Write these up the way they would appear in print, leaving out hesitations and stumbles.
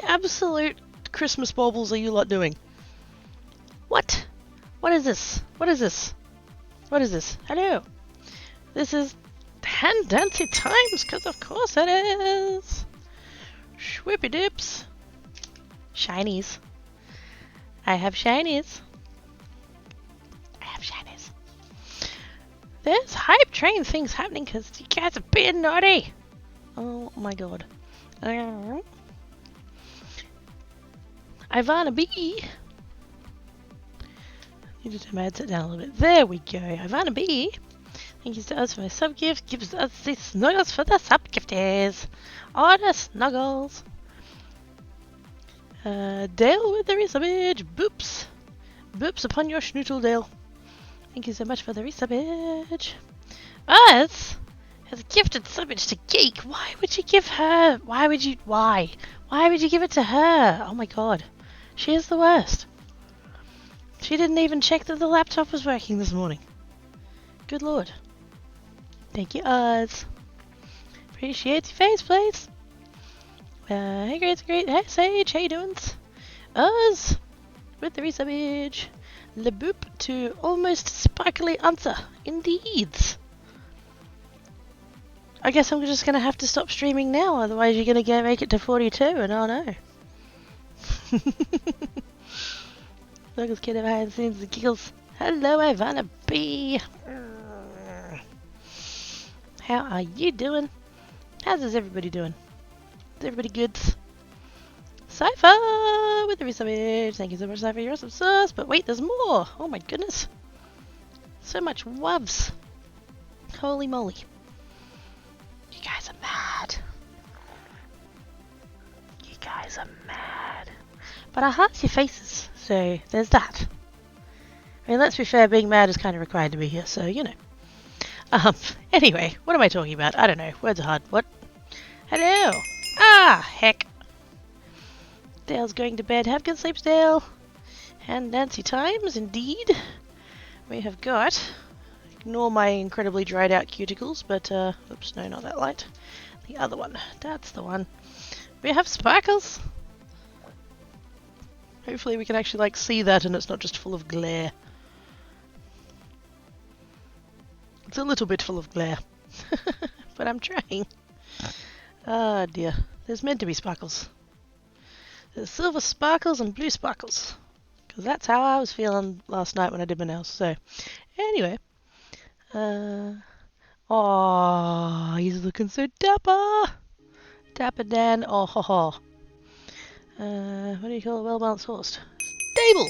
absolute Christmas baubles are you lot doing? What? What is this? What is this? What is this? Hello. This is Hand Dancy Times, because of course it is. Schwippy dips. Shinies. I have shinies. I have shinies. There's hype train things happening because you guys are being naughty. Oh my god. Ivana B. Needed to headset down a little bit. There we go. Ivana B. Thank you to us for my sub gift. Gives us the snuggles for the sub gifters. All the snuggles. Dale with the resubbage. Boops. Boops upon your schnoodle, Dale. Thank you so much for the resubbage. Us has gifted subbage to Geek. Why would you give her? Why would you give it to her? Oh my god. She is the worst. She didn't even check that the laptop was working this morning. Good lord. Thank you, Oz. Appreciate your face, please. Hey, great. Hey, Sage, how you doing? Oz with the resubbage. Le boop to almost sparkly answer. Indeed. I guess I'm just gonna have to stop streaming now, otherwise you're gonna make it to 42 and oh no. Douglas kid behind the scenes, the giggles. Hello, Ivana B. How are you doing? How's everybody doing? Is everybody good? Cypher with the resubbage. Thank you so much, Cypher. You're awesome sauce. But wait, there's more. Oh my goodness. So much wubs. Holy moly. You guys are mad. You guys are mad. But I heart your faces, so there's that. I mean, let's be fair, being mad is kind of required to be here, so you know. Anyway, what am I talking about? I don't know. Words are hard. What? Hello! Ah, heck. Dale's going to bed. Have good sleeps, Dale. And Nancy times, indeed. We have got... Ignore my incredibly dried out cuticles, but, oops, no, not that light. The other one. That's the one. We have sparkles. Hopefully we can actually, like, see that and it's not just full of glare. It's a little bit full of glare. But I'm trying. Ah, dear. There's meant to be sparkles. There's silver sparkles and blue sparkles. Because that's how I was feeling last night when I did my nails. So, anyway. Oh, he's looking so dapper. Dapper Dan. Oh, ho, ho. What do you call a well-balanced horse? Stable!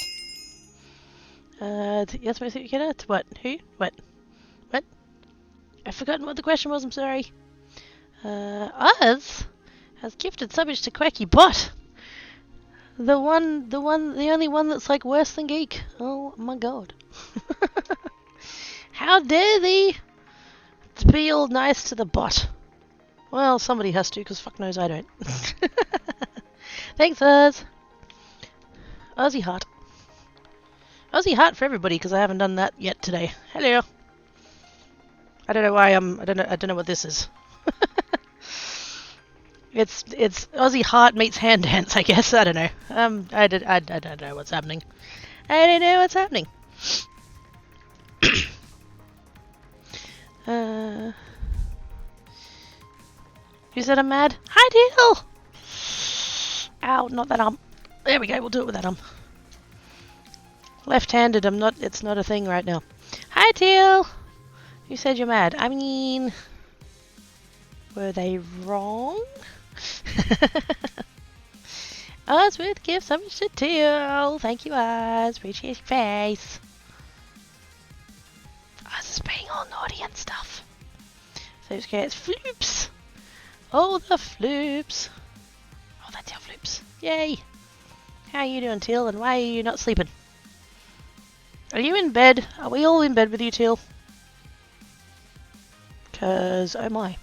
Yes, my secret kiddo? What? Who? What? What? I've forgotten what the question was, I'm sorry. Oz has gifted subbage to Quacky Bot. The only one that's like worse than Geek. Oh my god. How dare thee to be all nice to the bot? Well, somebody has to, because fuck knows I don't. Thanks, Oz. Aussie heart. Aussie heart for everybody, because I haven't done that yet today. Hello. I don't know why I don't know what this is. It's Aussie heart meets hand dance, I guess. I don't know. I don't know what's happening. I don't know what's happening. You said I'm mad? Hi, Deal! Ow, not that arm. There we go, we'll do it with that arm. Left-handed, it's not a thing right now. Hi, Teal! You said you're mad. I mean... Were they wrong? Oz with gifts, so much to Teal. Thank you, Oz. Appreciate your face. Oz is being all naughty and stuff. So it's floops. Oh, the floops. Oh, that's your floops. Yay. How are you doing, Teal? And why are you not sleeping? Are you in bed? Are we all in bed with you, Teal? Cause, oh my.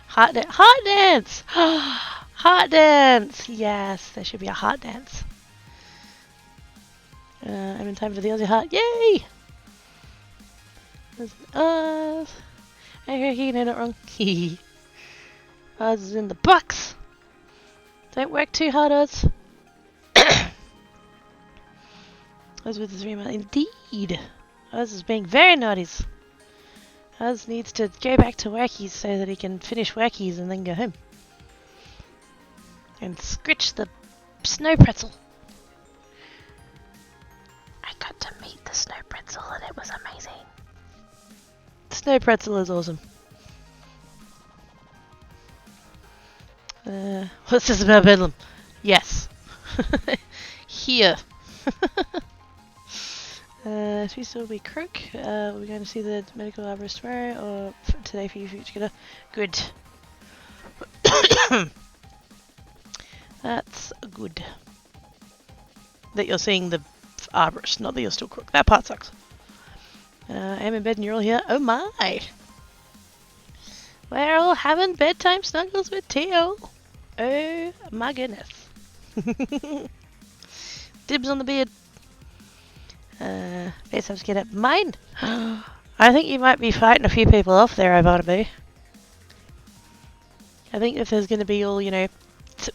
Heart dance! Heart dance! Yes, there should be a heart dance. I'm in time for the Aussie heart. Yay! Oz. I hear he did it wrong. Oz is in the box. Don't work too hard, Oz. Oz with the 3 months. Indeed. Oz is being very naughty. Oz needs to go back to workies so that he can finish workies and then go home. And scritch the snow pretzel. I got to meet the snow pretzel and it was amazing. The snow pretzel is awesome. What's this about Bedlam? Yes. Here. Should we still be crook? We're going to see the medical arborist tomorrow or today for you future kiddo? Good. That's good. That you're seeing the arborist, not that you're still crook. That part sucks. I'm in bed and you're all here. Oh my! We're all having bedtime snuggles with Teo. Oh my goodness. Dibs on the beard. Best have to get up. Mine! I think you might be fighting a few people off there, Barnaby. I think if there's going to be all, you know,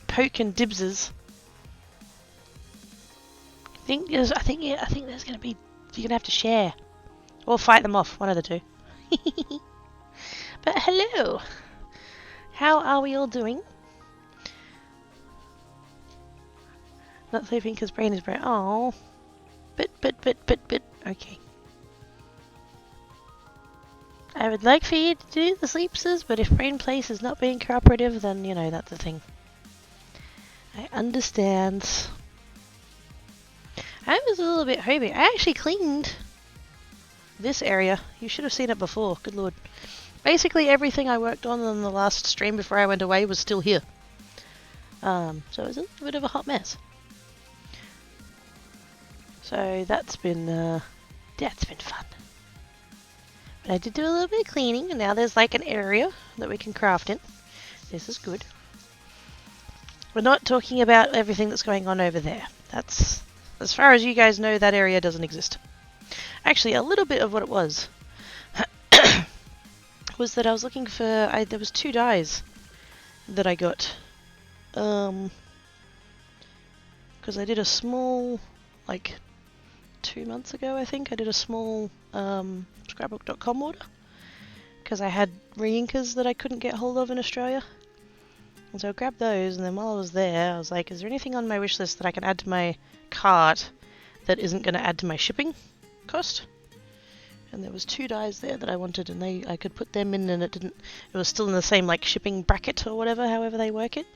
poke and dibses. I think there's going to be, you're going to have to share. Or fight them off, one of the two. But hello! How are we all doing? Not sleeping because brain is broken. Oh. But. Okay. I would like for you to do the sleepses, but if brain place is not being cooperative, then, you know, that's the thing. I understand. I was a little bit hoping. I actually cleaned this area. You should have seen it before. Good lord. Basically everything I worked on the last stream before I went away was still here. So it was a little bit of a hot mess. So that's been fun. But I did do a little bit of cleaning, and now there's like an area that we can craft in. This is good. We're not talking about everything that's going on over there. That's, as far as you guys know, that area doesn't exist. Actually, a little bit of what it was was that I was looking for, there was 2 dyes that I got. Because I did a small, like 2 months ago I think, I did a small scrapbook.com order. Because I had re-inkers that I couldn't get hold of in Australia. And so I grabbed those, and then while I was there, I was like, is there anything on my wish list that I can add to my cart that isn't going to add to my shipping cost? And there was 2 dyes there that I wanted, and I could put them in, and it was still in the same like shipping bracket or whatever, however they work it.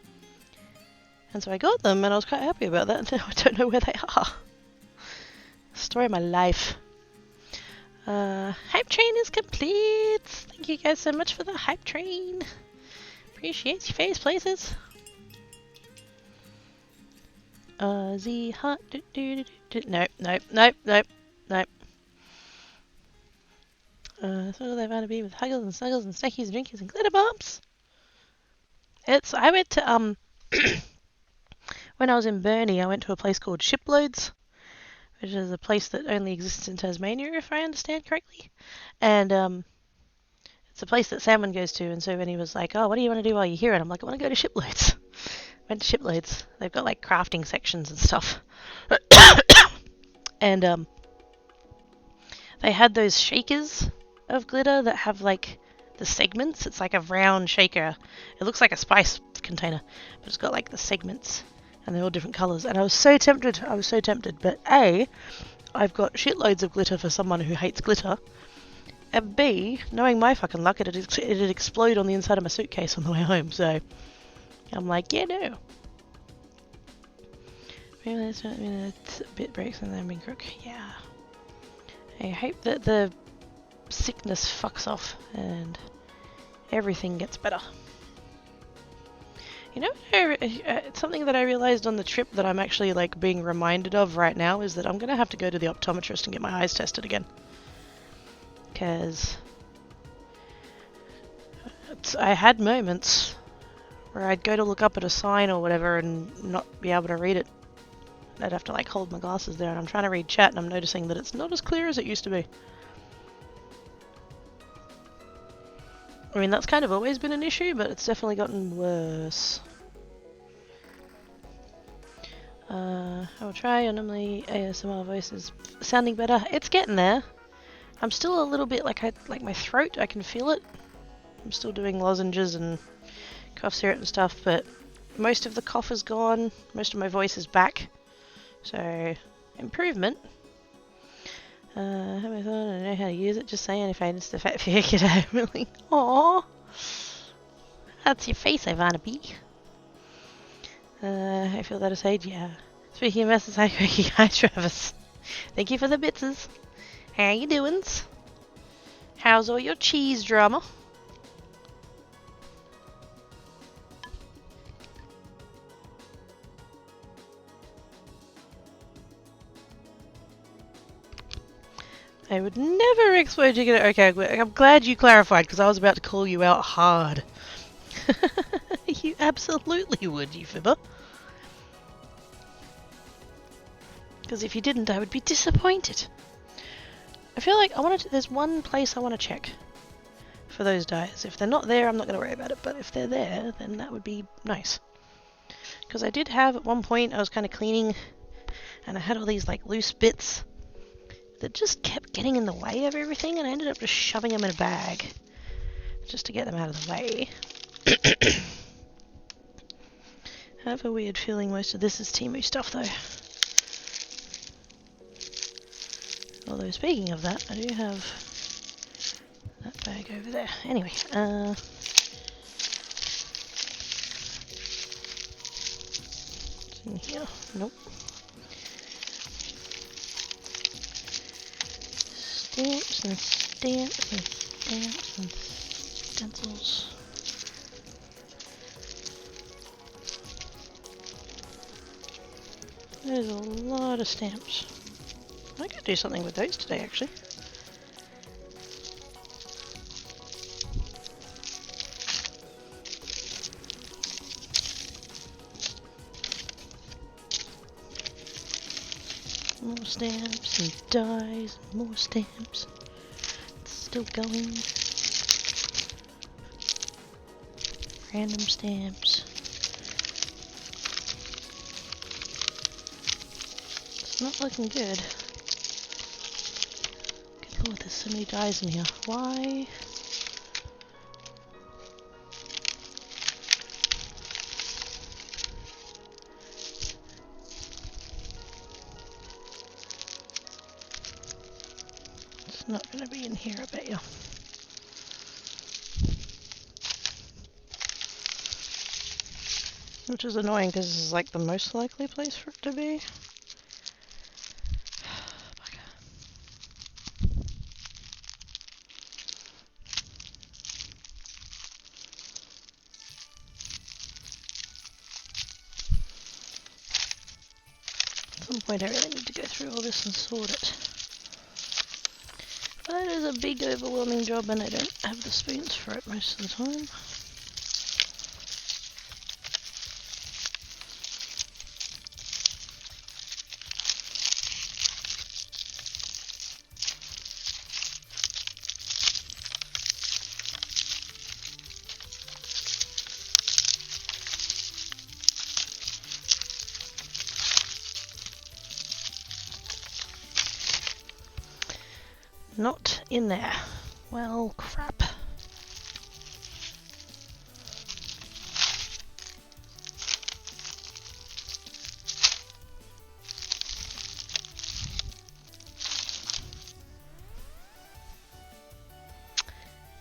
And so I got them, and I was quite happy about that. Now I don't know where they are. Story of my life. Hype train is complete. Thank you guys so much for the hype train. Appreciate your face places. The hot nope. So they want to be with huggles and snuggles and snackies and drinkies and glitter bombs. I went to when I was in Burnie, I went to a place called Shiploads, which is a place that only exists in Tasmania, if I understand correctly. And it's a place that Salmon goes to, and so when he was like, oh, what do you want to do while you're here? And I'm like, I want to go to Shiploads. Went to Shiploads. They've got like crafting sections and stuff. And they had those shakers of glitter that have like the segments. It's like a round shaker. It looks like a spice container, but it's got like the segments, and they're all different colours. And I was so tempted. But A, I've got shitloads of glitter for someone who hates glitter. And B, knowing my fucking luck, it'd explode on the inside of my suitcase on the way home. So I'm like, yeah, no. Maybe that's not a bit breaks and then being crook. Yeah. I hope that the sickness fucks off and everything gets better. You know, it's something that I realized on the trip that I'm actually like being reminded of right now is that I'm gonna have to go to the optometrist and get my eyes tested again. Because I had moments where I'd go to look up at a sign or whatever and not be able to read it. I'd have to like hold my glasses there, and I'm trying to read chat and I'm noticing that it's not as clear as it used to be. I mean, that's kind of always been an issue, but it's definitely gotten worse. I will try. Your normally ASMR voice is sounding better. It's getting there. I'm still a little bit like my throat. I can feel it. I'm still doing lozenges and cough syrup and stuff, but most of the cough is gone. Most of my voice is back. So improvement. Have I thought I know how to use it? Just saying, if I just the fat figure I'm really. Aww. That's your face I wanna be. I feel that aside, yeah. Speaking of SSI, hi Travis. Thank you for the bitses. How you doings? How's all your cheese drama? I would never expect you to get it. Okay, I'm glad you clarified because I was about to call you out hard. You absolutely would, you fibber. Because if you didn't, I would be disappointed. I feel like there's one place I want to check for those dyes. If they're not there, I'm not going to worry about it. But if they're there, then that would be nice. Because I did have, at one point, I was kind of cleaning, and I had all these like loose bits that just kept getting in the way of everything, and I ended up just shoving them in a bag just to get them out of the way. I have a weird feeling most of this is Temu stuff though. Although speaking of that, I do have that bag over there. Anyway, it's in here. Nope. Stamps and stamps and stamps and stencils. There's a lot of stamps. I could do something with those today, actually. More stamps and dies, and more stamps. It's still going. Random stamps. It's not looking good. Good lord, there's so many dies in here. Why? It's not going to be in here, I bet you. Which is annoying because this is like the most likely place for it to be. At some point I really need to go through all this and sort it. But that is a big overwhelming job and I don't have the spoons for it most of the time. Not in there. Well, crap.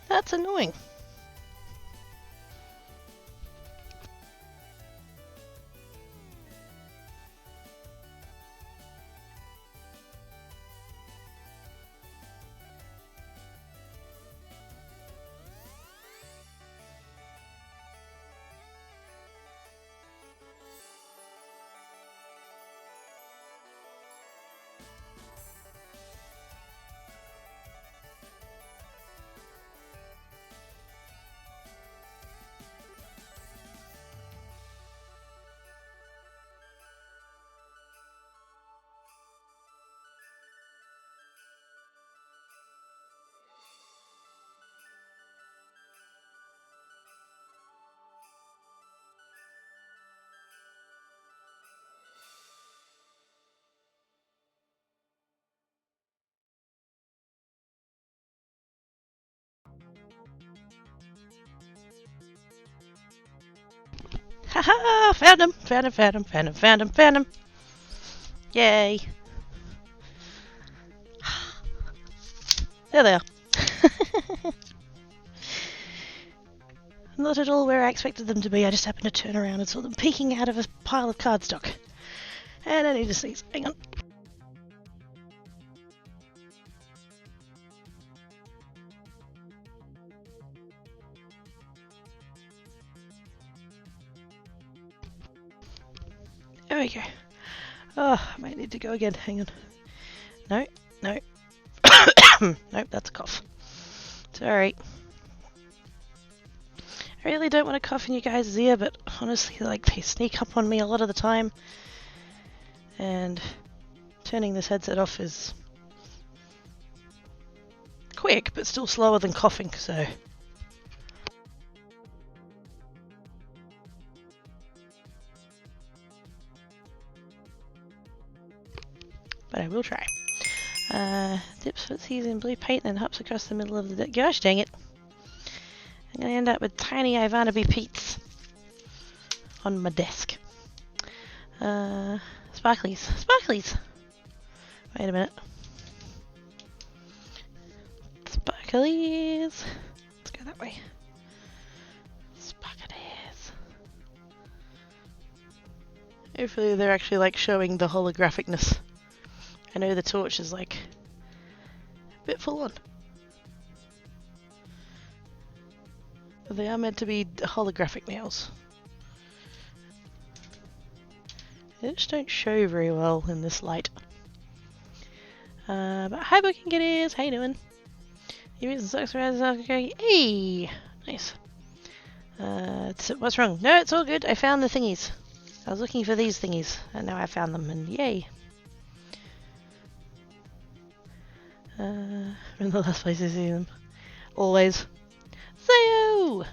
That's annoying. Haha! Found him! Found him! Found him! Found him! Found him! Found him! Yay! There they are. Not at all where I expected them to be. I just happened to turn around and saw them peeking out of a pile of cardstock. And I need to sneeze. Hang on. There we go. Oh, I might need to go again. Hang on. No, no. Nope, that's a cough. Sorry. I really don't want to cough in you guys' ear, but honestly, like, they sneak up on me a lot of the time. And turning this headset off is quick, but still slower than coughing, so... But I will try. Dips footsies in blue paint, then hops across the middle of the deck. Gosh dang it! I'm gonna end up with tiny Ivanaby Pete's on my desk. Sparklies. Sparklies! Wait a minute. Sparklies! Let's go that way. Sparklies. Hopefully they're actually like showing the holographicness. I know the torch is like a bit full on. But they are meant to be holographic nails. They just don't show very well in this light. But hi booking kiddies, how you doing? You using socks around? Okay. Hey! Nice. What's wrong? No, it's all good. I found the thingies. I was looking for these thingies, and now I found them, and yay! In the last place I see them. Always. Zayo!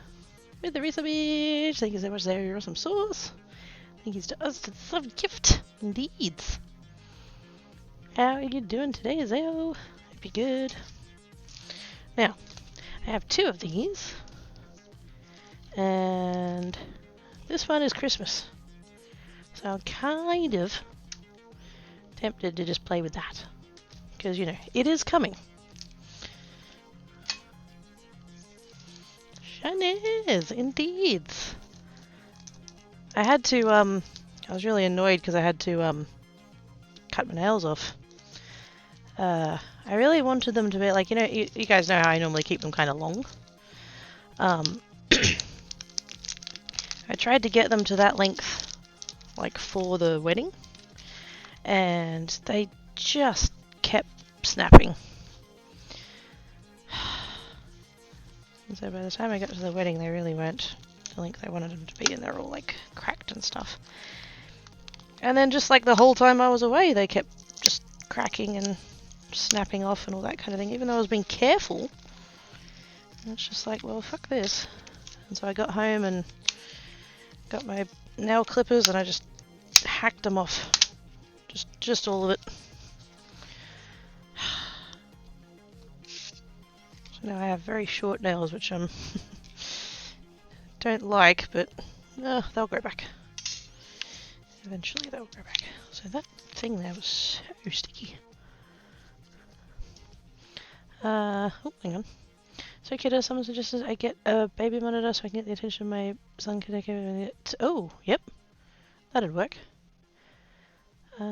With the resubage! Thank you so much, Zayo. You're awesome sauce. Thank you to us to the sub gift. Indeed. How are you doing today, Zayo? Hope you're good. Now, I have two of these. And this one is Christmas. So I'm kind of tempted to just play with that. Because, you know, it is coming. Shanice, indeed. I had to, I was really annoyed because I had to, cut my nails off. I really wanted them to be, like, you know, you guys know how I normally keep them kind of long. I tried to get them to that length, like, for the wedding. And they just kept snapping. And so by the time I got to the wedding, they really weren't the length I wanted them to be, and they're all like cracked and stuff. And then just like the whole time I was away, they kept just cracking and snapping off and all that kind of thing, even though I was being careful. And it's just like, well, fuck this. And so I got home and got my nail clippers and I just hacked them off. Just all of it. So now I have very short nails, which I don't like, but they'll grow back. Eventually they'll grow back. So that thing there was so sticky. Oh, hang on. So kiddo, someone suggested I get a baby monitor so I can get the attention of my son. Can I give it? Oh, yep. That'd work. She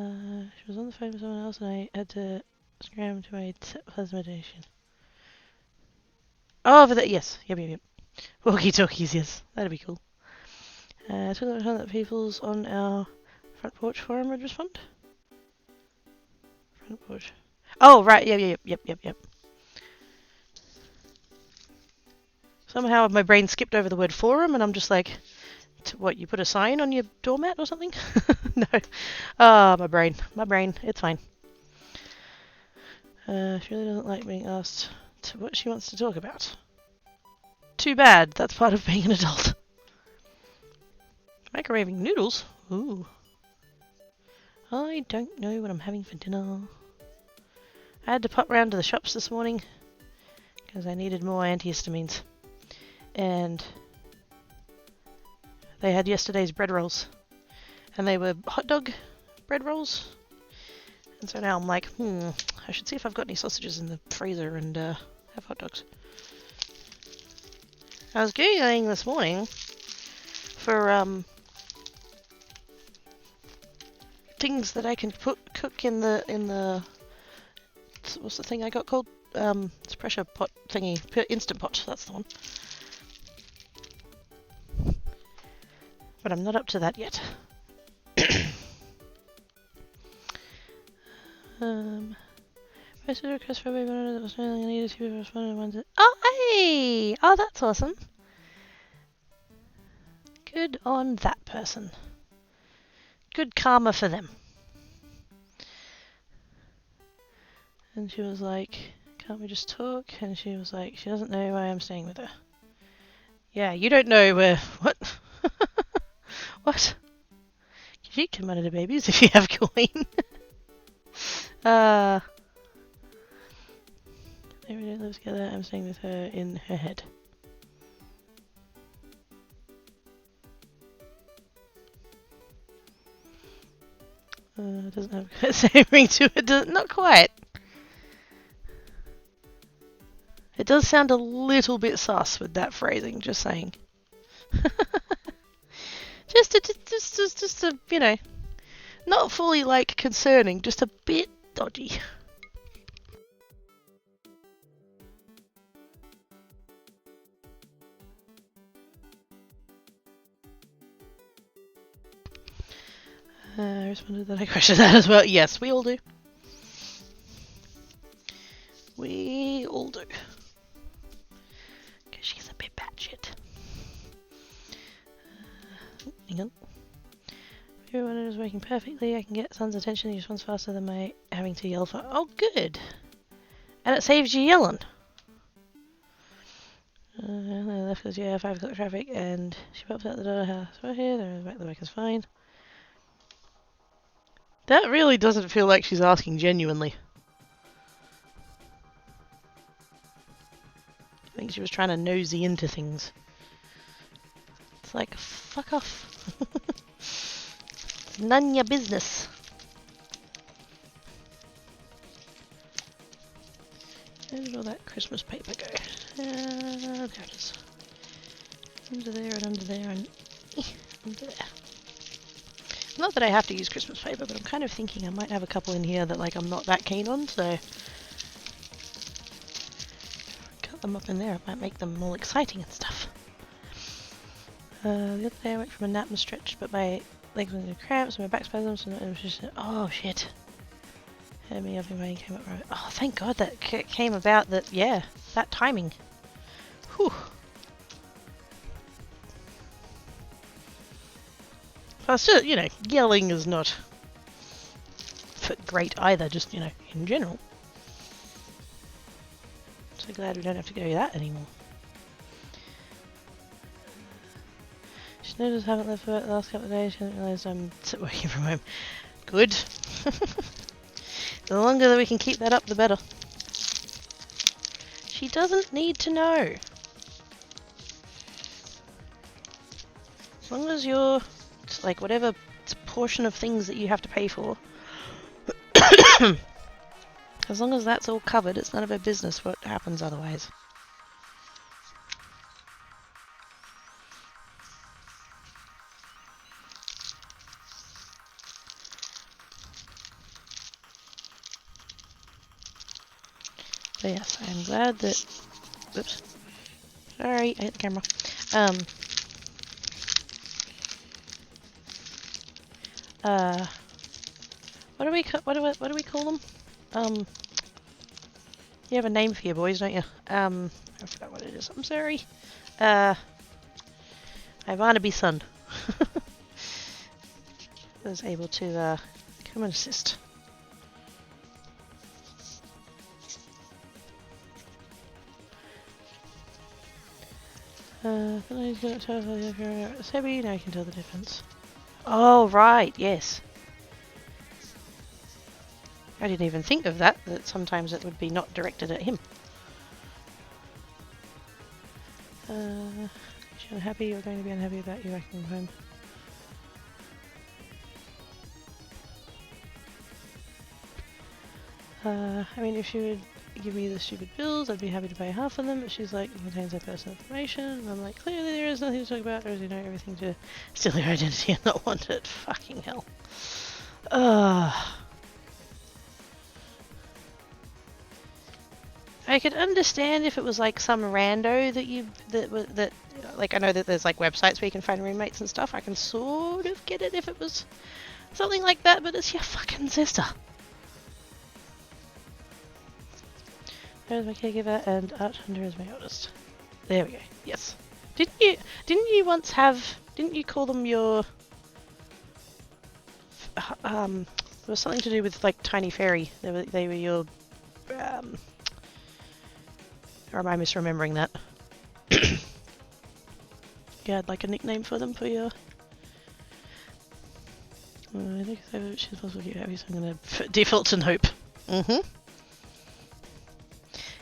was on the phone with someone else and I had to scram to my plasmidation. Oh, for that, yes. Yep. Walkie-talkies, yes. That'd be cool. I took the time that people's on our front porch forum would respond. Front porch. Oh, right. Yep. Somehow my brain skipped over the word forum and I'm just like, what, you put a sign on your doormat or something? No. Ah, my brain. It's fine. She really doesn't like being asked to what she wants to talk about. Too bad. That's part of being an adult. Microwaving noodles? Ooh. I don't know what I'm having for dinner. I had to pop round to the shops this morning because I needed more antihistamines. and they had yesterday's bread rolls, and they were hot dog bread rolls. And so now I'm like, I should see if I've got any sausages in the freezer and have hot dogs. I was googling this morning for things that I can cook in the what's the thing I got called? It's a pressure pot thingy, Instant Pot. That's the one. But I'm not up to that yet. Request for oh, hey! Oh, that's awesome. Good on that person. Good karma for them. And she was like, can't we just talk? And she was like, she doesn't know why I'm staying with her. Yeah, you don't know where... What? What? You can monitor babies if you have coin. Maybe we don't live together. I'm staying with her in her head. It doesn't have the same ring to it. Not quite. It does sound a little bit sus with that phrasing, just saying. just a, you know, not fully like concerning, just a bit dodgy. I responded that I questioned that as well. Yes, we all do. We all do. Because she's a bit batshit. Hang on. Everyone is working perfectly. I can get Son's attention. He responds faster than my having to yell for. Oh, good. And it saves you yelling. I left because, yeah, 5 o'clock traffic, and she pops out the door of the house. Right here, the back of the bike is fine. That really doesn't feel like she's asking genuinely. I think she was trying to nosy into things. It's like, fuck off. It's none your business. Where did all that Christmas paper go? There it is. Under there and under there and under there. Not that I have to use Christmas paper, but I'm kind of thinking I might have a couple in here that like I'm not that keen on, so cut them up in there. It might make them more exciting and stuff. The other day I went from a nap and stretched, but my legs went into cramps and my back spasms. And it was just, oh shit! Had me up and my came up right. Oh, thank God that came about. That yeah, that timing. Whew. Well, still, you know, yelling is not great either, just, you know, in general. So glad we don't have to go that anymore. She noticed I haven't left for work the last couple of days. She hasn't realised I'm working from home. Good. The longer that we can keep that up, the better. She doesn't need to know. As long as you're... It's like whatever portion of things that you have to pay for. As long as that's all covered, it's none of her business what happens otherwise. So yes, I'm glad that... Oops. Sorry, I hit the camera. What do we call them? You have a name for your boys, don't you? I forgot what it is. I'm sorry. My Barnaby son was able to come and assist. He's got to it's heavy. Now you can tell the difference. Oh right, yes. I didn't even think of that, that sometimes it would be not directed at him. Is she unhappy? You're going to be unhappy about you working from home. I mean, if she would give me the stupid bills, I'd be happy to pay half of them, but she's like, it contains her personal information, and I'm like, clearly there is nothing to talk about, or is, you know, everything to steal your identity and not want it. Fucking hell. I could understand if it was like some rando that like, I know that there's like websites where you can find roommates and stuff. I can sort of get it if it was something like that, but it's your fucking sister. There's my caregiver and Art Hunter is my oldest. There we go. Yes. Didn't you once have? Didn't you call them your? There was something to do with like Tiny Fairy. They were your. Or am I misremembering that? You had like a nickname for them for your. I think she's possible you happy, so I'm gonna default to nope.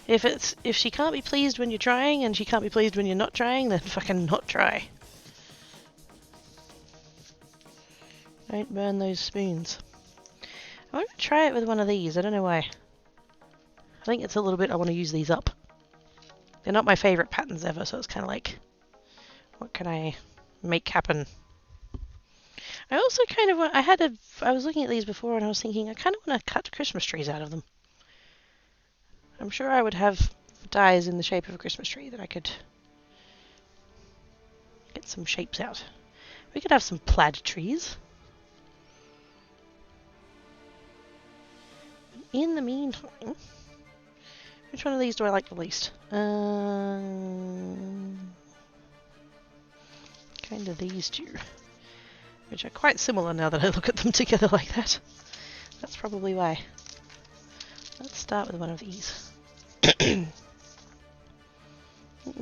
If she can't be pleased when you're trying and she can't be pleased when you're not trying, then fucking not try. Don't burn those spoons. I want to try it with one of these. I don't know why. I think it's a little bit. I want to use these up. They're not my favourite patterns ever, so it's kind of like, what can I make happen? I also kind of want. I was looking at these before and I was thinking I kind of want to cut Christmas trees out of them. I'm sure I would have dies in the shape of a Christmas tree that I could get some shapes out. We could have some plaid trees. In the meantime, which one of these do I like the least? Kind of these two, which are quite similar now that I look at them together like that. That's probably why. Let's start with one of these. We'll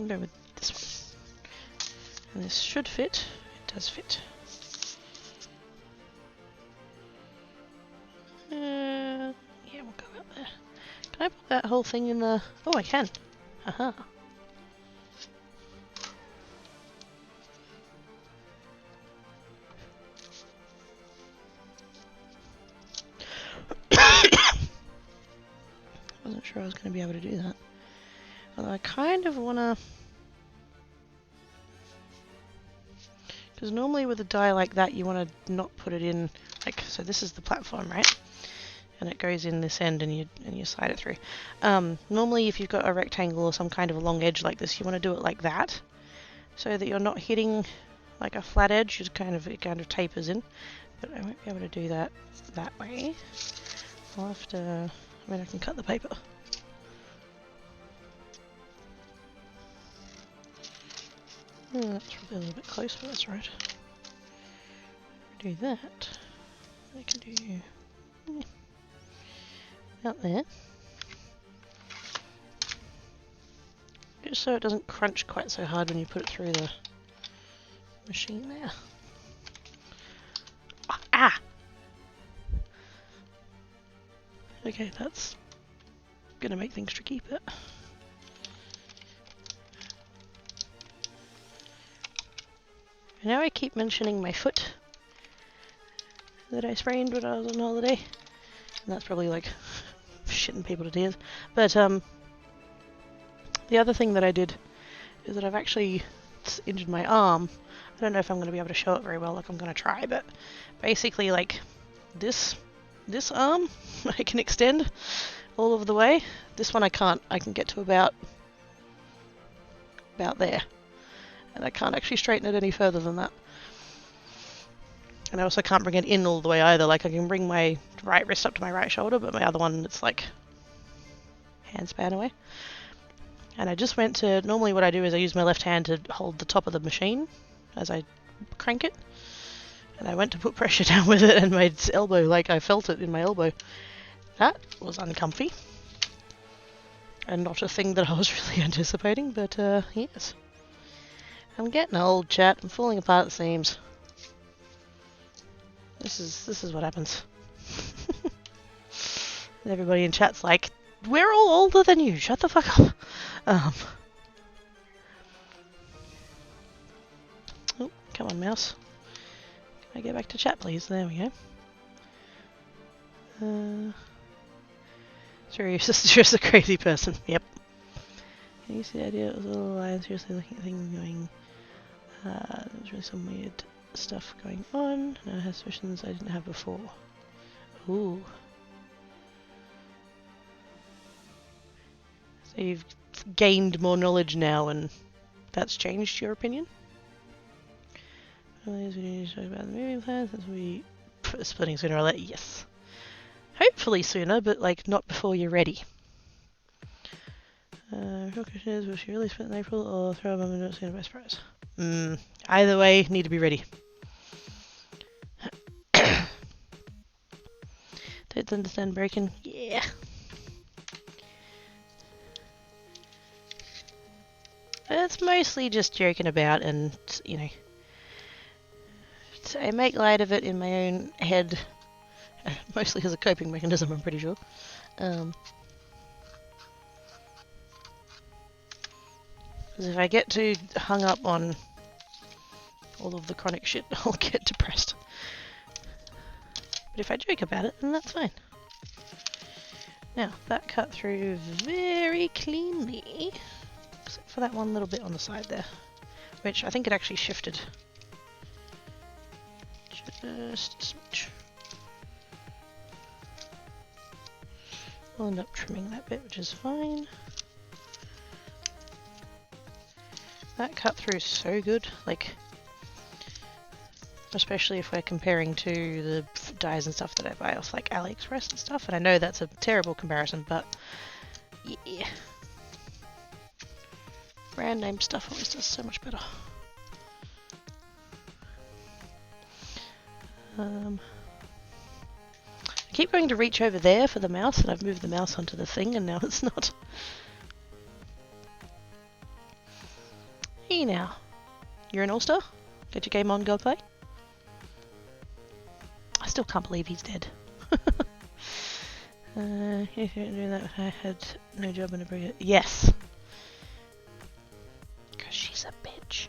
go with this one. And this should fit. It does fit. Yeah, we'll go out there. Can I put that whole thing in the... Oh, I can. Aha. Wasn't sure I was going to be able to do that. Although I kind of want to... Because normally with a die like that you want to not put it in... Like, so this is the platform, right? And it goes in this end and you slide it through. Normally if you've got a rectangle or some kind of a long edge like this, you want to do it like that. So that you're not hitting like a flat edge, it kind of tapers in. But I won't be able to do that way. I'll have to... I mean, I can cut the paper. That's probably a little bit close, but that's right. Do that. I can do out there. Just so it doesn't crunch quite so hard when you put it through the machine there. Ah! Okay, that's gonna make things tricky, but... Now I keep mentioning my foot that I sprained when I was on holiday. And that's probably like shitting people to tears. But the other thing that I did is that I've actually injured my arm. I don't know if I'm going to be able to show it very well, like I'm going to try, but basically like this arm I can extend all of the way. This one I can't. I can get to about there. And I can't actually straighten it any further than that. And I also can't bring it in all the way either. Like I can bring my right wrist up to my right shoulder, but my other one, it's like handspan away. And I just went to, normally what I do is I use my left hand to hold the top of the machine as I crank it. And I went to put pressure down with it and my elbow, like I felt it in my elbow. That was uncomfy. And not a thing that I was really anticipating, but yes. I'm getting old, chat. I'm falling apart at the seams. This is what happens. And everybody in chat's like, we're all older than you, shut the fuck up. Come on, mouse. Can I get back to chat, please? There we go. Sorry, your sister is a crazy person. Yep. Can you see the idea? It was a little line seriously looking at things going. There was really some weird stuff going on. Now I have suspicions I didn't have before. Ooh. So you've gained more knowledge now, and that's changed your opinion? We need to talk about the moving plans since we splitting sooner or later. Yes. Hopefully sooner, but like not before you're ready. Real question is, will she really split in April or throw a mum and not see the best prize? Either way, need to be ready. Don't understand breaking? Yeah. It's mostly just joking about and, you know, I make light of it in my own head, mostly as a coping mechanism, I'm pretty sure. Because if I get too hung up on all of the chronic shit, I'll get depressed. But if I joke about it, then that's fine. Now, that cut through very cleanly, except for that one little bit on the side there, which I think it actually shifted. Just a smidge. I'll end up trimming that bit, which is fine. That cut through is so good, like, especially if we're comparing to the dyes and stuff that I buy off like AliExpress and stuff, and I know that's a terrible comparison, but yeah. Brand name stuff always does so much better. I keep going to reach over there for the mouse, and I've moved the mouse onto the thing, and now it's not. Hey now. You're an all-star? Get your game on, go play? I still can't believe he's dead. You couldn't do that if I had no job in a brig. Yes! Because she's a bitch.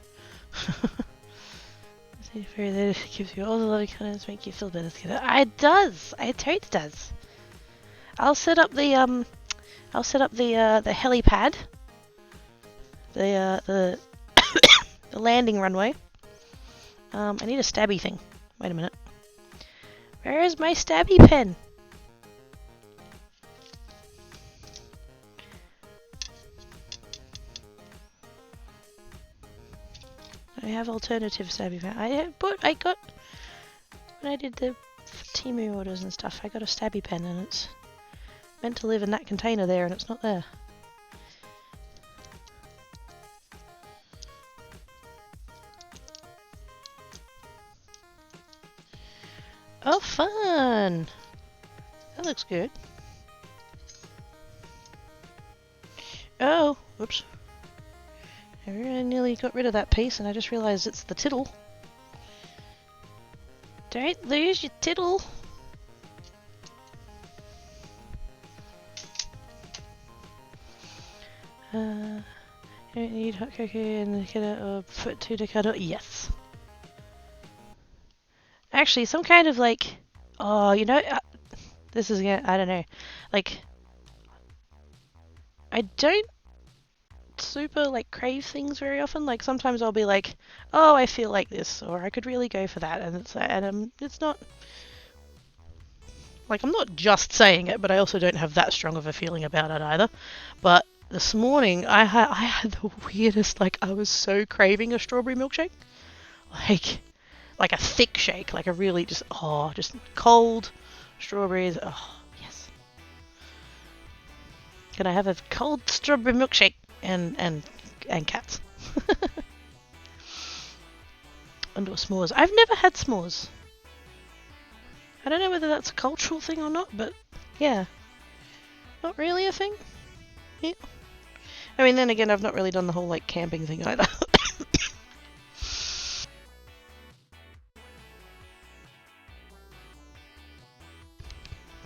It gives you all the loving kindness, make you feel better together. It does! It totally does. I'll set up the helipad. The the landing runway. I need a stabby thing. Wait a minute. Where is my stabby pen? I have alternative stabby pen. I got when I did the Temu orders and stuff. I got a stabby pen, and it's meant to live in that container there, and it's not there. Oh, fun! That looks good. Oh, whoops. I really nearly got rid of that piece, and I just realised it's the tittle. Don't lose your tittle! You don't need hot cocoa in the kiddo or put 2 to cut it. Yes! Actually, some kind of like, oh, you know, this is, I don't know, like, I don't super like crave things very often. Like sometimes I'll be like, oh, I feel like this, or I could really go for that, and it's not like I'm not just saying it, but I also don't have that strong of a feeling about it either. But this morning I had the weirdest, like I was so craving a strawberry milkshake, like a thick shake, like a really just cold strawberries. Oh yes. Can I have a cold strawberry milkshake and cats? And or s'mores. I've never had s'mores. I don't know whether that's a cultural thing or not, but yeah, not really a thing. Yeah. I mean, then again, I've not really done the whole like camping thing either.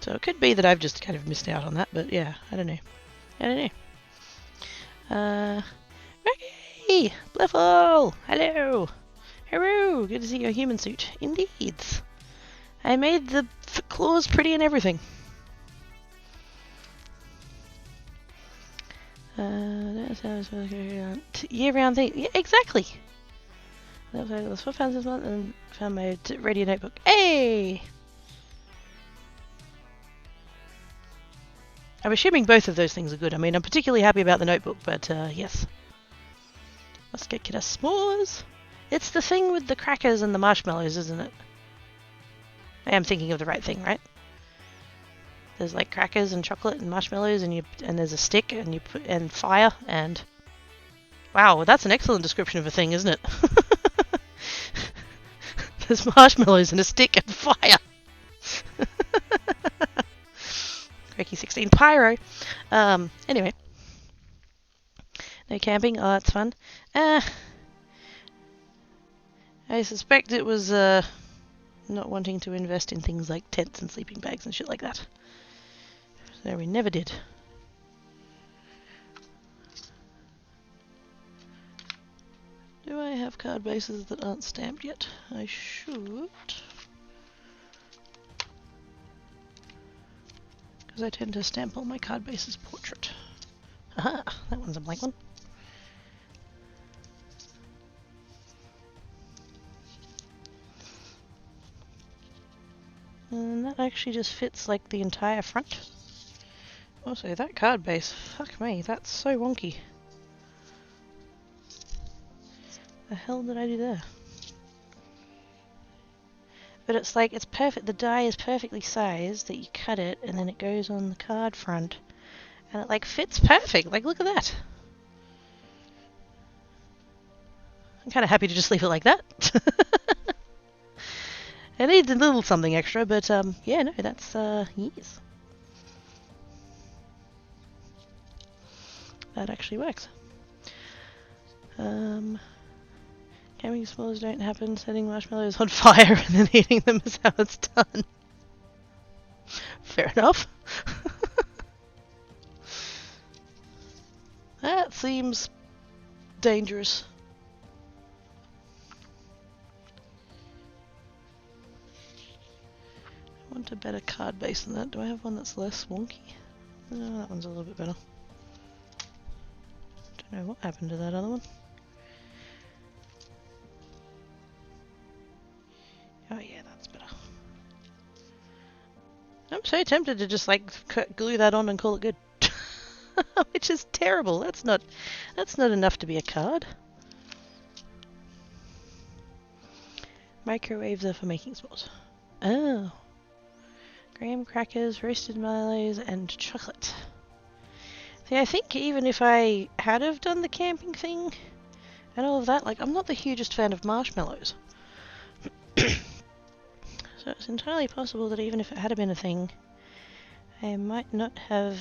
So it could be that I've just kind of missed out on that, but yeah, I don't know. Okay, Bleffle! Hello! Hello, good to see your human suit. Indeed. I made the claws pretty and everything. Year-round thing. Yeah, exactly. That's 4 pounds this month and found my radio notebook. Hey! I'm assuming both of those things are good. I mean, I'm particularly happy about the notebook, but yes. Let's get us s'mores. It's the thing with the crackers and the marshmallows, isn't it? I am thinking of the right thing, right? There's like crackers and chocolate and marshmallows, and there's a stick and fire and wow, that's an excellent description of a thing, isn't it? There's marshmallows and a stick and fire. Reiki 16 pyro. Anyway, no camping. Oh, that's fun. I suspect it was not wanting to invest in things like tents and sleeping bags and shit like that. So we never did. Do I have card bases that aren't stamped yet? I should. Because I tend to stamp all my card bases portrait. Aha! That one's a blank one. And that actually just fits like the entire front. Also, that card base, fuck me, that's so wonky. The hell did I do there? But it's like, it's perfect, the die is perfectly sized that you cut it and then it goes on the card front. And it like fits perfect, like look at that. I'm kind of happy to just leave it like that. It needs a little something extra, but yeah, no, that's, yes. That actually works. Camping s'mores don't happen, setting marshmallows on fire and then eating them is how it's done. Fair enough. That seems dangerous. I want a better card base than that. Do I have one that's less wonky? No, that one's a little bit better. Don't know what happened to that other one. Oh yeah, that's better. I'm so tempted to just like glue that on and call it good. Which is terrible. That's not enough to be a card. Microwaves are for making s'mores. Oh. Graham crackers, roasted marshmallows, and chocolate. See, I think even if I had have done the camping thing and all of that, like, I'm not the hugest fan of marshmallows. So it's entirely possible that even if it had been a thing, I might not have...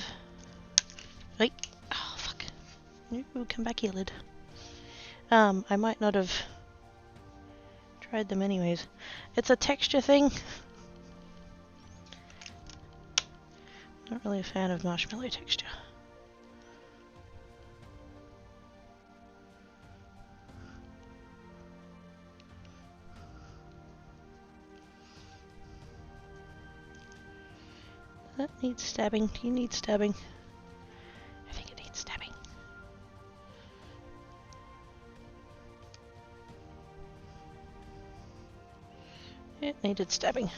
Wait. Oh, fuck. No, come back here, lid. I might not have tried them anyways. It's a texture thing. Not really a fan of marshmallow texture. That needs stabbing. Do you need stabbing? I think it needs stabbing. It needed stabbing.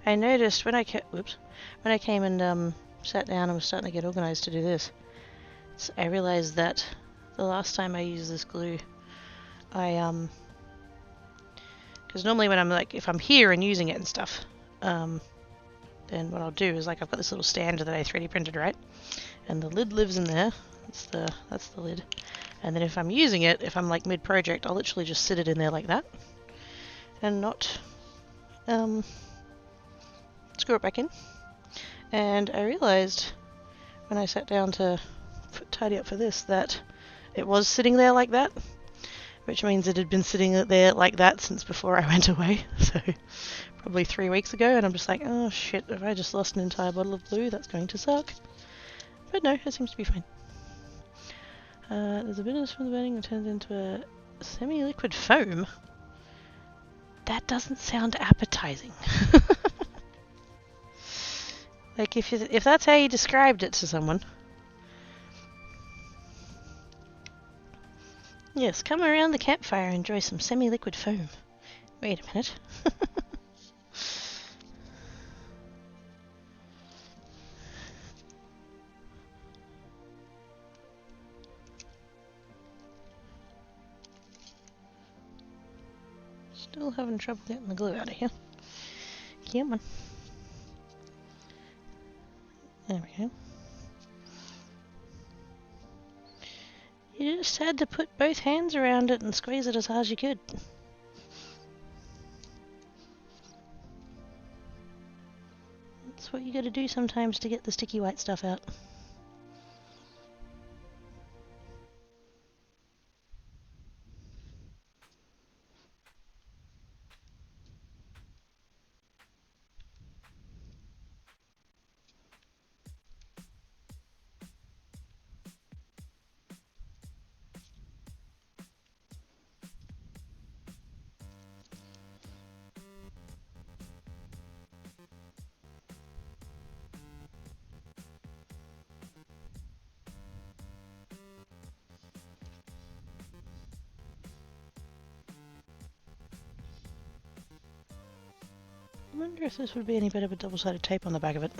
I noticed when I came and sat down and was starting to get organized to do this, I realized that the last time I used this glue, because normally when I'm like, if I'm here and using it and stuff, then what I'll do is like I've got this little stand that I 3D printed, right? And the lid lives in there. That's the lid. And then if I'm using it, if I'm like mid-project, I'll literally just sit it in there like that, and not screw it back in. And I realized when I sat down to tidy up for this that it was sitting there like that, which means it had been sitting there like that since before I went away, so probably 3 weeks ago, and I'm just like, oh shit, if I just lost an entire bottle of glue, that's going to suck. But no, it seems to be fine. There's a bitterness from the burning that turns into a Semi-liquid foam? That doesn't sound appetizing. Like, if that's how you described it to someone. Yes, come around the campfire and enjoy some semi-liquid foam. Wait a minute. Still having trouble getting the glue out of here. Come on. There we go. You just had to put both hands around it and squeeze it as hard as you could. That's what you gotta do sometimes to get the sticky white stuff out. I wonder if this would be any better with double-sided tape on the back of it.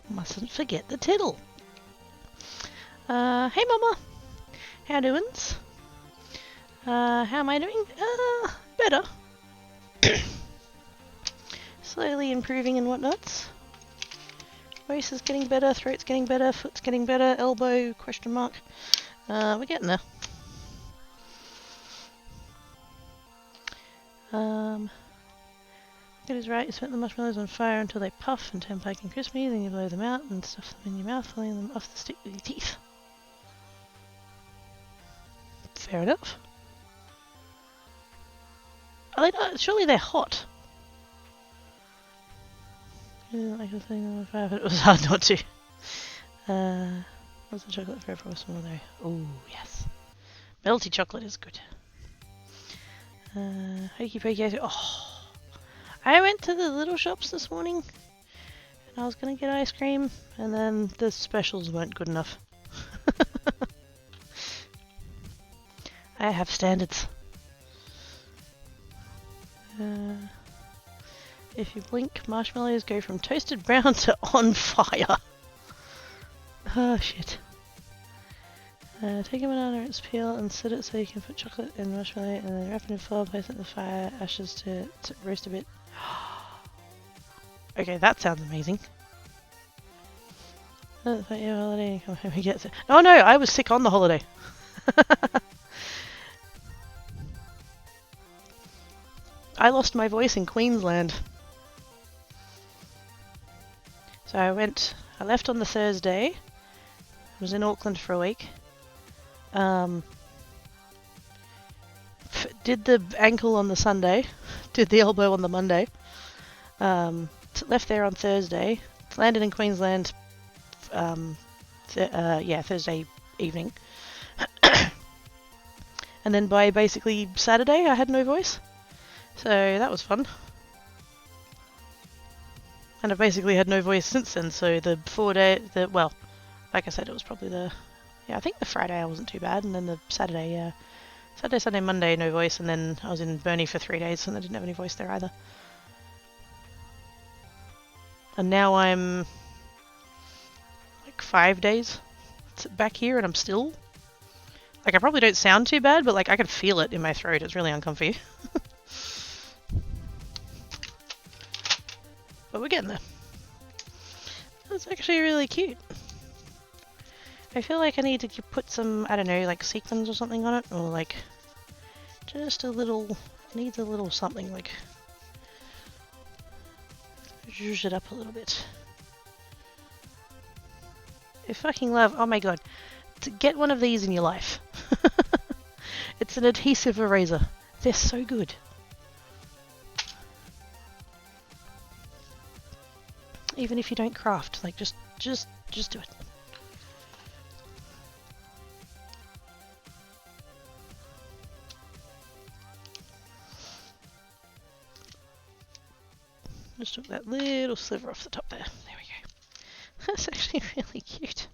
Mustn't forget the tiddle. Hey mama, how doings? How am I doing? Better. Slowly improving and whatnots. Voice is getting better, throat's getting better, foot's getting better, elbow, question mark. We're getting there. It is right, you set the marshmallows on fire until they puff and turn pike and crispy, then you blow them out and stuff them in your mouth, pulling them off the stick with your teeth. Fair enough. Are they not? Surely they're hot. Like the thing on fire, but it was hard not to. What's the chocolate for a small though? Oh, yes. Melty chocolate is good. Hokey pokey. Oh. I went to the little shops this morning and I was gonna get ice cream and then the specials weren't good enough. I have standards. If you blink, marshmallows go from toasted brown to on fire. Oh shit. Take a banana and its peel and sit it so you can put chocolate in marshmallow and then wrap it in foil, place it in the fire, ashes to roast a bit. Okay, that sounds amazing. Holiday, come home and get it. Oh no, I was sick on the holiday. I lost my voice in Queensland. So I left on the Thursday. I was in Auckland for a week. Did the ankle on the Sunday. Did the elbow on the Monday. Left there on Thursday. Landed in Queensland. Thursday evening. And then by basically Saturday, I had no voice. So that was fun. And I've basically had no voice since then, so the 4 day, like I said, it was probably the Yeah, I think the Friday I wasn't too bad, and then the Saturday, yeah. Saturday, Sunday, Monday, no voice, and then I was in Burnie for 3 days, and I didn't have any voice there either. And now I'm like 5 days back here, and I'm still... Like, I probably don't sound too bad, but like I can feel it in my throat. It's really uncomfy. But we're getting there. That's actually really cute. I feel like I need to put some, I don't know, like sequins or something on it, or like just a little, needs a little something, like zhuzh it up a little bit. I fucking love, oh my god, to get one of these in your life. It's an adhesive eraser. They're so good. Even if you don't craft, like just do it. Just took that little sliver off the top there. There we go. That's actually really cute.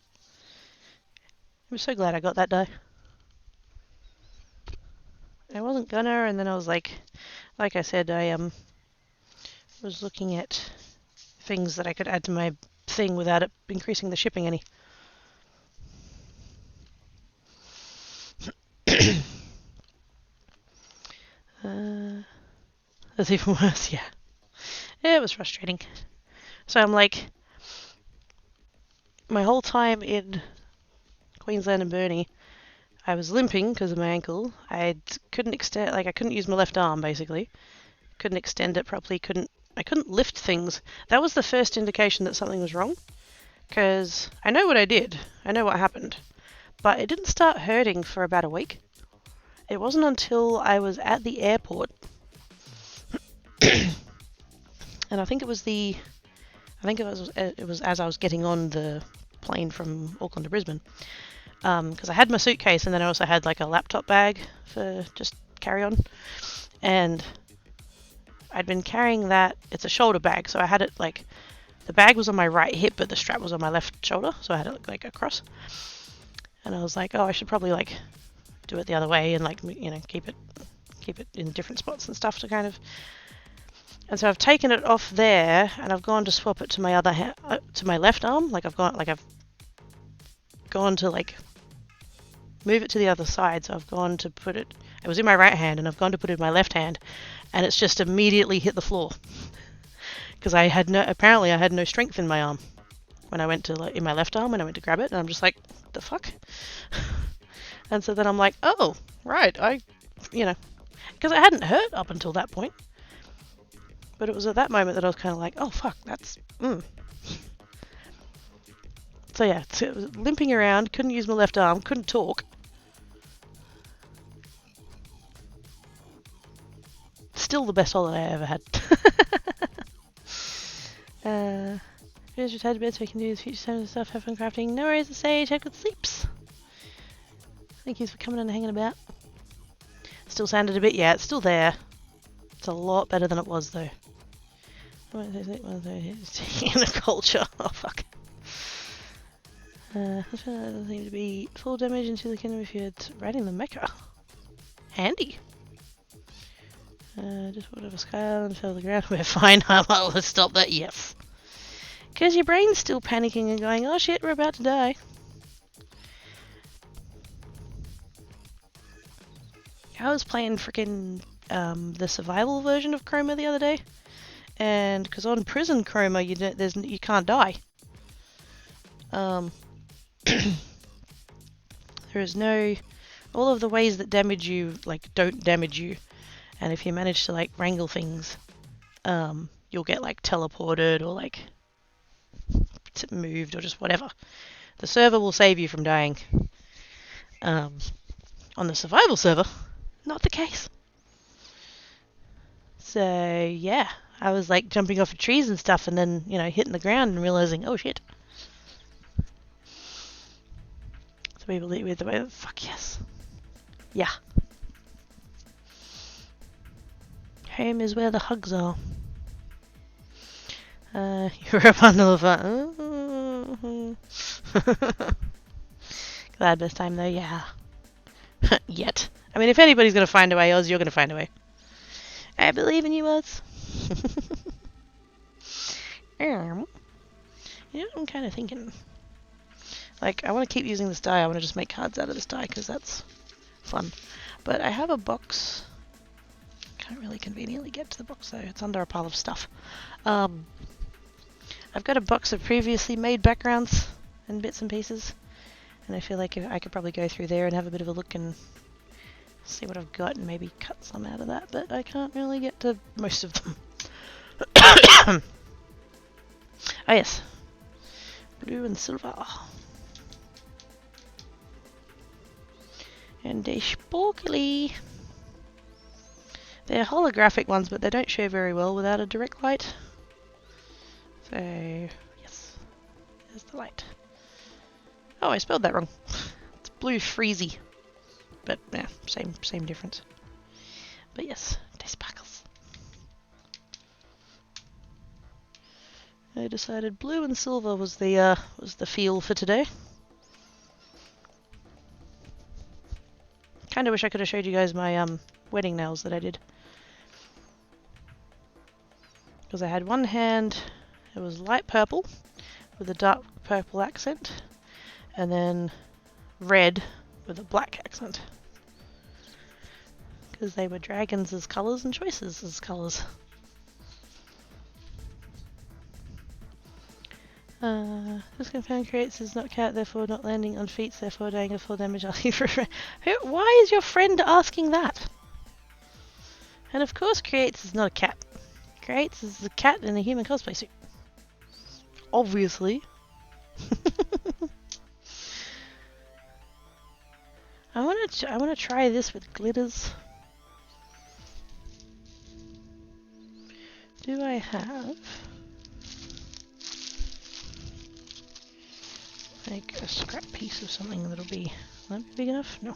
I'm so glad I got that die. I wasn't gonna, and then I was like I said, I was looking at things that I could add to my thing without it increasing the shipping any. That's even worse, yeah. It was frustrating. So I'm like, my whole time in Queensland and Burnie, I was limping because of my ankle. I couldn't extend, like I couldn't use my left arm basically. Couldn't extend it properly. I couldn't lift things. That was the first indication that something was wrong. Because I know what I did. I know what happened. But it didn't start hurting for about a week. It wasn't until I was at the airport. And I think it was as I was getting on the plane from Auckland to Brisbane. Because I had my suitcase, and then I also had like a laptop bag for just carry on. And I'd been carrying that. It's a shoulder bag, so I had it like, the bag was on my right hip, but the strap was on my left shoulder, so I had it like across. And I was like, oh, I should probably like do it the other way and like, you know, keep it in different spots and stuff to kind of. And so I've taken it off there, and I've gone to swap it to my other to my left arm. I've gone to like move it to the other side. So I've gone to put it. It was in my right hand, and I've gone to put it in my left hand, and it's just immediately hit the floor because apparently I had no strength in my arm when I went to in my left arm when I went to grab it, and I'm just like, the fuck. And so then I'm like, oh right, because it hadn't hurt up until that point. But it was at that moment that I was kind of like, oh fuck, that's... So yeah, so it was limping around, couldn't use my left arm, couldn't talk. Still the best holiday I ever had. Just retired to bed so I can do this future time stuff, have fun crafting. No worries, Sage, have good sleeps. Thank you for coming and hanging about. Still sounded a bit, yeah, it's still there. It's a lot better than it was though. In a culture. Oh fuck. Doesn't seem to be full damage into the kingdom if you're riding the mecha. Handy. Just whatever scale and fell to the ground. We're fine. Let's stop that. Yes. Because your brain's still panicking and going, oh shit, we're about to die. I was playing freaking the survival version of Chroma the other day. And because on prison Chroma, you can't die. There is no... All of the ways that damage you, like, don't damage you. And if you manage to, like, wrangle things, you'll get, like, teleported or, like, moved or just whatever. The server will save you from dying. On the survival server, not the case. So, yeah. I was, like, jumping off of trees and stuff and then, you know, hitting the ground and realizing, oh, shit. So we believe with the way... Fuck yes. Yeah. Home is where the hugs are. You're a bundle of fun. Because Glad this time though, yeah. Yet. I mean, if anybody's gonna find a way, Oz, you're gonna find a way. I believe in you, Oz. You know, I'm kind of thinking. Like, I want to keep using this die. I want to just make cards out of this die because that's fun. But I have a box. Can't really conveniently get to the box though. It's under a pile of stuff. I've got a box of previously made backgrounds and bits and pieces. And I feel like I could probably go through there and have a bit of a look and see what I've got and maybe cut some out of that. But I can't really get to most of them. Oh yes. Blue and silver. And a sparkly. They're holographic ones, but they don't show very well without a direct light. So, yes. There's the light. Oh, I spelled that wrong. It's blue freezy. But, yeah, same difference. But yes, they sparkles. I decided blue and silver was the feel for today. Kinda wish I could have showed you guys my wedding nails that I did. Because I had one hand, it was light purple with a dark purple accent, and then red with a black accent. Because they were dragons as colours and choices as colours. This confirmed creates is not cat, therefore not landing on feet, therefore dying of full damage. Why is your friend asking that? And of course creates is not a cat. Creates is a cat in a human cosplay suit. Obviously. I wanna try this with glitters. Do I have like a scrap piece of something that'll be, will that be big enough? No.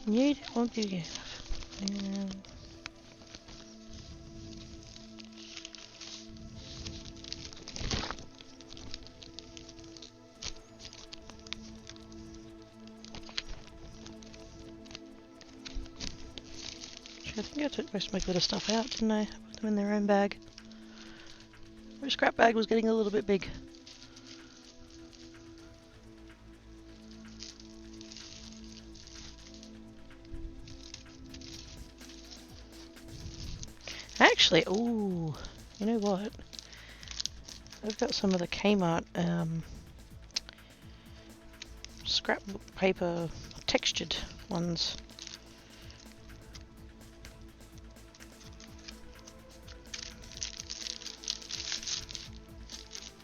It won't be big enough. I think I took most of my glitter stuff out, didn't I? I put them in their own bag. My scrap bag was getting a little bit big. Actually, ooh, you know what? I've got some of the Kmart scrap paper textured ones.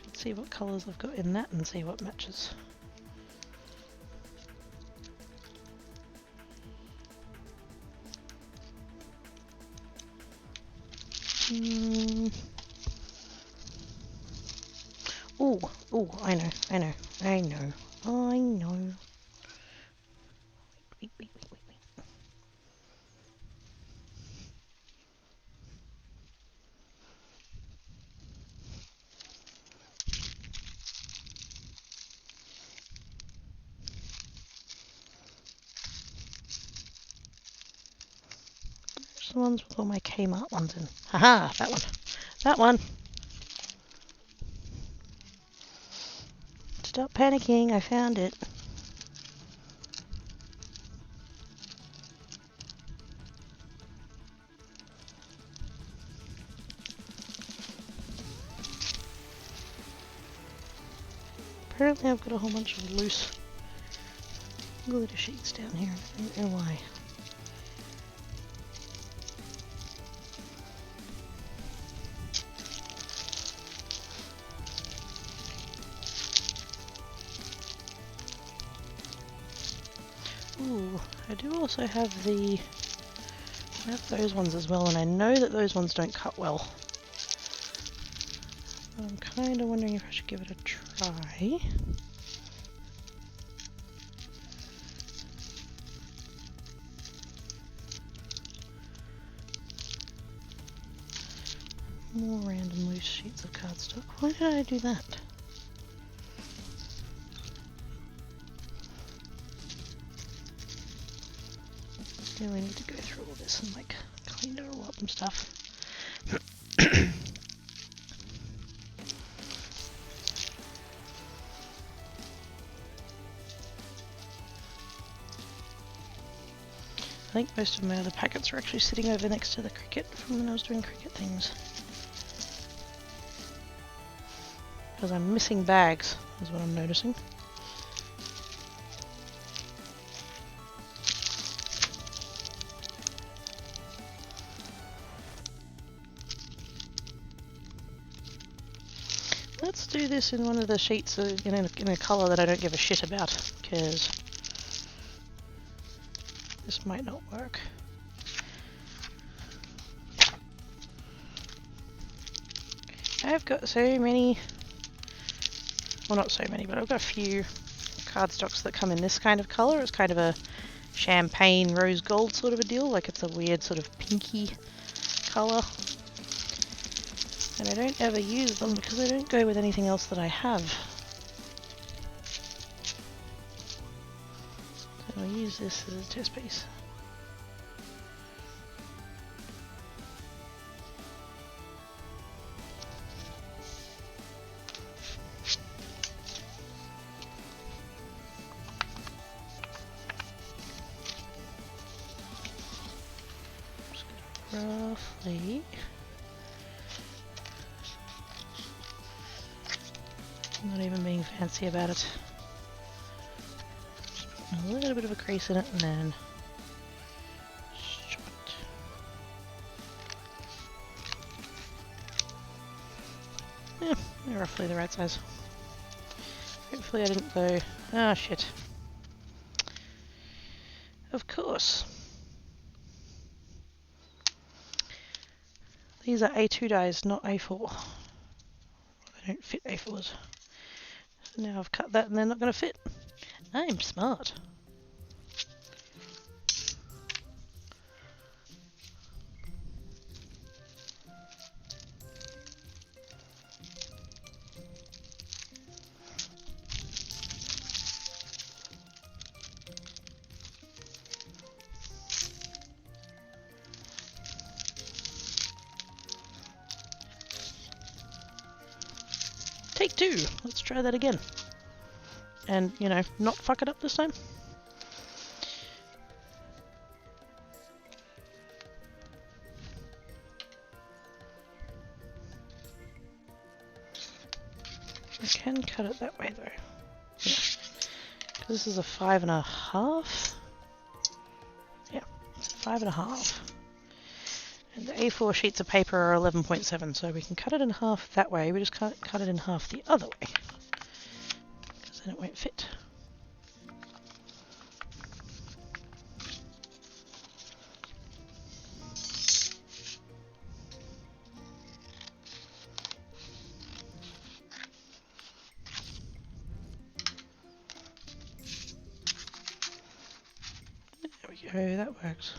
Let's see what colours I've got in that and see what matches. Ooh, I know. Wait. There's the ones with all my Kmart ones in. Haha, that one. That one. Stop panicking, I found it. Apparently I've got a whole bunch of loose glitter sheets down here. I don't know why. Ooh, I do also have I have those ones as well, and I know that those ones don't cut well. I'm kind of wondering if I should give it a try. More random loose sheets of cardstock. Why did I do that? really need to go through all this and like clean it all up and stuff. I think most of my other packets are actually sitting over next to the cricket from when I was doing cricket things. Because I'm missing bags, is what I'm noticing. Let's do this in one of the sheets in a colour that I don't give a shit about, because this might not work. I've got so many, well not so many, but I've got a few cardstocks that come in this kind of colour. It's kind of a champagne rose gold sort of a deal, like it's a weird sort of pinky colour. And I don't ever use them because they don't go with anything else that I have. So I'll use this as a test piece. Roughly. Not even being fancy about it. Just put a little bit of a crease in it and then chop it. Yeah, they're roughly the right size. Hopefully I didn't go... Ah, shit. Of course. These are A2 dies, not A4. They don't fit A4s. So now I've cut that and they're not going to fit. I'm smart. Take two. Let's try that again. And, you know, not fuck it up this time. I can cut it that way though. Yeah. Because this is a 5.5. Yeah, it's a 5.5. And the A4 sheets of paper are 11.7, so we can cut it in half that way. We just can't cut it in half the other way, because then it won't fit. There we go, that works.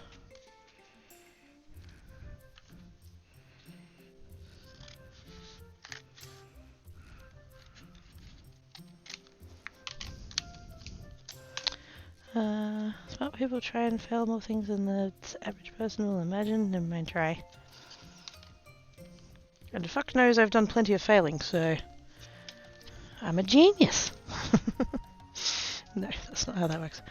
Smart people try and fail more things than the average person will imagine. Never mind, try. And fuck knows I've done plenty of failing, so I'm a genius. No, that's not how that works.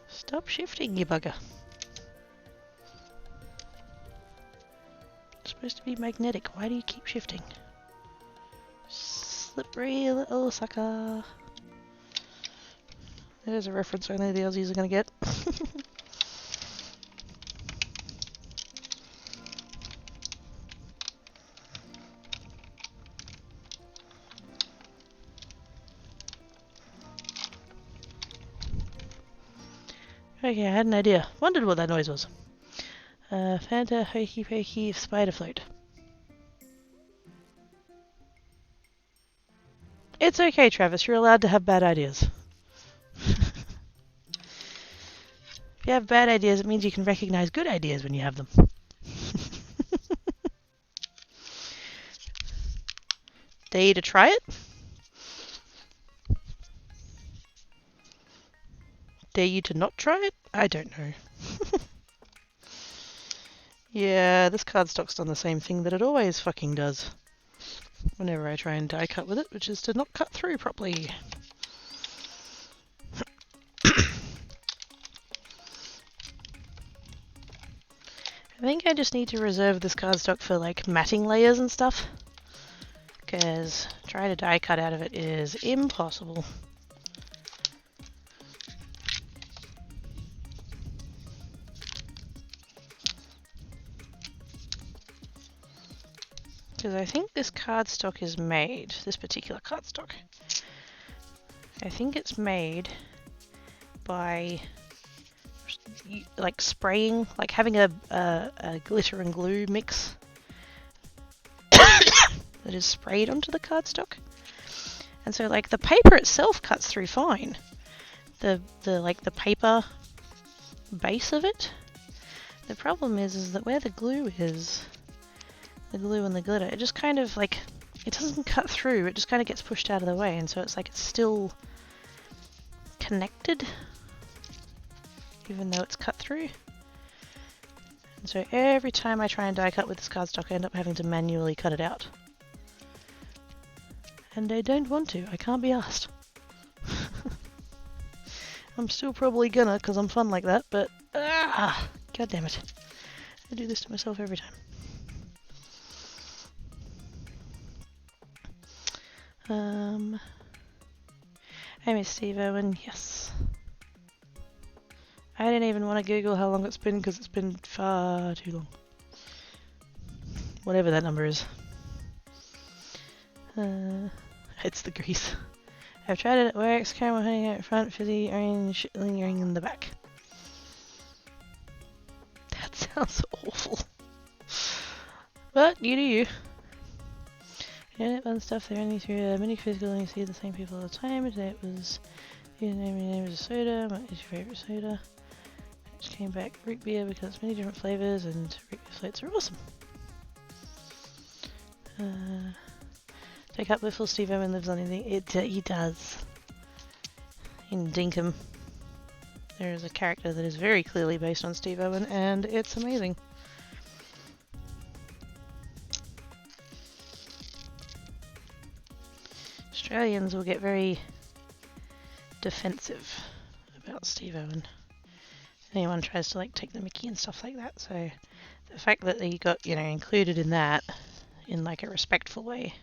Stop shifting, you bugger. It's supposed to be magnetic. Why do you keep shifting? Slippery little sucker. There's a reference only the Aussies are going to get. Okay, I had an idea. Wondered what that noise was. Fanta hokey pokey spider float. It's okay, Travis. You're allowed to have bad ideas. If you have bad ideas, it means you can recognize good ideas when you have them. Dare you to try it? Dare you to not try it? I don't know. Yeah, this cardstock's done the same thing that it always fucking does whenever I try and die cut with it, which is to not cut through properly. I think I just need to reserve this cardstock for like matting layers and stuff, because trying to die cut out of it is impossible. Because I think this cardstock is made, this particular cardstock, I think it's made by like spraying, like having a glitter and glue mix that is sprayed onto the cardstock. And so like the paper itself cuts through fine. The paper base of it. The problem is that where the glue is, the glue and the glitter, it just kind of like, it doesn't cut through, it just kind of gets pushed out of the way, and so it's like it's still connected even though it's cut through. And so every time I try and die cut with this cardstock, I end up having to manually cut it out. And I don't want to, I can't be asked. I'm still probably gonna, because I'm fun like that, but god damn it. I do this to myself every time. I miss Steve Owen, yes. I didn't even want to Google how long it's been because it's been far too long. Whatever that number is. It's the grease. I've tried it, it works. Caramel honey out front, fizzy orange lingering in the back. That sounds awful. But you do you. You don't fun stuff there only through many physical and you see the same people all the time. Today it was your name is a soda. What is your favourite soda? I just came back root beer because it's many different flavours and root beer floats are awesome. Take up with full Steve Owen lives on anything. He does. In Dinkum, there is a character that is very clearly based on Steve Owen, and it's amazing. Australians will get very defensive about Steve Owen. Anyone tries to like take the mickey and stuff like that, so the fact that he got, you know, included in that in like a respectful way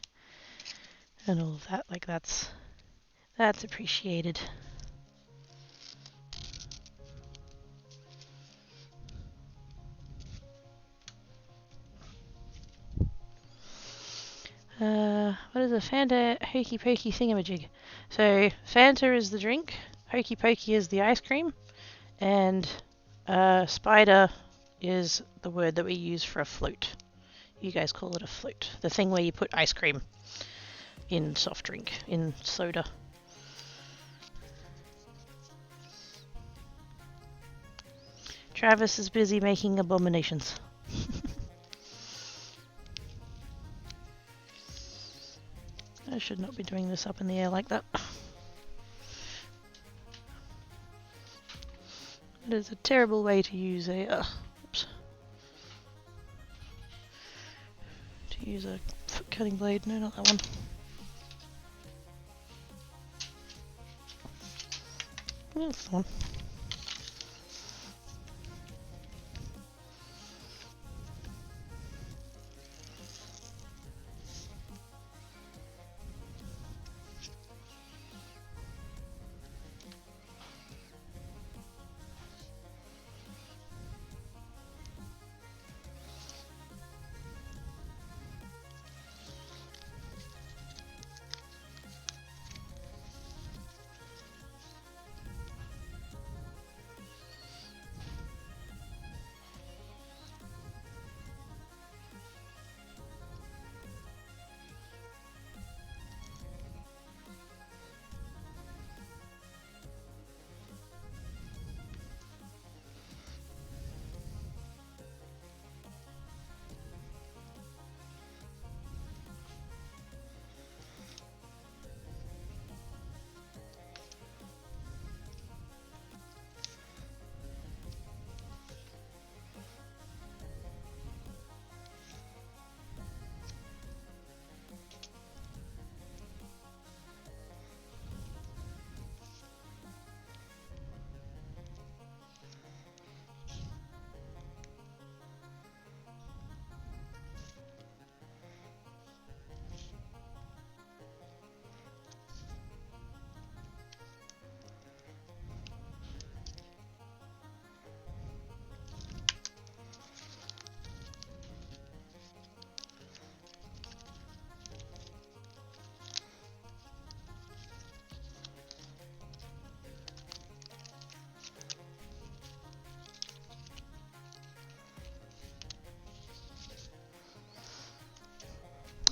and all of that, like that's appreciated. What is a Fanta Hokey Pokey thingamajig? So Fanta is the drink, Hokey Pokey is the ice cream, and spider is the word that we use for a float. You guys call it a float. The thing where you put ice cream in soft drink, in soda. Travis is busy making abominations. I should not be doing this up in the air like that. It is a terrible way to use a cutting blade. No, not that one. That's the one.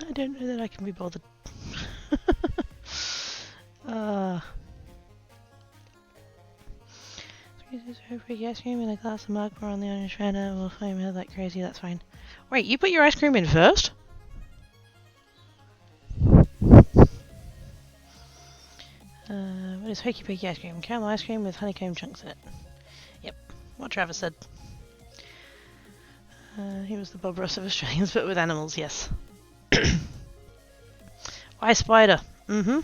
I don't know that I can be bothered. Ice cream and a glass of milk more on the orange fender. We'll flame her like crazy, that's fine. Wait, you put your ice cream in first? What is hokey pokey ice cream? Caramel ice cream with honeycomb chunks in it. Yep, what Travis said. He was the Bob Ross of Australians, but with animals, yes. Why spider? Mm-hmm.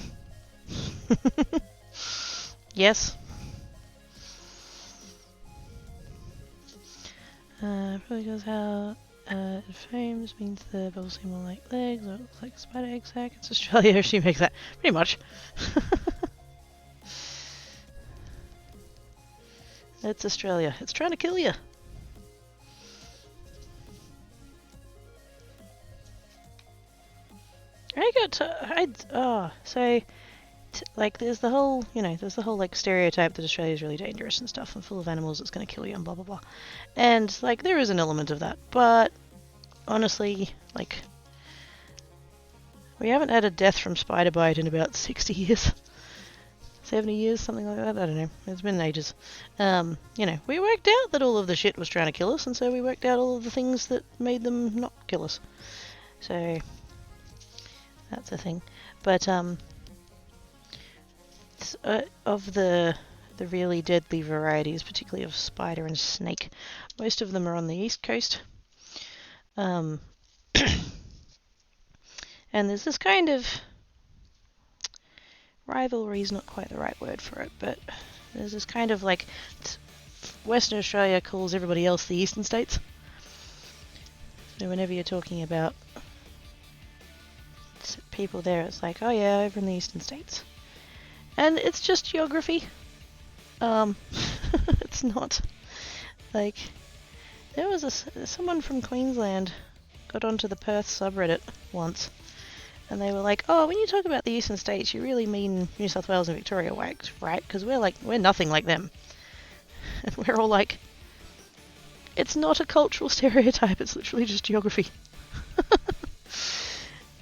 Yes. Probably because how it foams means the bubbles seem more like legs, or it looks like a spider egg sac. It's Australia, she makes that. Pretty much. It's Australia. It's trying to kill you. I got to, like, there's the whole, there's the whole, like, stereotype that Australia is really dangerous and stuff and full of animals that's going to kill you and blah, blah, blah. And, like, there is an element of that. But, honestly, like, we haven't had a death from spider bite in about 60 years. 70 years, something like that. I don't know. It's been ages. We worked out that all of the shit was trying to kill us, and so we worked out all of the things that made them not kill us. So, that's a thing. But, of the really deadly varieties, particularly of spider and snake, most of them are on the east coast. And there's this kind of rivalry is not quite the right word for it, but there's this kind of like Western Australia calls everybody else the eastern states. So whenever you're talking about people there, it's like, oh yeah, over in the eastern states. And it's just geography. It's not. Like, there was someone from Queensland got onto the Perth subreddit once, and they were like, oh, when you talk about the eastern states, you really mean New South Wales and Victoria, right? Because we're nothing like them. And we're all like, it's not a cultural stereotype, it's literally just geography.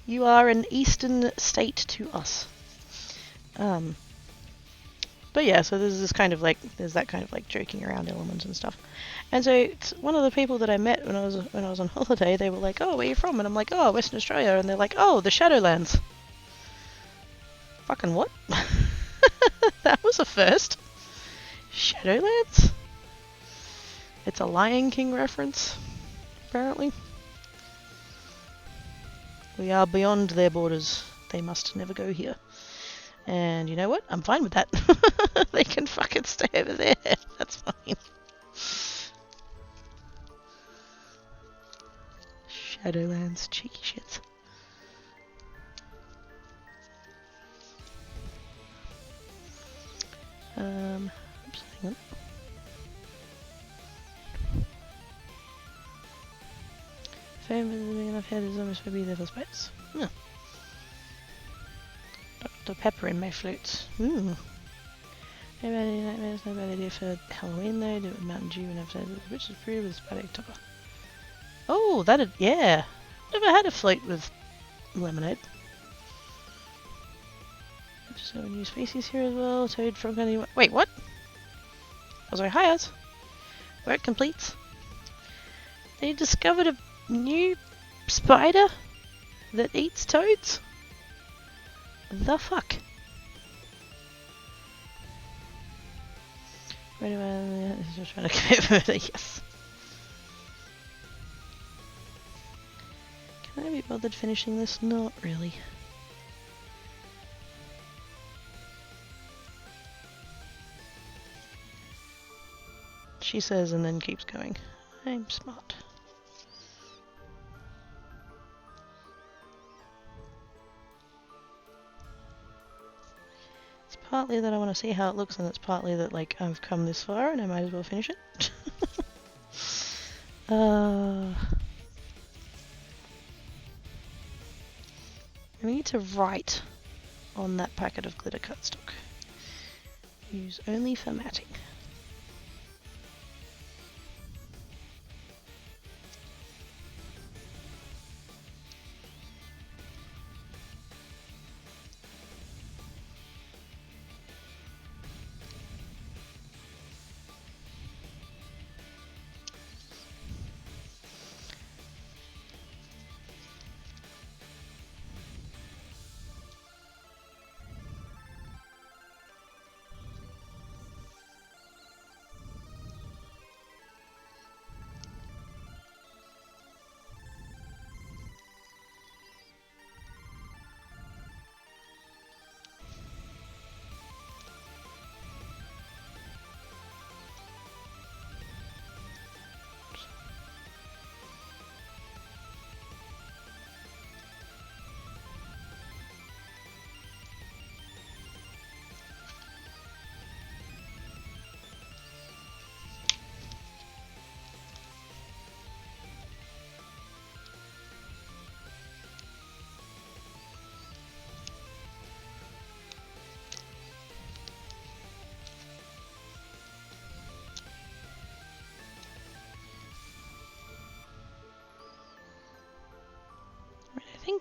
You are an eastern state to us. But yeah, so there's that kind of like joking around element and stuff. And so it's one of the people that I met when I was on holiday, they were like, oh, where are you from? And I'm like, oh, Western Australia. And they're like, oh, the Shadowlands. Fucking what? That was a first. Shadowlands? It's a Lion King reference, apparently. We are beyond their borders. They must never go here. And you know what? I'm fine with that. They can fucking stay over there. That's fine. Shadowlands, cheeky shits. Oops, hang on. Fame is big enough head is almost to be there for space. Yeah. Dr. Pepper in my flutes. Ooh. No bad idea, nightmares, no bad idea for Halloween though. Do it with Mountain Dew and episode of the Witch's Brew with Spider Topper. Oh, yeah. Never had a flute with lemonade. Just got a new species here as well. Toad, frog, honey. Wait, what? Was I hired? Work completes. They discovered a new spider that eats toads? The fuck? Wait a minute, just trying to commit murder, yes. Can I be bothered finishing this? Not really. She says and then keeps going. I'm smart. It's partly that I want to see how it looks, and it's partly that, like, I've come this far and I might as well finish it. I need to write on that packet of glitter cardstock. Use only for matting.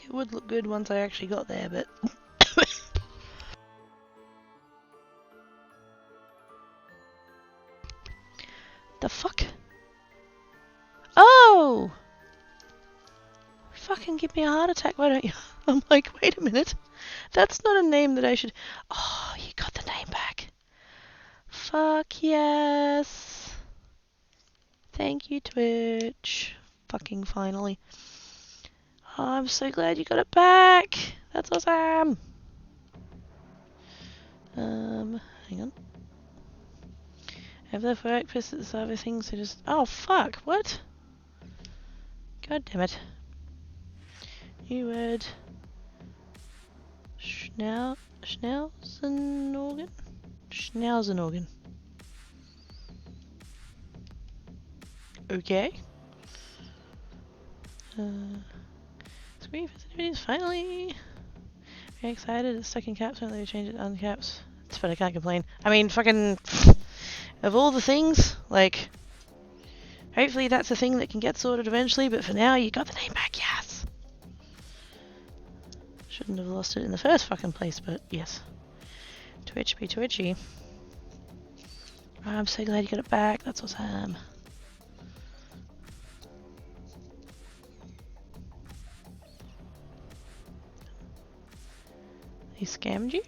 it would look good once I actually got there, but... The fuck? Oh! Fucking give me a heart attack, why don't you? I'm like, wait a minute. That's not a name that I should... Oh, you got the name back. Fuck yes. Thank you, Twitch. Fucking finally. Oh, I'm so glad you got it back. That's awesome. Hang on. I've left work, pissed at the start of everything, so just... Oh, fuck. What? God damn it. New word. Schnauzenorgan? Schnauzenorgan. Okay. Screen festivities finally. Very excited. It's stuck in caps when they change it to uncaps. It's fun, I can't complain. I mean, fucking... Of all the things, like... Hopefully that's a thing that can get sorted eventually, but for now, you got the name back, yes! Shouldn't have lost it in the first fucking place, but yes. Twitch be twitchy. I'm so glad you got it back, that's awesome. He scammed you?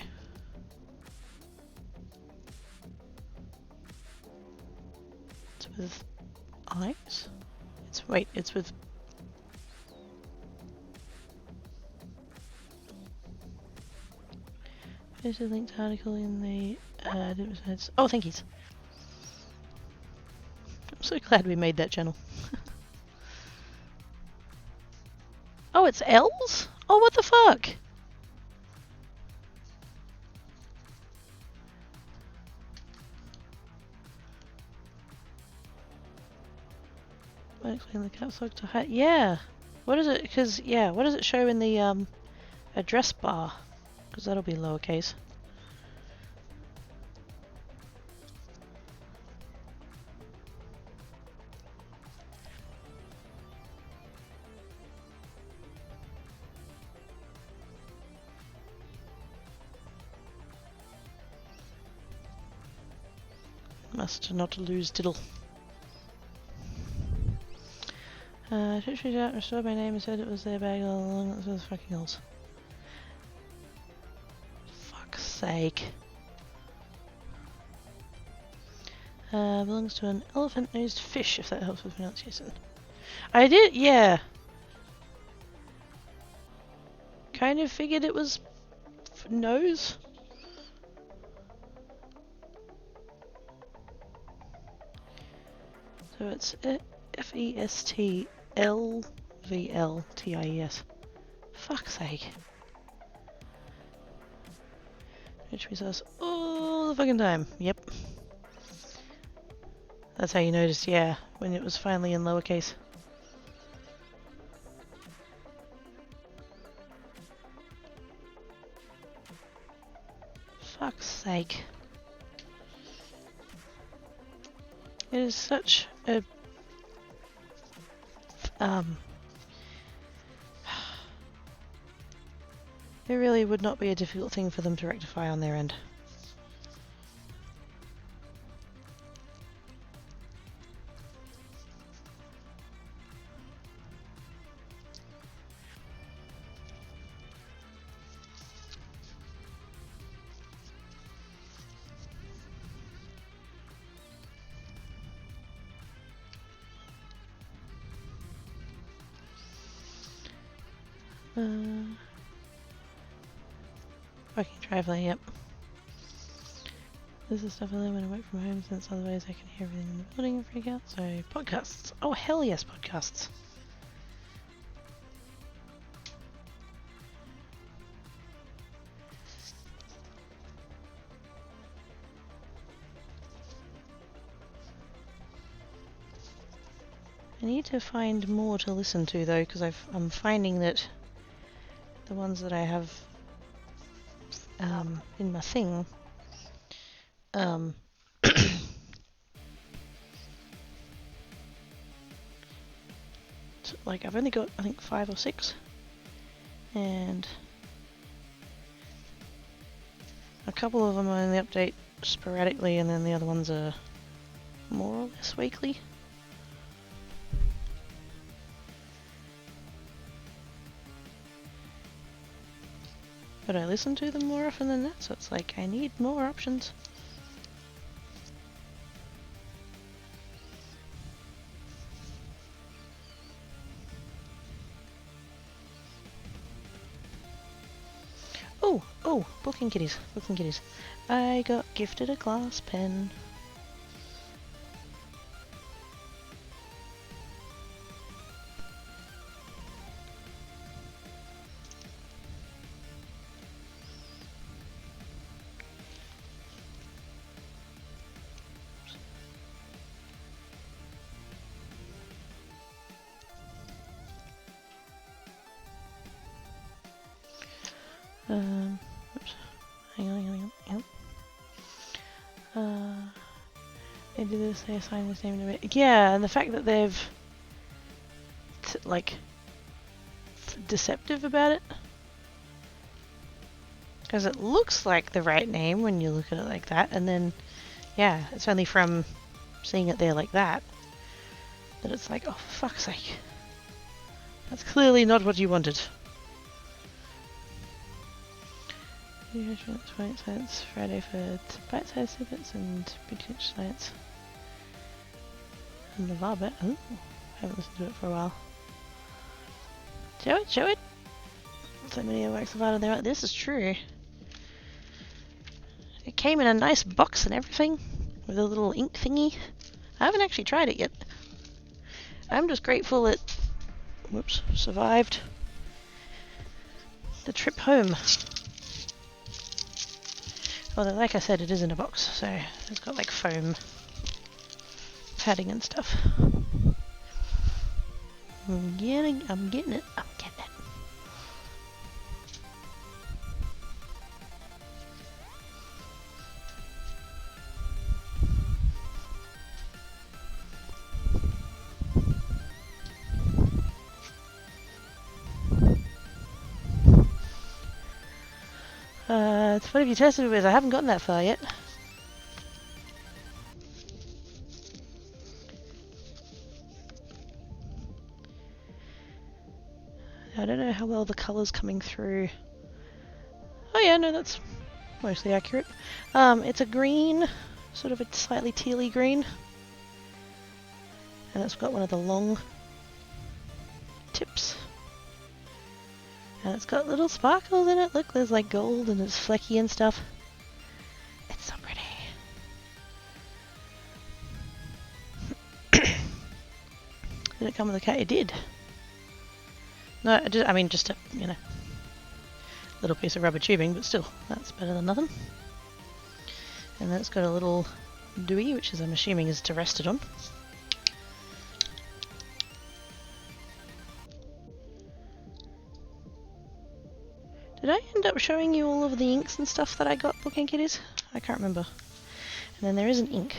It's with eyes? It's with... There's a linked article in the... oh, thank yous. I'm so glad we made that channel. Oh, it's L's? Oh, what the fuck? Might explain the caps lock to height. Yeah. What is it? Because yeah, what does it show in the address bar? Because that'll be lowercase. Must not lose diddle. Twitch reached out and restored my name and said it was their bag all along. That's what fucking else. Fuck's sake. Belongs to an elephant-nosed fish, if that helps with pronunciation. I did, yeah. Kind of figured it was nose. So it's Festlvlties. Fuck's sake. Which we saw us all the fucking time. Yep. That's how you noticed, yeah, when it was finally in lowercase. Fuck's sake. It is such a... It really would not be a difficult thing for them to rectify on their end. Fucking traveling, yep. This is stuff I learn when I work from home, since otherwise I can hear everything in the building and freak out. So, podcasts. Oh, hell yes, podcasts. I need to find more to listen to though, because I'm finding that the ones that I have in my thing like I've only got I think 5 or 6, And a couple of them only update sporadically, and then the other ones are more or less weekly. But I listen to them more often than that, so it's like I need more options. Oh, booking kitties, booking kitties. I got gifted a glass pen. Oops. Hang on. They do this, they assign this name to it. Yeah, and the fact that they've like deceptive about it. Because it looks like the right name when you look at it like that, and then, yeah, it's only from seeing it there like that it's like, oh, for fuck's sake. That's clearly not what you wanted. 20 cents Friday for bite-sized snippets and big science. And the Varbet. Ooh, I haven't listened to it for a while. Show it! So many works of art in there. This is true. It came in a nice box and everything, with a little ink thingy. I haven't actually tried it yet. I'm just grateful it, survived the trip home. Although, like I said, it is in a box, so it's got like foam padding and stuff. I'm getting it. It's what have you tested it with? I haven't gotten that far yet. I don't know how well the colour's coming through. Oh yeah, no, that's mostly accurate. It's a green, sort of a slightly tealy green. And it's got one of the long tips. And it's got little sparkles in it. Look, there's like gold and it's flecky and stuff. It's so pretty. Did it come with a cat? It did. No, I mean just a, little piece of rubber tubing, but still, that's better than nothing. And then it's got a little dewey, which is, I'm assuming, is to rest it on. Did I end up showing you all of the inks and stuff that I got, Booking Kitties? I can't remember. And then there is an ink.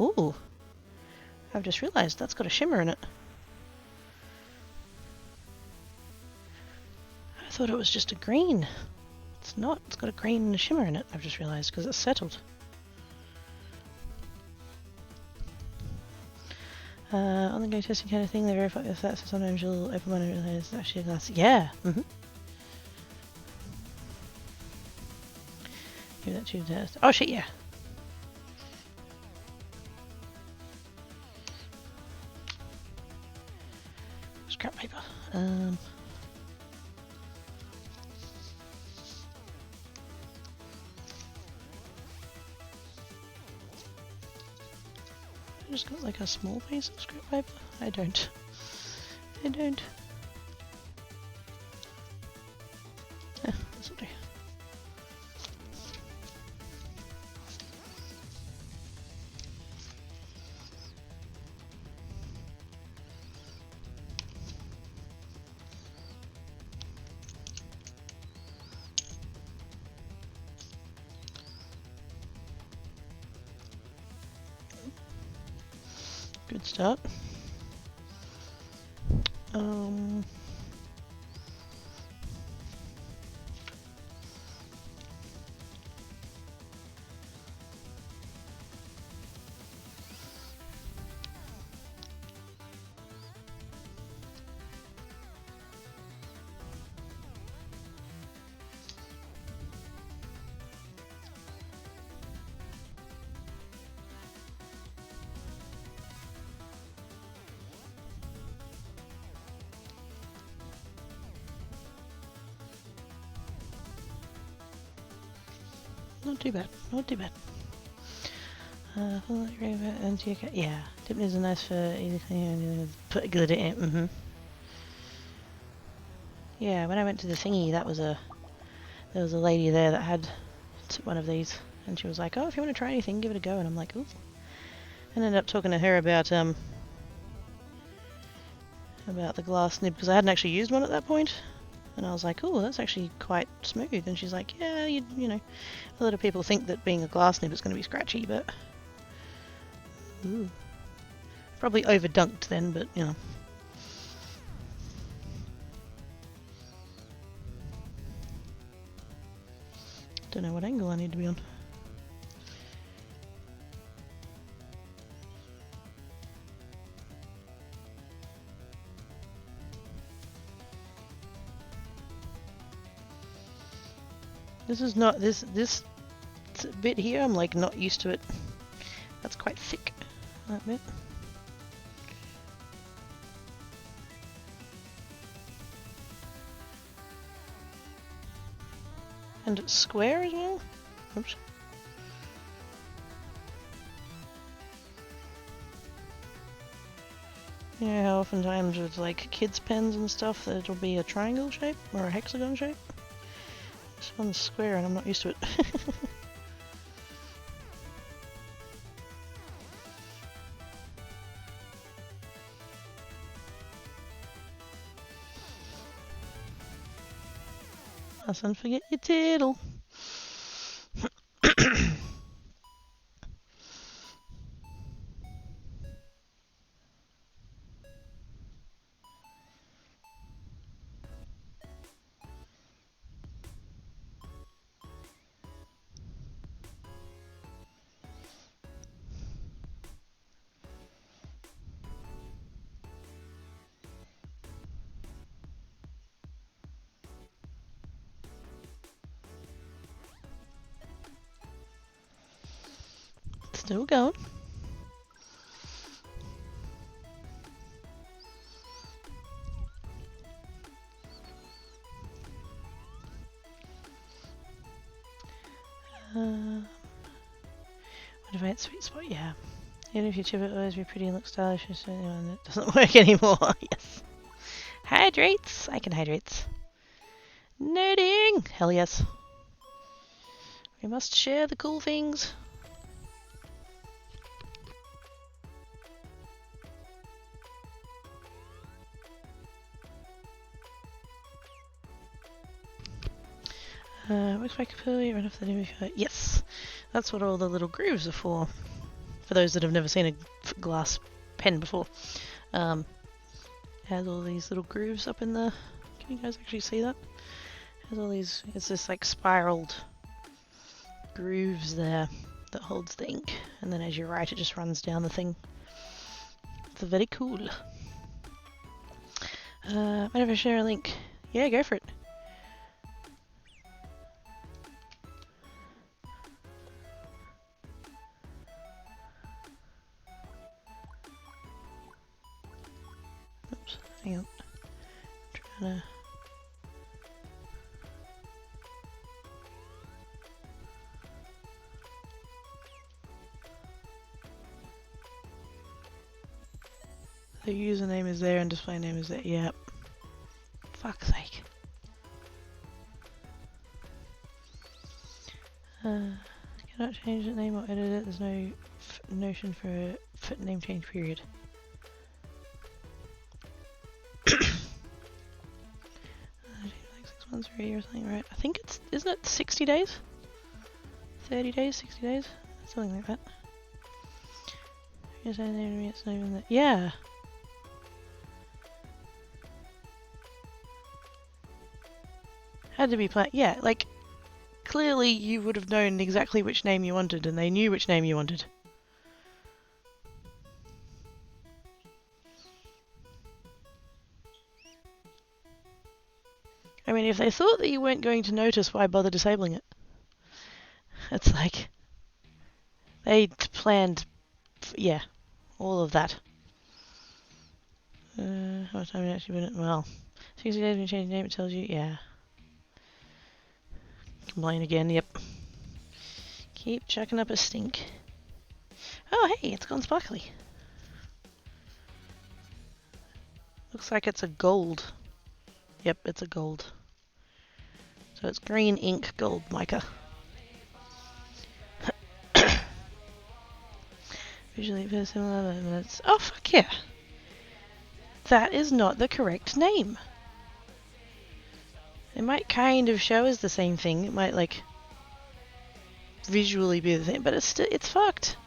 Ooh! I've just realised that's got a shimmer in it. I thought it was just a green. It's not. It's got a green and a shimmer in it, I've just realised, because it's settled. On the go testing kind of thing, they verify if that's so sometimes you'll open one and realize it's actually a glass. Yeah! Maybe that tube test. Oh shit, yeah! Scrap paper. I just got like a small piece of scrap paper. I don't. Yeah, this'll do. Good start. Not too bad, not too bad. Yeah, tip is nice for easy cleaning. Put good in it. Yeah, when I went to the thingy, there was a lady there that had one of these, and she was like, "Oh, if you want to try anything, give it a go." And I'm like, "Ooh." And I ended up talking to her about the glass nib because I hadn't actually used one at that point. And I was like, "Oh, that's actually quite smooth." And she's like, "Yeah, you know, a lot of people think that being a glass nib is going to be scratchy, but ooh, probably overdunked then, but you know." Don't know what angle I need to be on. This is not this bit here. I'm like not used to it. That's quite thick, that bit. And it's square as well. Oops. You know how oftentimes with like kids' pens and stuff that it'll be a triangle shape or a hexagon shape? This one's square and I'm not used to it. Mustn't forget your tittle. Still going. What about sweet spot? Yeah. Even if you chip it, it'll always be pretty and look stylish. And it doesn't work anymore. Yes. Hydrates. I can hydrates. Nerding. Hell yes. We must share the cool things. Works back clearly right off the new. Yes, that's what all the little grooves are for. For those that have never seen a glass pen before, it has all these little grooves up in the. Can you guys actually see that? It has all these. It's just like spiraled grooves there that holds the ink, and then as you write, it just runs down the thing. It's very cool. Mind if I share a link? Yeah, go for it. Oops, hang on. Trying to. The username is there and display name is there. Yep. Fuck's sake. Cannot change the name or edit it. There's no notion for a name change period. 6 months or a year or something, right? I think it's, isn't it 60 days? 30 days, 60 days? Something like that. It's not even that. Yeah. had to be yeah, like, clearly you would have known exactly which name you wanted, and they knew which name you wanted. I mean, if they thought that you weren't going to notice, why bother disabling it? It's like, they planned, yeah, all of that. What time it actually been? Well, 60 days when you change the name, it tells you, yeah. Complain again, yep. Keep chucking up a stink. Oh, hey, it's gone sparkly. Looks like it's a gold. Yep, it's a gold. So it's green ink gold mica. Usually very similar, but it's... Oh, fuck yeah! That is not the correct name. It might kind of show as the same thing. It might, like, visually be the same, but it's fucked.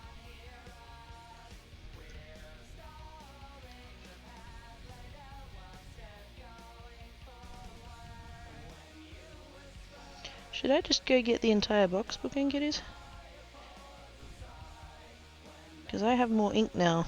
Should I just go get the entire box book and get it? Because I have more ink now.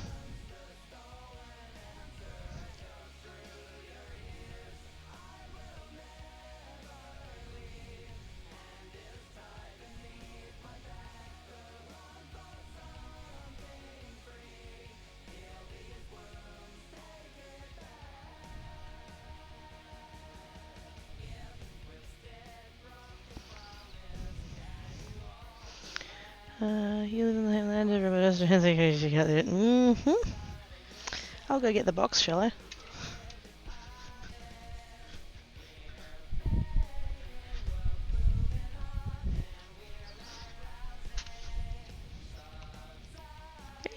You live in the homeland of remote I'll go get the box, shall I?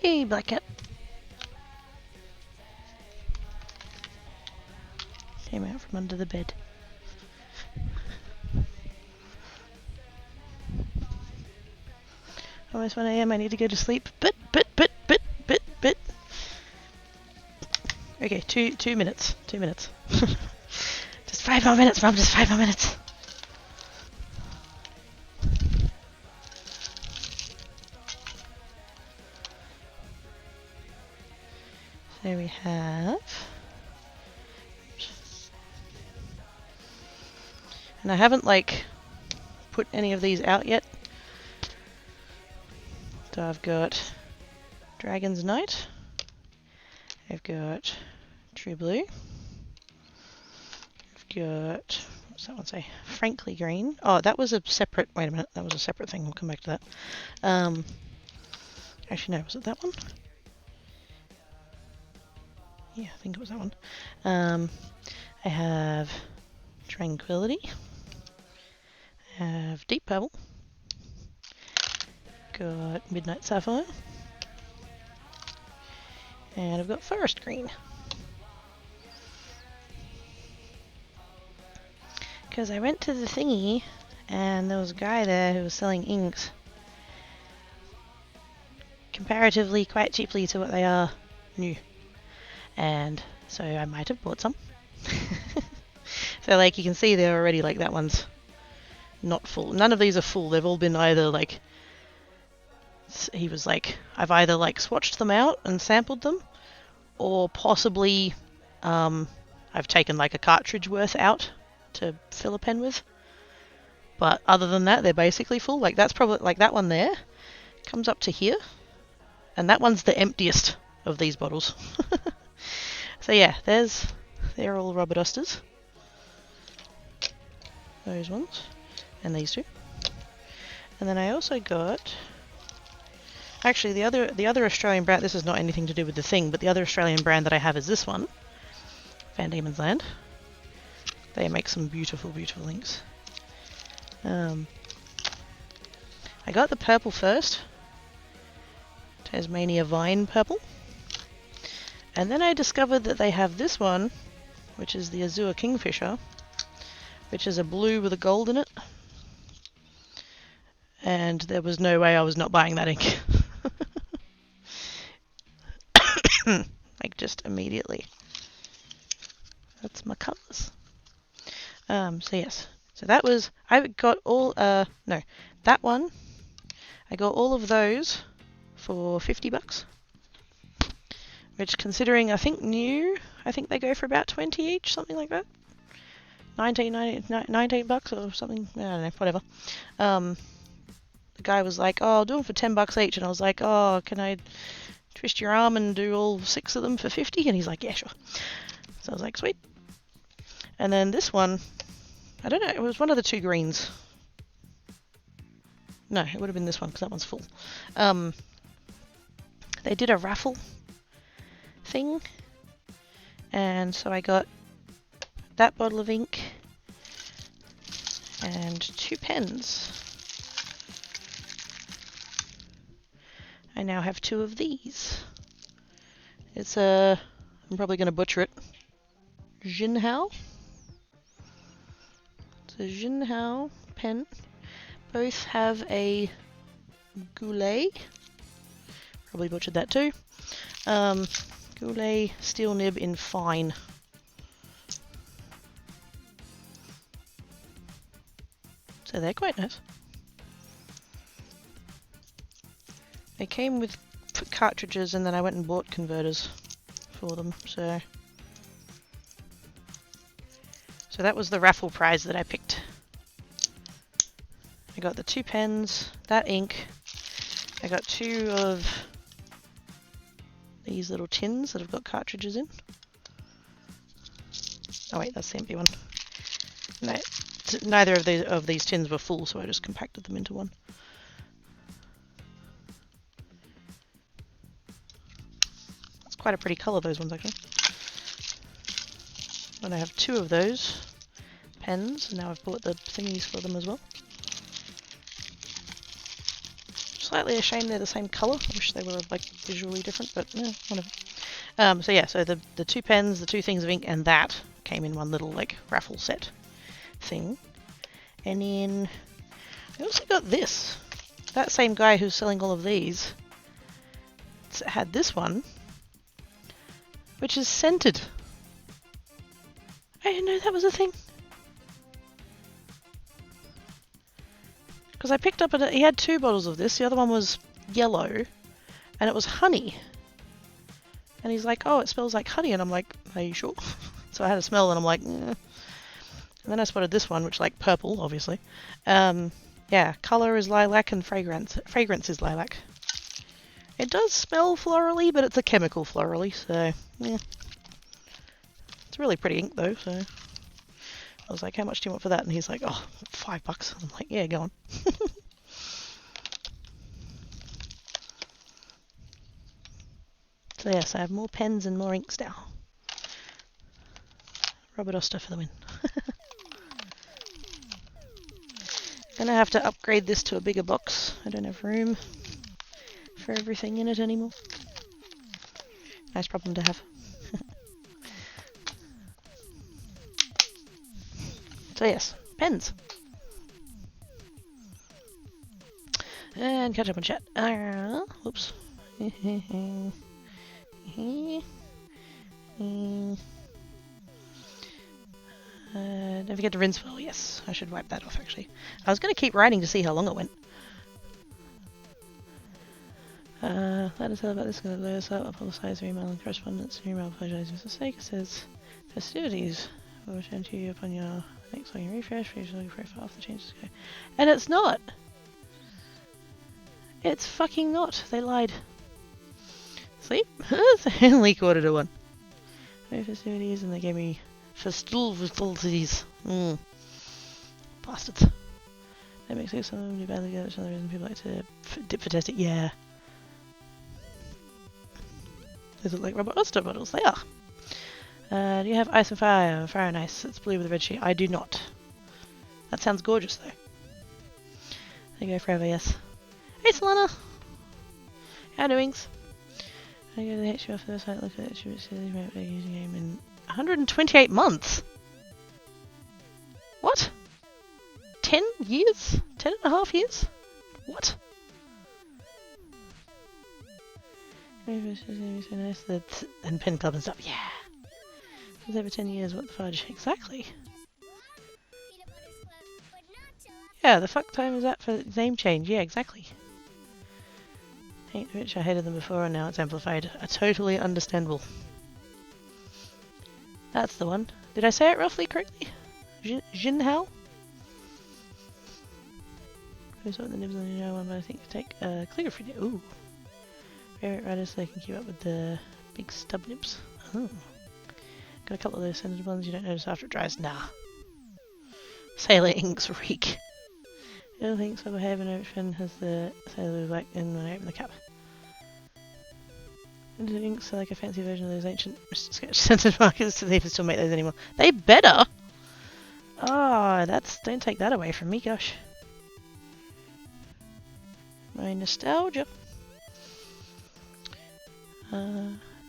Hey, Black Cat. Came out from under the bed. Almost 1 AM, I need to go to sleep. But. Okay, two minutes. 2 minutes. Just 5 more minutes, Mum, just 5 more minutes. So we have... And I haven't, like, put any of these out yet. So I've got Dragon's Knight. I've got True Blue. I've got... What's that one say? Frankly Green. Oh, that was a separate... Wait a minute. That was a separate thing. We'll come back to that. Actually, no. Was it that one? Yeah, I think it was that one. I have Tranquility. I have Deep Purple. Got Midnight Sapphire. And I've got Forest Green. Because I went to the thingy and there was a guy there who was selling inks comparatively quite cheaply to what they are new. And so I might have bought some. So like you can see they're already like that one's not full. None of these are full. They've all been either like, he was like, I've either like swatched them out and sampled them, or possibly I've taken like a cartridge worth out to fill a pen with. But other than that, they're basically full. Like that's probably, like that one there comes up to here, and that one's the emptiest of these bottles. So yeah, they're all rubber dusters. Those ones, and these two. And then I also got, actually the other Australian brand, this has not anything to do with the thing, but the other Australian brand that I have is this one, Van Diemen's Land. They make some beautiful, beautiful inks. I got the purple first, Tasmania Vine Purple. And then I discovered that they have this one, which is the Azure Kingfisher, which is a blue with a gold in it. And there was no way I was not buying that ink. Like just immediately. That's my colours. So yes, So that was, I got all, no, that one, I got all of those for $50. Which, considering, I think new, I think they go for about 20 each, something like that. 19 bucks or something, I don't know, whatever. The guy was like, oh, I'll do them for 10 bucks each, and I was like, oh, can I twist your arm and do all 6 of them for 50? And he's like, yeah, sure. So I was like, sweet. And then this one, I don't know, it was one of the 2 greens. No, it would have been this one, because that one's full. They did a raffle thing, and so I got that bottle of ink and 2 pens. I now have 2 of these. It's I'm probably going to butcher it. Jinhao. It's a Jinhao pen. Both have a goulet. Probably butchered that too. Goulet steel nib in fine. So they're quite nice. They came with cartridges, and then I went and bought converters for them. So that was the raffle prize that I picked. I got the 2 pens, that ink. I got 2 of these little tins that have got cartridges in. Oh wait, that's the empty one. No, neither of these tins were full, so I just compacted them into one. It's quite a pretty colour, those ones, actually. And I have 2 of those pens, and now I've bought the thingies for them as well. Slightly ashamed they're the same colour. I wish they were like visually different, but no, whatever. So yeah, so the 2 pens, the 2 things of ink, and that came in one little like raffle set thing. And then I also got this. That same guy who's selling all of these had this one, which is scented. I didn't know that was a thing. Because I picked up, he had 2 bottles of this. The other one was yellow, and it was honey. And he's like, oh, it smells like honey. And I'm like, are you sure? So I had a smell, and I'm like, and then I spotted this one, which like purple, obviously. Yeah, colour is lilac, and fragrance is lilac. It does smell florally, but it's a chemical florally, so yeah. It's really pretty ink though, so I was like, how much do you want for that? And he's like, oh, $5. I'm like, yeah, go on. So yes, I have more pens and more inks now. Robert Oster for the win. Gonna have to upgrade this to a bigger box. I don't have room for everything in it anymore. Nice problem to have. So yes, pens. And catch up on chat. Whoops. Don't forget to rinse well. Yes, I should wipe that off actually. I was going to keep writing to see how long it went. Let us know about this. Going to blow us up. I'll publicize your email and correspondence. Your email apologizes for mistake. It says festivities will return to you upon your next login refresh. Please log your profile off the changes. Go. And it's not. It's fucking not. They lied. Sleep? It's only 1:45. No festivities, and they gave me festivities. Bastards. That makes sense. Some of them do badly together. Some of the reason people like to dip for test it. Yeah. These look like Robert Oster bottles. They are. Do you have Ice and Fire? Fire and Ice. It's blue with a red sheet. I do not. That sounds gorgeous though. They go forever, yes. Hey Solana! How doings? I go to the HTML for the site, look at it, using game in 128 months? What? 10 years? 10.5 years? What? It's going to be so nice that... And Pen Club and stuff, yeah! It's over 10 years, what the fudge? Exactly! Yeah, the fuck time is that for name change? Yeah, exactly. Which I hated them before and now it's amplified. Totally understandable. That's the one. Did I say it roughly correctly? Jinhao? Who's what the nibs on the one, but I think you take calligraphy. Ooh. Very right so they can keep up with the big stub nibs. Oh. Got a couple of those scented ones you don't notice after it dries. Nah. Sailor inks reek. The other thing, so behave and ocean has the sailor black in when I open the cap. And the inks are like a fancy version of those ancient sketch scented markers to see if they still make those anymore. They better! Oh, don't take that away from me, gosh. My nostalgia.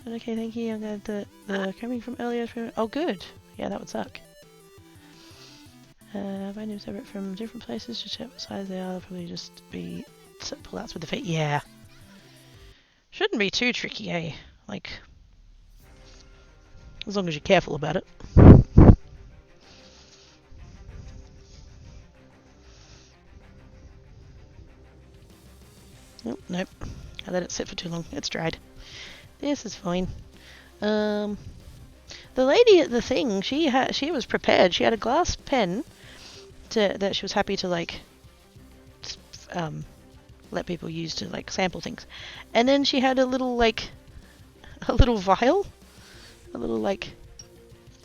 Okay, thank you. I'm glad that the coming from earlier. Oh, good. Yeah, that would suck. My name's separate from different places. Just check what size they are. They'll probably just be pull-outs with the feet. Yeah. Shouldn't be too tricky, eh? Like, as long as you're careful about it. Oh, nope. I let it sit for too long. It's dried. This is fine. The lady at the thing, she was prepared. She had a glass pen that she was happy to like let people use to like sample things, and then she had a little vial, a little like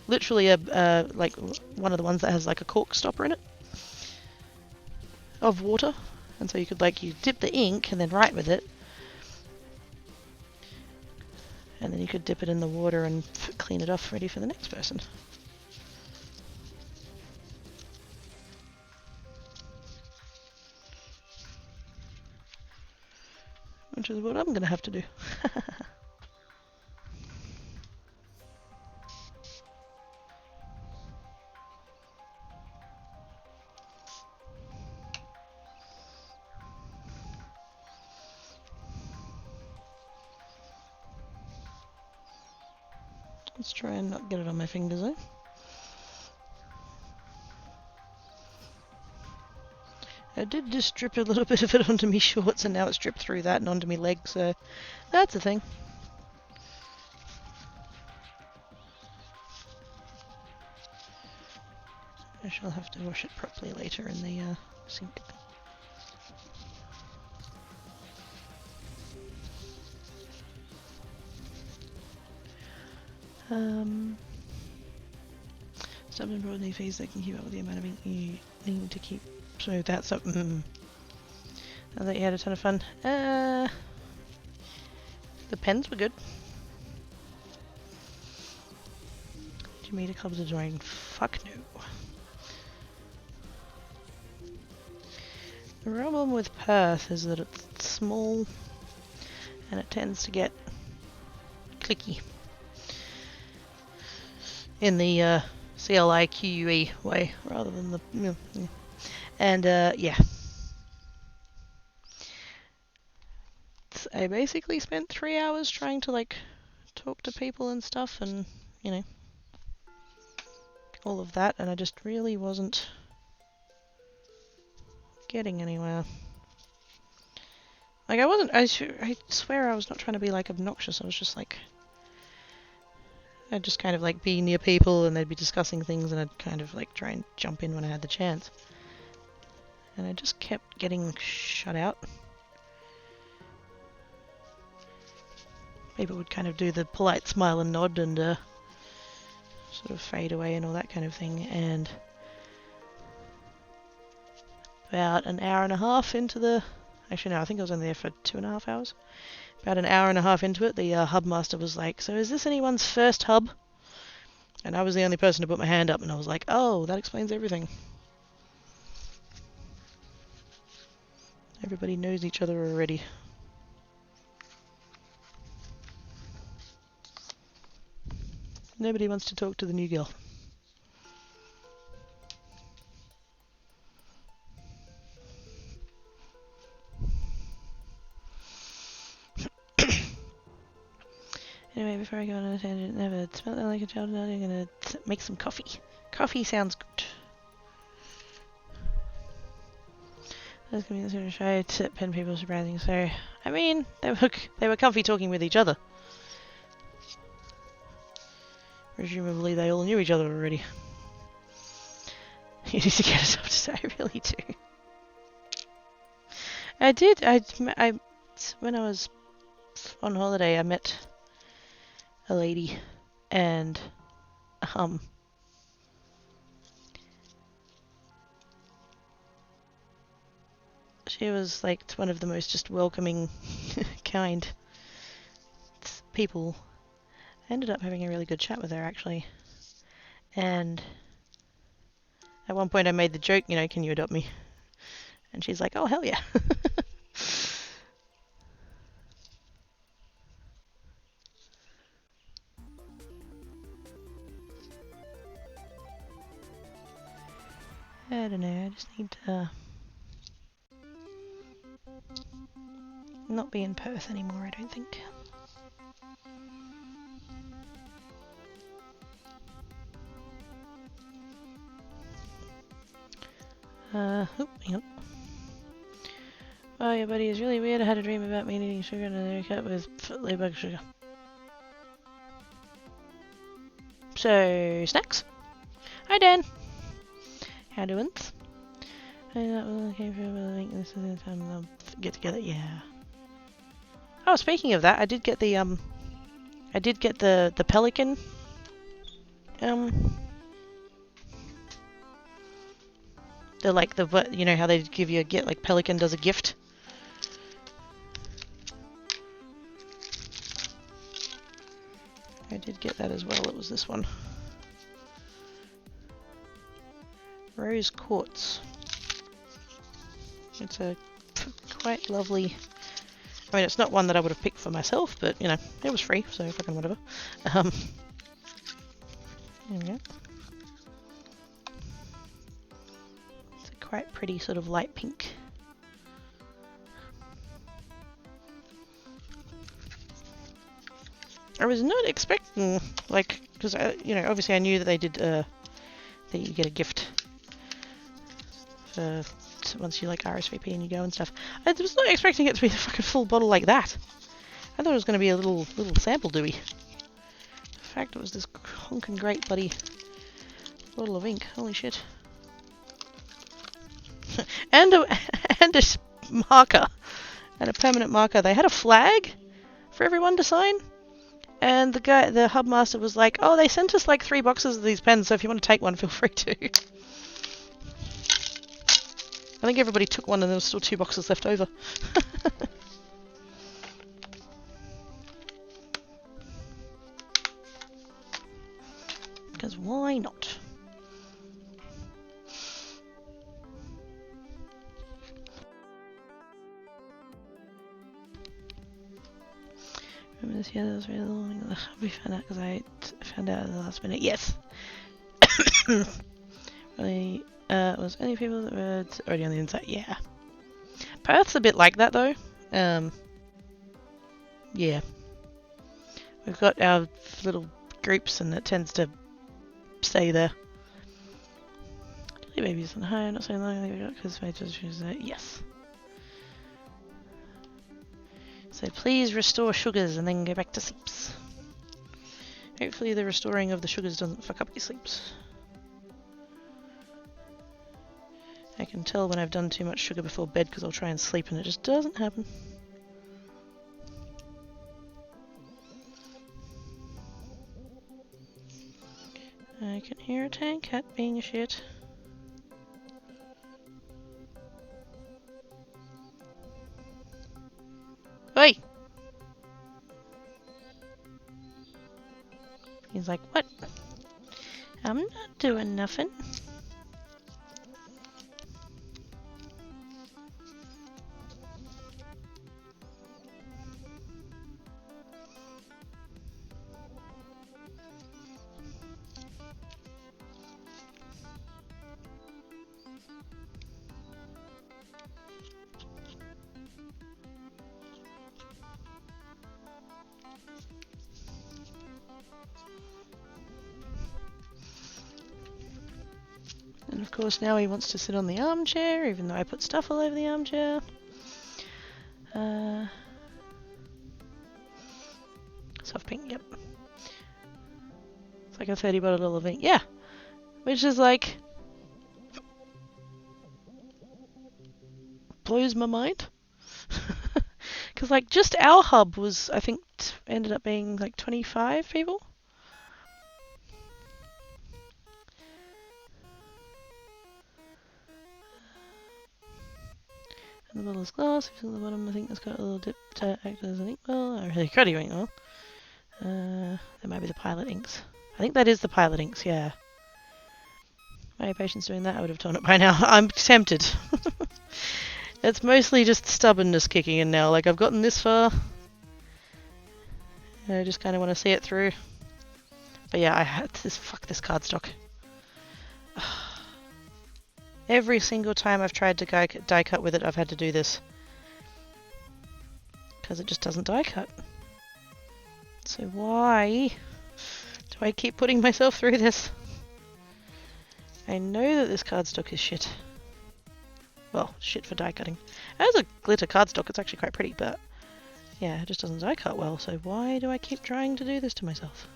literally like one of the ones that has like a cork stopper in it of water, and so you could you dip the ink and then write with it. And then you could dip it in the water and clean it off ready for the next person. Which is what I'm going to have to do. Let's try and not get it on my fingers, eh? I did just drip a little bit of it onto me shorts, and now it's dripped through that and onto me legs, so that's a thing. I shall have to wash it properly later in the sink. Stop and broaden the phase that can keep up with the amount of ink you need to keep smooth. That's up. I thought you had a ton of fun. The pens were good. Did you meet a club to join? Fuck no. The problem with Perth is that it's small and it tends to get clicky in the CLIQUE way rather than the and yeah. I basically spent 3 hours trying to talk to people and stuff and all of that, and I just really wasn't getting anywhere. I swear I was not trying to be obnoxious. I was just I'd just kind of be near people and they'd be discussing things and I'd kind of try and jump in when I had the chance. And I just kept getting shut out. People would kind of do the polite smile and nod and sort of fade away and all that kind of thing. And about an hour and a half into the... Actually, no, I think I was only there for 2.5 hours. About an hour and a half into it, the hub master was like, "So is this anyone's first hub?" And I was the only person to put my hand up, and I was like, "Oh, that explains everything." Everybody knows each other already. Nobody wants to talk to the new girl. Anyway, before I go on a tangent, never smelled like a child. Now I'm gonna make some coffee. Coffee sounds good. That's gonna be the shy to pen people surprising. So, I mean, they were comfy talking with each other. Presumably, they all knew each other already. You need to get us up to say, I really do. I did. When I was on holiday, I met a lady, and she was like one of the most just welcoming, kind people. I ended up having a really good chat with her, actually. And at one point I made the joke, you know, can you adopt me? And she's like, oh, hell yeah. I don't know, I just need to not be in Perth anymore, I don't think. Hang on. Oh, your buddy is really weird. I had a dream about me eating sugar and a cut with ladybug sugar. So, snacks. Hi, Dan. How doing? I came from a link. This is the time they'll get together. Yeah. Oh, speaking of that, I did get the pelican. They're like you know how they give you like Pelican does a gift. I did get that as well. It was this one. Rose quartz. It's a quite lovely. I mean, it's not one that I would have picked for myself, but you know, it was free, so fucking whatever. There we go. It's a quite pretty sort of light pink. I was not expecting, like, because you know, obviously I knew that they did that you get a gift for once you like RSVP and you go and stuff. I was not expecting it to be a fucking full bottle like that. I thought it was going to be a little sample doobie. The fact it was this honking great bloody bottle of ink. Holy shit. and a marker. And a permanent marker. They had a flag for everyone to sign. And the hub master was like, oh, they sent us like 3 boxes of these pens, so if you want to take one, feel free to. I think everybody took one and there was still 2 boxes left over. Because why not? Remember this year that was really long. We found out because I found out at the last minute. Yes! Really, was any people that were already on the inside? Yeah. Perth's a bit like that though. Yeah. We've got our little groups and it tends to stay there. Jelly babies on high, not so long because my just yes. So please restore sugars and then go back to sleeps. Hopefully the restoring of the sugars doesn't fuck up your sleeps. I can tell when I've done too much sugar before bed because I'll try and sleep and it just doesn't happen. I can hear a tank cat being a shit. Oi! He's like, what? I'm not doing nothing. And of course now he wants to sit on the armchair, even though I put stuff all over the armchair. Soft pink, yep. It's like a $30 of ink. Yeah! Which is like... blows my mind. Because like just our hub was, I think, ended up being like 25 people. And the bottle's glass, if you look at the bottom, I think it's got a little dip to act as an ink well. I really cruddy ink well. That might be the pilot inks. I think that is the pilot inks, yeah. My patience doing that, I would have done it by now. I'm tempted. It's mostly just stubbornness kicking in now. Like, I've gotten this far. And I just kind of want to see it through. But yeah, I had this. Fuck this cardstock. Every single time I've tried to die cut with it, I've had to do this. Because it just doesn't die cut. So why do I keep putting myself through this? I know that this cardstock is shit. Well, shit for die cutting. As a glitter cardstock, it's actually quite pretty, but yeah, it just doesn't die cut well. So why do I keep trying to do this to myself?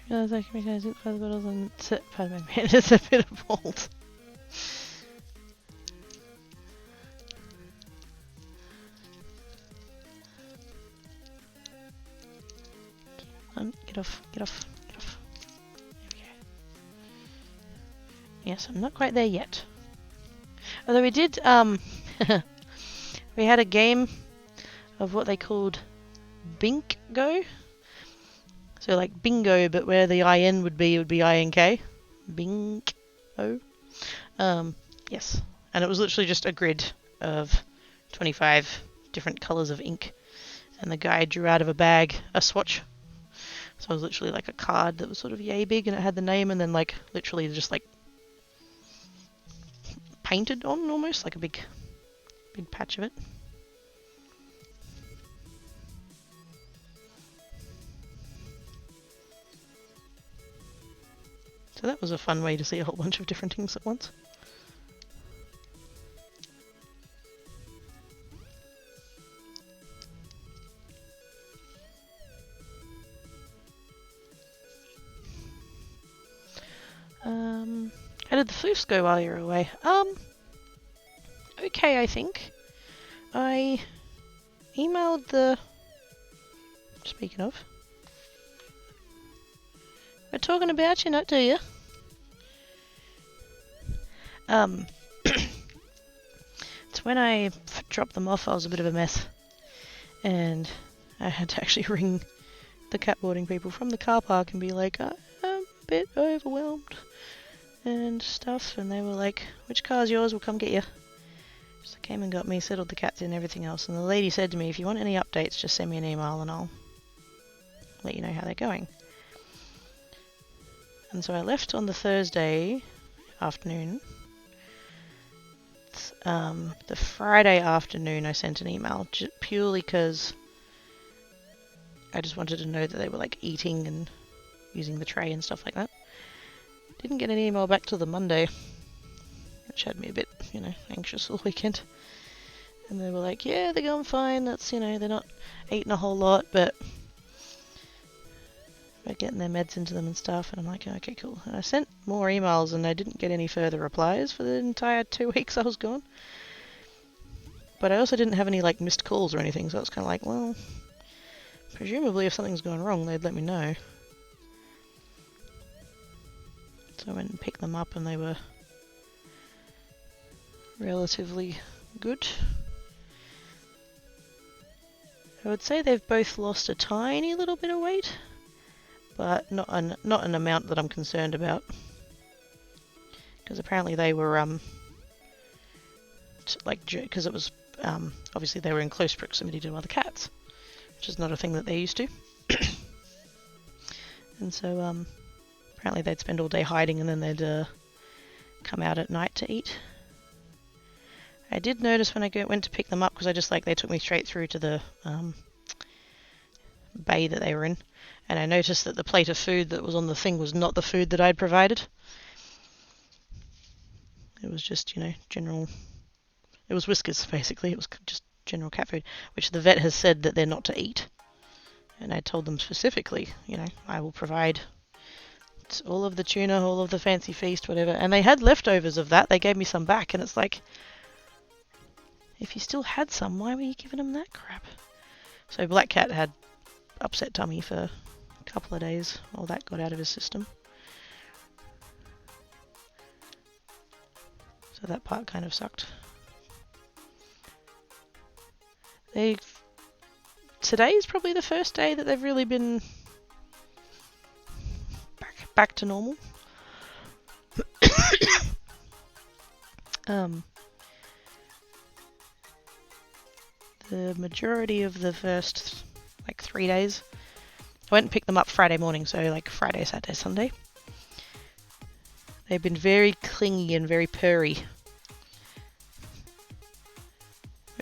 Realize I can recognize it by the bottles and sit by my hand. It's a bit of bold. Get off, get off, get off. There we go. Yes, I'm not quite there yet. Although we did, we had a game of what they called Bingo. So like bingo, but where the IN would be, it would be INK. Bingo. Yes. And it was literally just a grid of 25 different colours of ink. And the guy drew out of a bag a swatch. So it was literally like a card that was sort of yay big and it had the name and then like literally just like painted on almost, like a big patch of it. So that was a fun way to see a whole bunch of different things at once. How did the floofs go while you were away? Okay, I think. I emailed the... Speaking of... We're talking about you, not do you? It's when I dropped them off, I was a bit of a mess. And I had to actually ring the catboarding people from the car park and be like, I'm a bit overwhelmed and stuff. And they were like, which car's yours? We'll come get you. So they came and got me, settled the cats and everything else. And the lady said to me, if you want any updates, just send me an email and I'll let you know how they're going. And so I left on the Thursday afternoon. The Friday afternoon I sent an email purely because I just wanted to know that they were like eating and using the tray and stuff like that. Didn't get an email back till the Monday, which had me a bit, anxious all weekend. And they were like, yeah, they're going fine. That's, they're not eating a whole lot, but we're getting their meds into them and stuff. And I'm like, okay, cool. And I sent more emails and I didn't get any further replies for the entire 2 weeks I was gone. But I also didn't have any like missed calls or anything, so I was kind of like, well, presumably if something's going wrong, they'd let me know. So I went and picked them up and they were relatively good. I would say they've both lost a tiny little bit of weight, but not an amount that I'm concerned about. Because apparently they were, because it was obviously they were in close proximity to other cats, which is not a thing that they're used to. And so apparently they'd spend all day hiding and then they'd come out at night to eat. I did notice when I went to pick them up, because they took me straight through to the bay that they were in, and I noticed that the plate of food that was on the thing was not the food that I'd provided. It was just, general... It was Whiskers, basically. It was just general cat food, which the vet has said that they're not to eat. And I told them specifically, I will provide all of the tuna, all of the fancy feast, whatever. And they had leftovers of that. They gave me some back, and it's like, if you still had some, why were you giving them that crap? So Black Cat had upset tummy for a couple of days while that got out of his system. So that part kind of sucked. Today is probably the first day that they've really been back to normal. The majority of the first 3 days, I went and picked them up Friday morning, so Friday, Saturday, Sunday. They've been very clingy and very purry,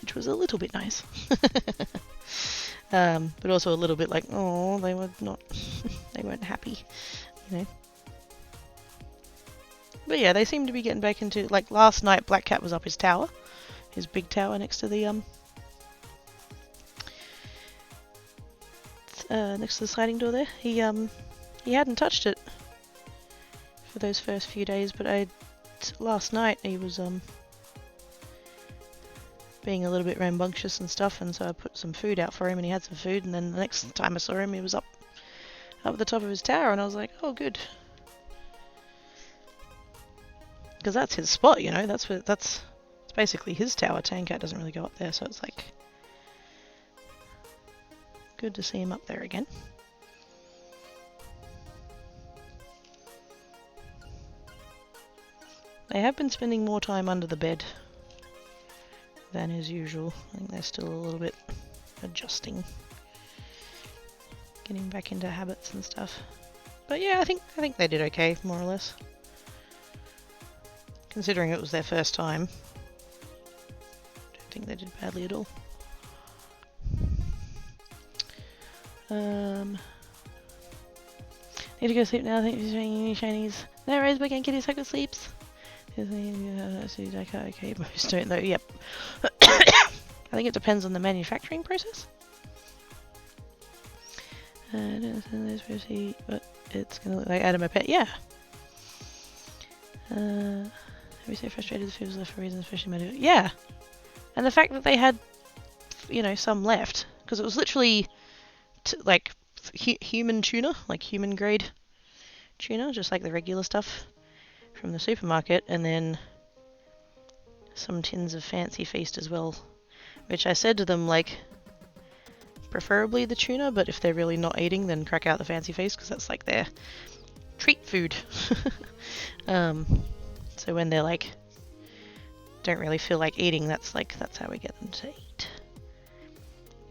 which was a little bit nice. But also a little bit like, oh, they were not, they weren't happy, But yeah, they seem to be getting back into, last night Black Cat was up his tower, his big tower next to the, next to the sliding door there. He hadn't touched it for those first few days, but last night he was, being a little bit rambunctious and stuff, and so I put some food out for him and he had some food, and then the next time I saw him he was up the top of his tower, and I was like, oh good, because that's his spot, that's basically his tower. Tankat doesn't really go up there, so it's good to see him up there again. They have been spending more time under the bed than is usual. I think they're still a little bit adjusting, getting back into habits and stuff. But yeah, I think they did okay, more or less, considering it was their first time. I don't think they did badly at all. Need to go sleep now. I think he's showing shinies. No, Rosebud and Kitty Sucker sleeps. Okay, most don't though. Yep. I think it depends on the manufacturing process. But it's gonna look like Adam a pet. Yeah. We so frustrated the food was left for reasons, especially medical. Yeah. And the fact that they had, some left, because it was literally human tuna, human grade tuna, just like the regular stuff from the supermarket, and then some tins of fancy feast as well, which I said to them, preferably the tuna, but if they're really not eating, then crack out the fancy feast, because that's their treat food. So when they're don't really feel like eating, that's how we get them to eat.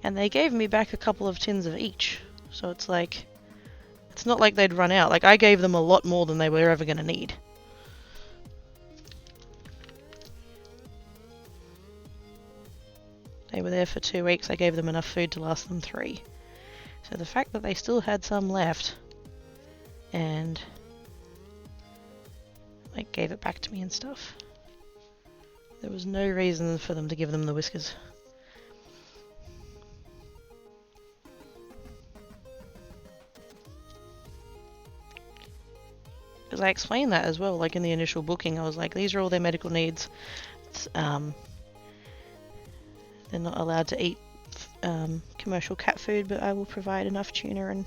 And they gave me back a couple of tins of each, so it's it's not like they'd run out. I gave them a lot more than they were ever going to need. They were there for 2 weeks. I gave them enough food to last them 3. So the fact that they still had some left and gave it back to me and stuff, there was no reason for them to give them the Whiskers. Because I explained that as well, in the initial booking. I was like, these are all their medical needs. They're not allowed to eat commercial cat food, but I will provide enough tuna and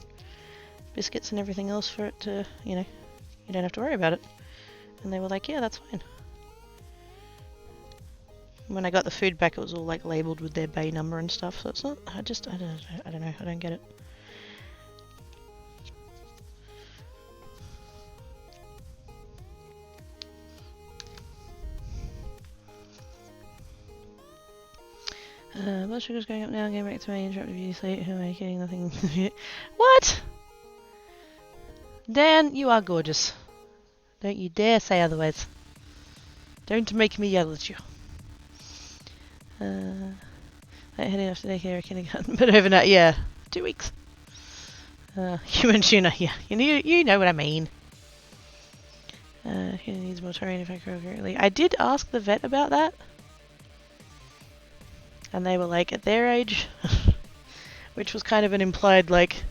biscuits and everything else for it to, you don't have to worry about it. And they were like, yeah, that's fine. When I got the food back, it was all labeled with their bay number and stuff, so it's not, I don't know, I don't get it. Blood sugar's going up now. Going back to my interrupted view sleep. Who am I getting? Nothing. What? Dan, you are gorgeous. Don't you dare say otherwise. Don't make me yell at you. Heading off to daycare or kindergarten, but overnight, yeah, 2 weeks. Human tuna, yeah, you know what I mean. He needs more taurine if I grow correctly. I did ask the vet about that, and they were like, at their age, which was kind of an implied like,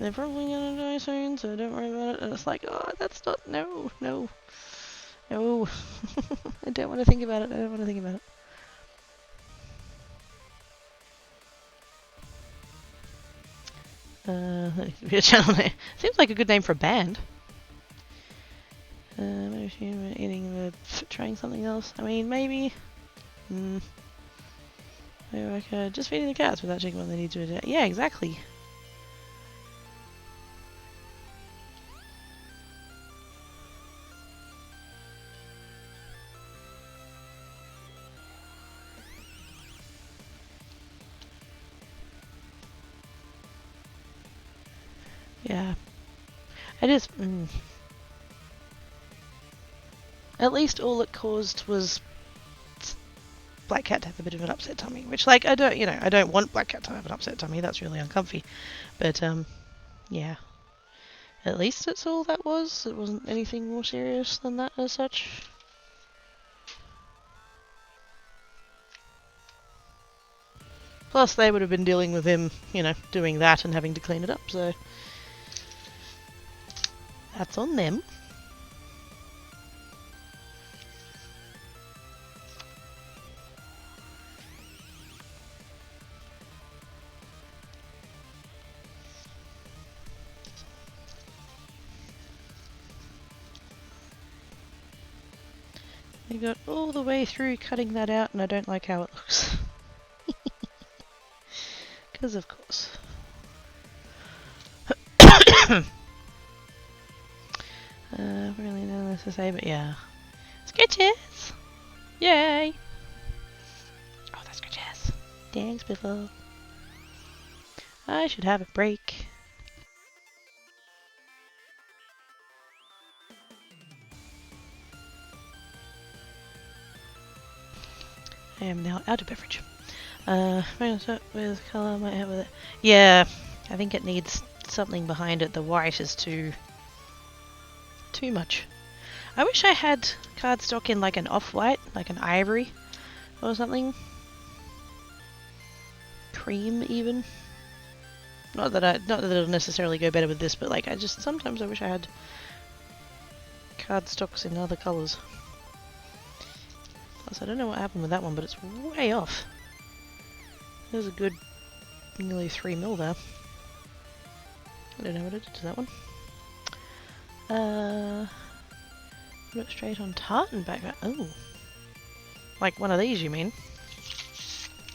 they're probably gonna die soon, so don't worry about it. And it's like, oh, that's not, no. I don't want to think about it. Be a channel name. Seems like a good name for a band. Maybe trying something else. I mean, maybe. Maybe I could just feeding the cats without checking what they need to do. Yeah, exactly. Yeah. It is. At least all it caused was Black Cat to have a bit of an upset tummy, which, like, I don't want Black Cat to have an upset tummy. That's really uncomfy. But yeah. At least that's all that was. It wasn't anything more serious than that as such. Plus, they would have been dealing with him, doing that and having to clean it up, so that's on them. They got all the way through cutting that out, and I don't like how it looks. Because of course. Really not nice to say, but yeah. Sketches! Yay! Oh, that's sketches. Thanks, Biffle. I should have a break. I am now out of beverage. With colour, might have with it. Yeah, I think it needs something behind it. The white is too much. I wish I had cardstock in like an off-white, like an ivory or something. Cream even. Not that it'll necessarily go better with this, but like sometimes I wish I had cardstocks in other colours. Plus I don't know what happened with that one, but it's way off. There's a good nearly 3 mil there. I don't know what I did to that one. Put it straight on tartan background. Oh. Like one of these, you mean?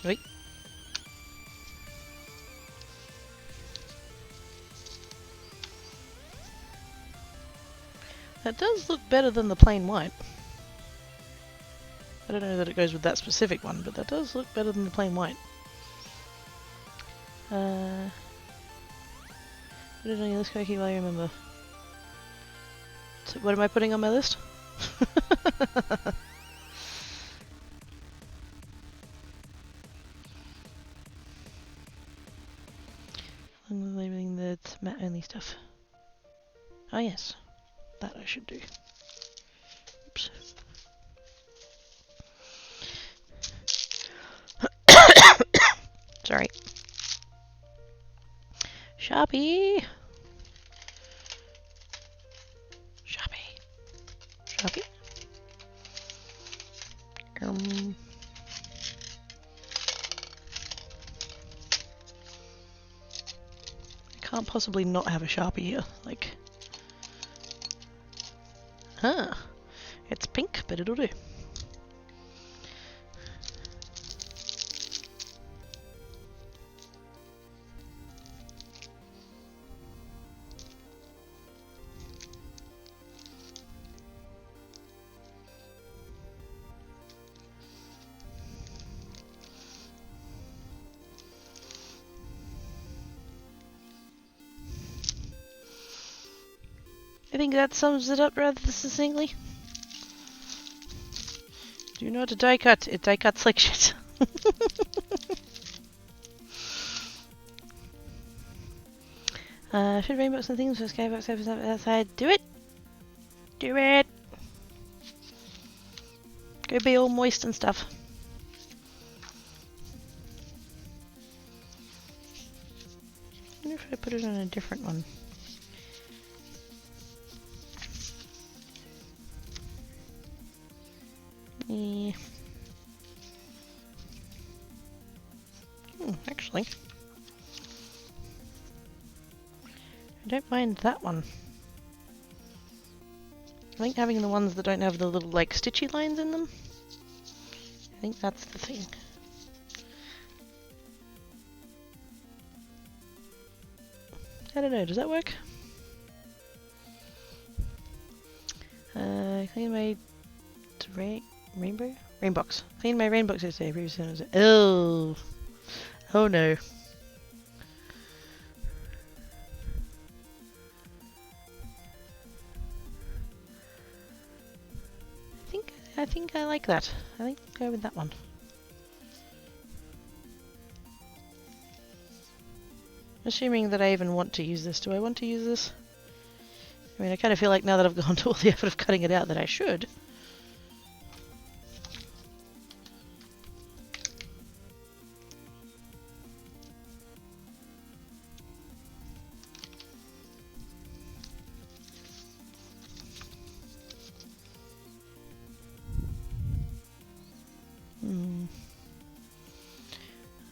Wait. That does look better than the plain white. I don't know that it goes with that specific one, but that does look better than the plain white. Put it on your list, Koki, while you remember. So what am I putting on my list? I'm labeling the matte only stuff. Oh yes, that I should do. Oops. Sorry. Sharpie. Sharpie. I can't possibly not have a Sharpie here. Like, huh? It's pink, but it'll do. I think that sums it up rather succinctly. Do not die cut. It die cuts like shit. Should rainbows and things for skybox outside. Do it! Do it! Go be all moist and stuff. I wonder if I put it on a different one. Actually, I don't mind that one. I think having the ones that don't have the little like stitchy lines in them, I think that's the thing. I don't know, does that work? Clean my rainbox. Clean my rainbox yesterday. Previously was oh no. I think I like that. I think I'll go with that one. Assuming that I even want to use this. Do I want to use this? I mean, I kind of feel like now that I've gone to all the effort of cutting it out that I should.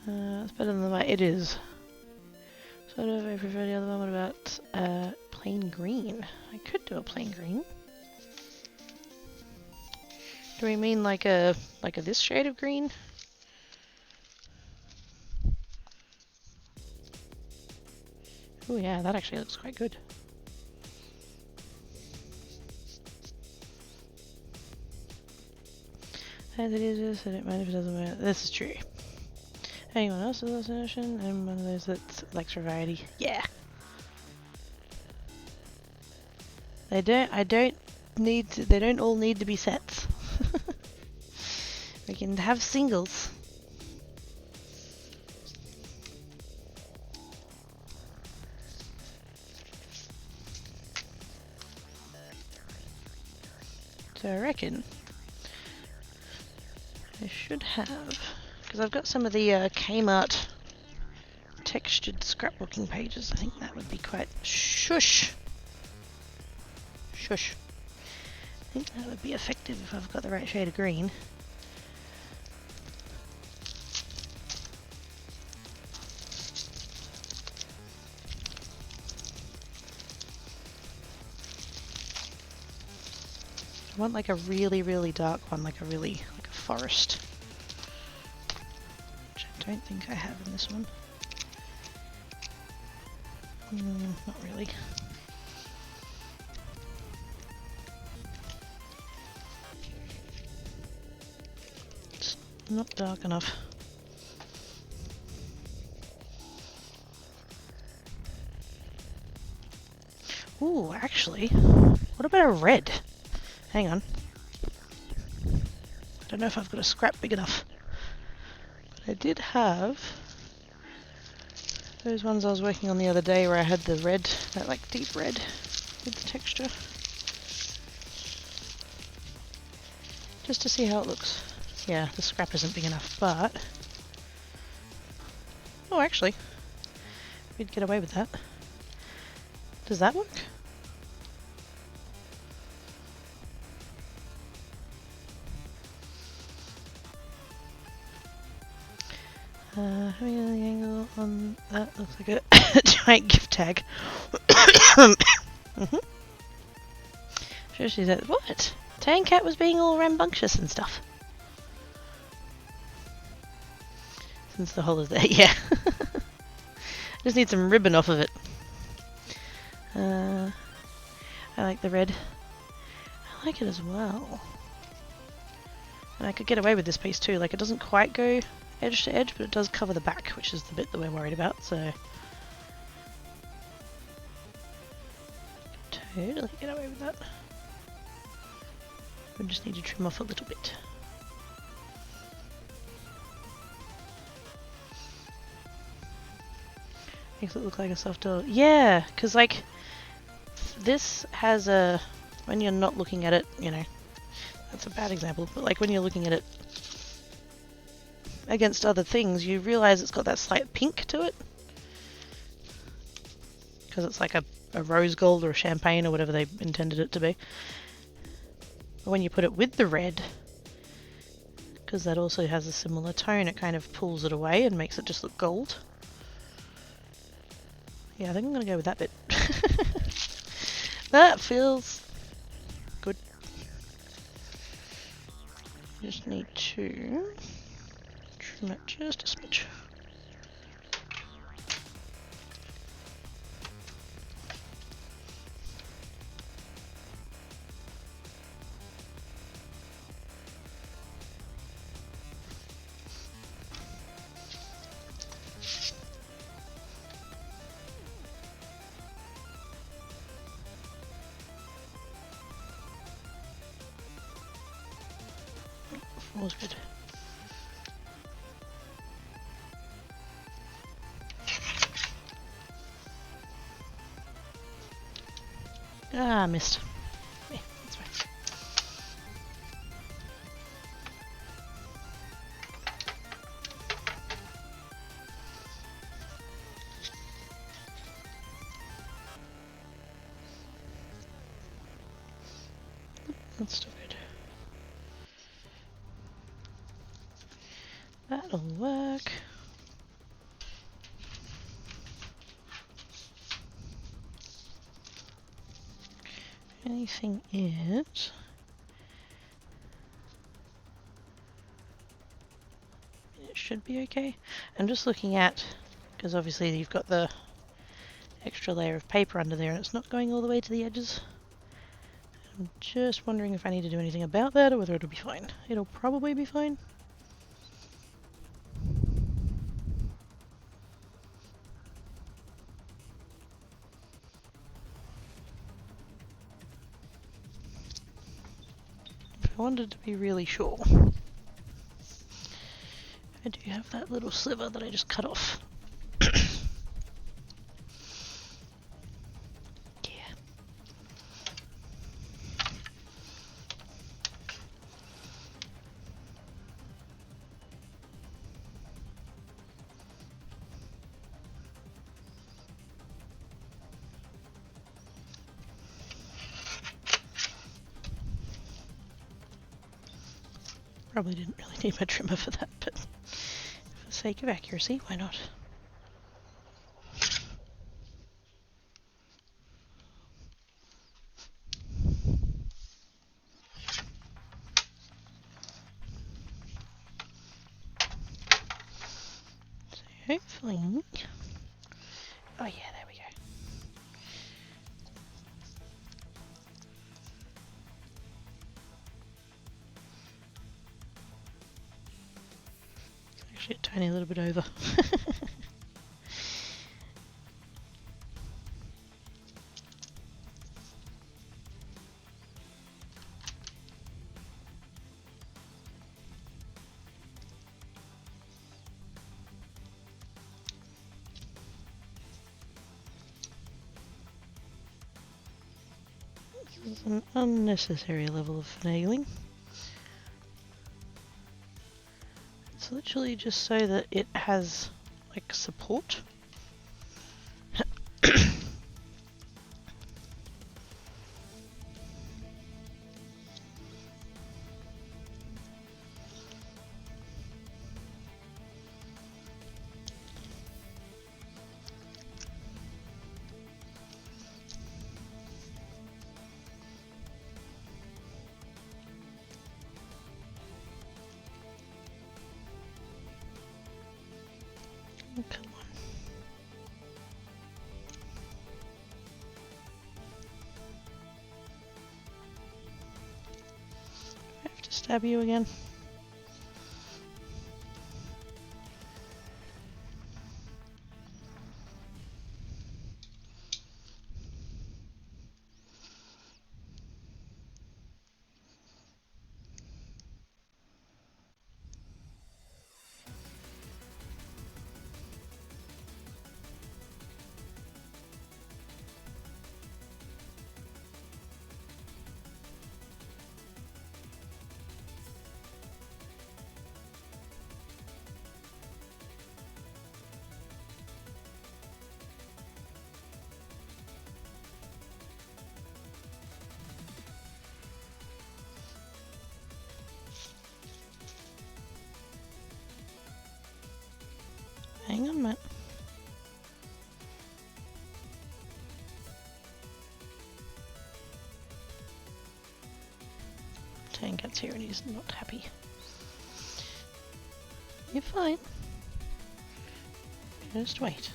That's better than the way it is. Sort of, I prefer the other one. What about plain green? I could do a plain green. Do we mean like a this shade of green? Oh yeah, that actually looks quite good. As it is, I don't mind if it doesn't matter. This is true. Anyone else with this notion? I'm one of those that likes variety. Yeah. They don't all need to be sets. We can have singles. So I reckon I should have, because I've got some of the Kmart textured scrapbooking pages. I think that would be quite shush. I think that would be effective if I've got the right shade of green. I want like a really, really dark one, like a forest. Which I don't think I have in this one. Not really. It's not dark enough. Ooh, actually, what about a red? Hang on. I don't know if I've got a scrap big enough. But I did have those ones I was working on the other day where I had the red, that like deep red with the texture. Just to see how it looks. Yeah, the scrap isn't big enough, but... Oh, actually, we'd get away with that. Does that work? Having an angle on that looks like a giant gift tag. Sure, she said, what? Tan Cat was being all rambunctious and stuff. Since the hole is there, yeah. Just need some ribbon off of it. I like the red. I like it as well. And I could get away with this piece too, like it doesn't quite go edge to edge, but it does cover the back, which is the bit that we're worried about, so... totally get away with that. We just need to trim off a little bit. Makes it look like a soft door. Yeah, because like this has a, when you're not looking at it, you know, that's a bad example, but like when you're looking at it against other things, you realise it's got that slight pink to it. Because it's like a rose gold or a champagne or whatever they intended it to be. But when you put it with the red, because that also has a similar tone, it kind of pulls it away and makes it just look gold. Yeah, I think I'm going to go with that bit. That feels good. Just need to trim it just a smidge. Was good. Ah, missed. Yeah, that's right. That's still good. That'll work. Anything is... It should be okay. I'm just looking at, because obviously you've got the extra layer of paper under there and it's not going all the way to the edges. I'm just wondering if I need to do anything about that or whether it'll be fine. It'll probably be fine. If I wanted to be really sure, I do have that little sliver that I just cut off. Probably didn't really need my trimmer for that, but for the sake of accuracy, why not? So hopefully... Oh yeah, there we go. Actually a tiny little bit over. This is an unnecessary level of finagling. It's literally just so that it has like support. Oh, come on. I have to stab you again. Hang on a minute. Tankat's here and he's not happy. You're fine. Just wait.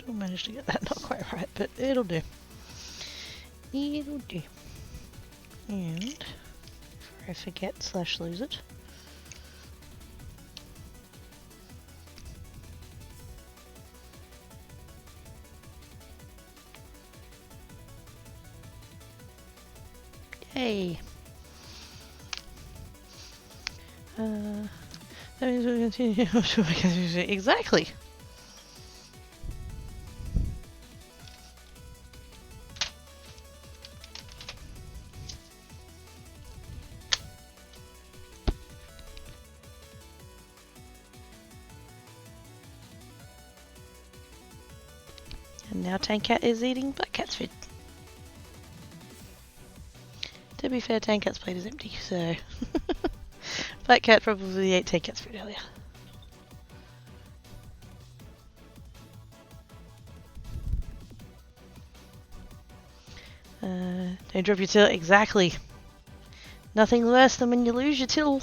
Still managed to get that not quite right, but it'll do. It'll do. And before I forget / lose it. Yay! That means we'll continue. Exactly! And now Tankcat is eating Black Cat's food. To be fair, Tankat's plate is empty, so... Black Cat probably ate Tankat's food earlier. Don't drop your till. Exactly. Nothing worse than when you lose your till.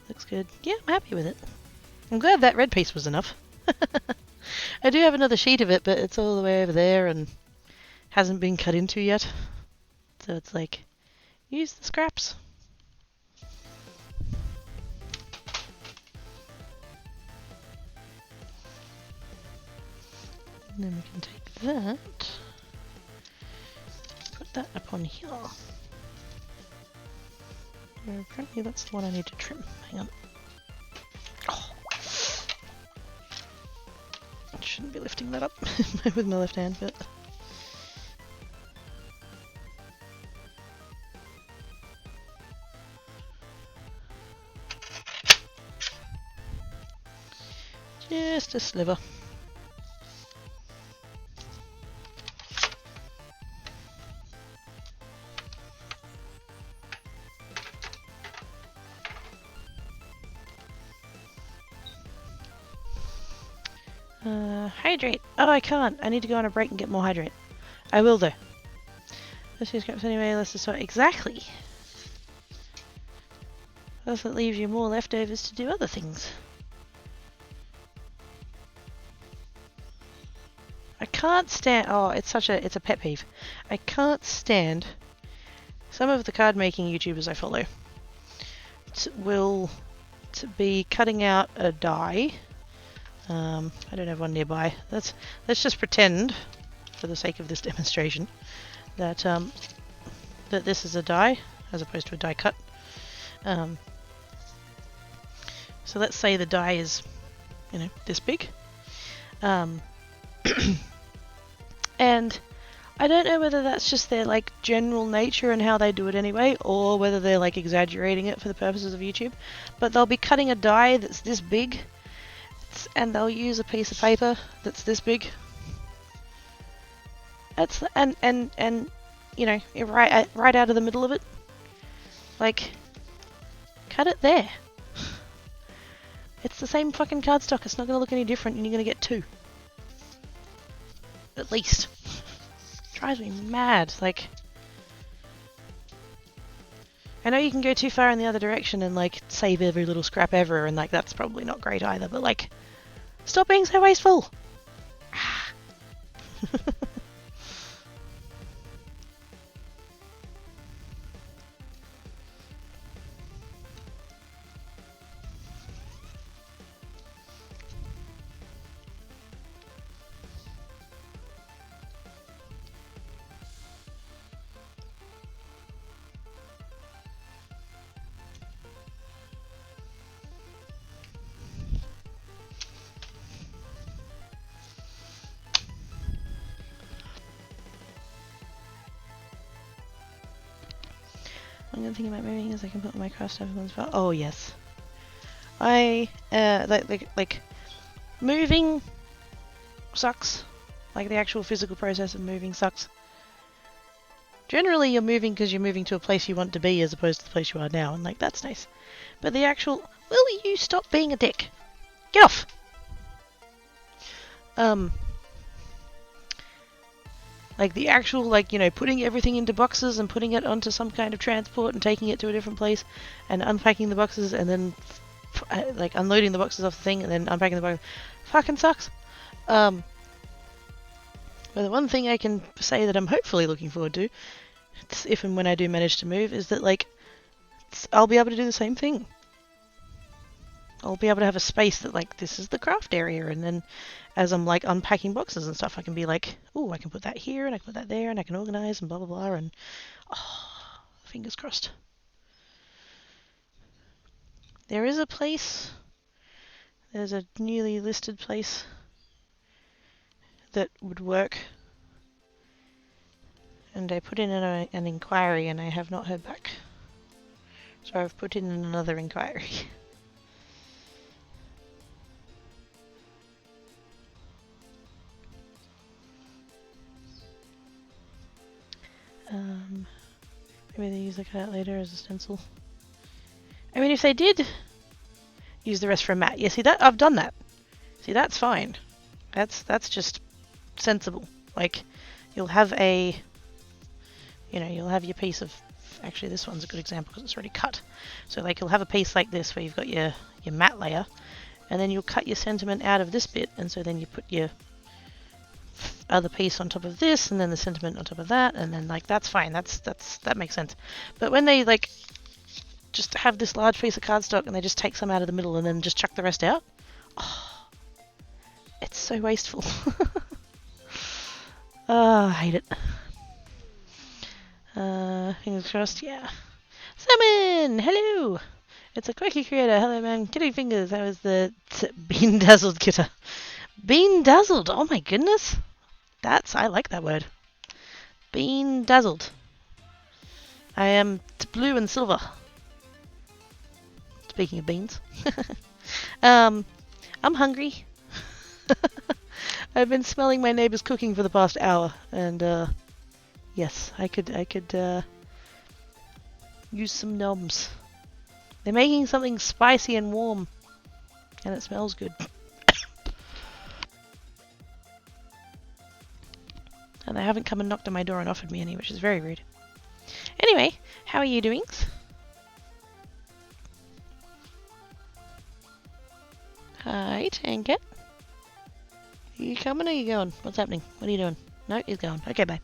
Looks good. Yeah, I'm happy with it. I'm glad that red piece was enough. I do have another sheet of it, but it's all the way over there and hasn't been cut into yet. So it's like, use the scraps. And then we can take that, put that up on here. Apparently that's the one I need to trim. Hang on. Oh. I shouldn't be lifting that up with my left hand, but... Just a sliver. Hydrate. Oh, I can't. I need to go on a break and get more hydrate. I will though. Let's use scraps anyway. Let's just start. Exactly. Plus it leaves you more leftovers to do other things. I can't stand. Oh, it's a pet peeve. I can't stand some of the card making YouTubers I follow will be cutting out a die. I don't have one nearby. Let's just pretend, for the sake of this demonstration, that that this is a die as opposed to a die cut. So let's say the die is, you know, this big. And I don't know whether that's just their like general nature and how they do it anyway, or whether they're like exaggerating it for the purposes of YouTube. But they'll be cutting a die that's this big, and they'll use a piece of paper that's this big. That's and you know, right out of the middle of it. Like, cut it there. It's the same fucking cardstock. It's not going to look any different, and you're going to get two. At least. Drives me mad. Like, I know you can go too far in the other direction and like save every little scrap ever, and like that's probably not great either. But like, stop being so wasteful. One good thing about moving is I can put my craft stuff on as well. Oh yes. I like moving sucks. Like the actual physical process of moving sucks. Generally you're moving because you're moving to a place you want to be as opposed to the place you are now, and like that's nice. But the actual, will you stop being a dick? Get off! Like the actual, like, you know, putting everything into boxes and putting it onto some kind of transport and taking it to a different place and unpacking the boxes and then like unloading the boxes off the thing and then unpacking the boxes fucking sucks. But the one thing I can say that I'm hopefully looking forward to, if and when I do manage to move, is that like I'll be able to do the same thing. I'll be able to have a space that like this is the craft area, and then as I'm like unpacking boxes and stuff, I can be like, oh, I can put that here and I can put that there and I can organize and blah blah blah, and oh, fingers crossed. There is a place. There's a newly listed place that would work, and I put in an inquiry and I have not heard back. So I've put in another inquiry. Maybe they use the cutout later as a stencil. I mean, if they did use the rest for a mat, yeah, see that I've done that. See, that's fine. That's just sensible. Like, you'll have a, you know, you'll have your piece of. Actually, this one's a good example because it's already cut. So, like, you'll have a piece like this where you've got your mat layer, and then you'll cut your sentiment out of this bit, and so then you put your other piece on top of this, and then the sentiment on top of that, and then like that's fine. That makes sense. But when they like just have this large piece of cardstock and they just take some out of the middle and then just chuck the rest out, oh, it's so wasteful. Oh, I hate it. Fingers crossed. Yeah. Salmon, hello. It's a quirky creator. Hello, man. Kitty fingers. That was the bean dazzled kitter. Bean dazzled. Oh my goodness. I like that word. Bean dazzled. I am blue and silver. Speaking of beans. I'm hungry. I've been smelling my neighbours cooking for the past hour, and yes, I could use some noms. They're making something spicy and warm, and it smells good. And they haven't come and knocked on my door and offered me any, which is very rude. Anyway, how are you doing? Hi, Tanket. Are you coming or are you going? What's happening? What are you doing? No, he's going. Okay, bye.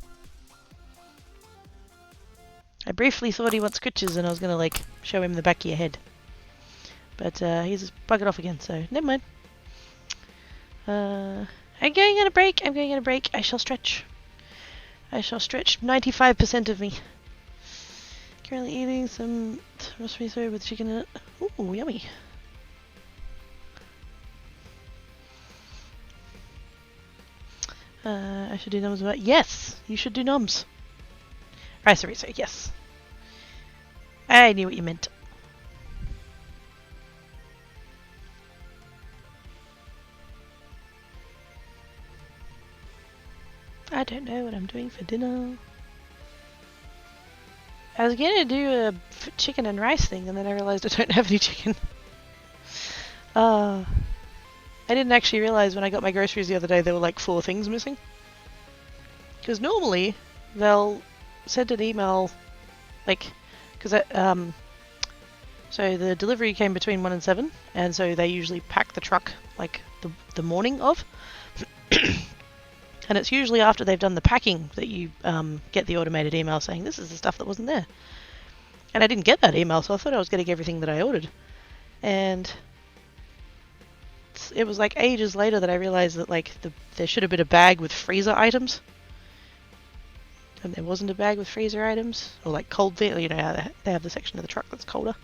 I briefly thought he wants scritches and I was going to, like, show him the back of your head. But he's buggered off again, so never mind. I'm going on a break. I'm going on a break. I shall stretch. I shall stretch 95% of me. Currently eating some roast miso with chicken in it. Ooh, yummy. I should do noms about. Yes, you should do noms. Right, sorry, yes. I knew what you meant. I don't know what I'm doing for dinner. I was gonna do a chicken and rice thing, and then I realized I don't have any chicken. I didn't actually realize when I got my groceries the other day there were like 4 things missing. Because normally they'll send an email, like, because so the delivery came between 1 and 7, and so they usually pack the truck like the morning of. And it's usually after they've done the packing that you get the automated email saying this is the stuff that wasn't there. And I didn't get that email, so I thought I was getting everything that I ordered. And it was like ages later that I realized that like there should have been a bag with freezer items. And there wasn't a bag with freezer items. Or like cold, you know, they have the section of the truck that's colder.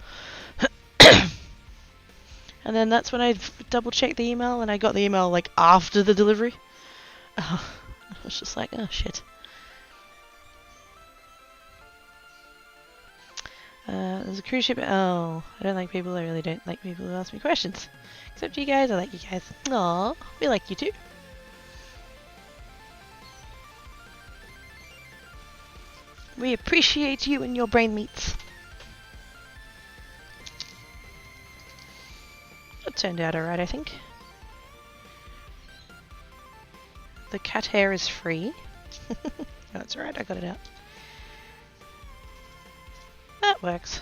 And then that's when I double checked the email, and I got the email like after the delivery. I was just like, oh shit. There's a cruise ship. Oh, I don't like people. I really don't like people who ask me questions. Except you guys. I like you guys. Aww, we like you too. We appreciate you and your brain meats. That turned out alright, I think. The cat hair is free. That's alright, I got it out. That works.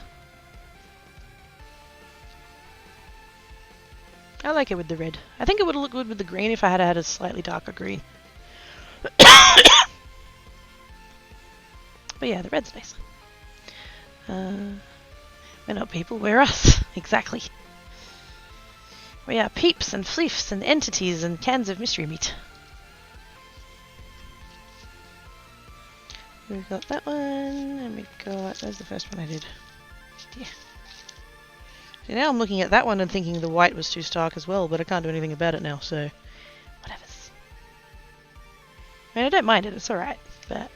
I like it with the red. I think it would look good with the green if I had a slightly darker green. But yeah, the red's nice. We're not people, we're us. Exactly. We are peeps and fleefs and entities and cans of mystery meat. We've got that one, and we've got... There's the first one I did. Yeah. See, now I'm looking at that one and thinking the white was too stark as well, but I can't do anything about it now, so... Whatevers. I mean, I don't mind it, it's alright, but...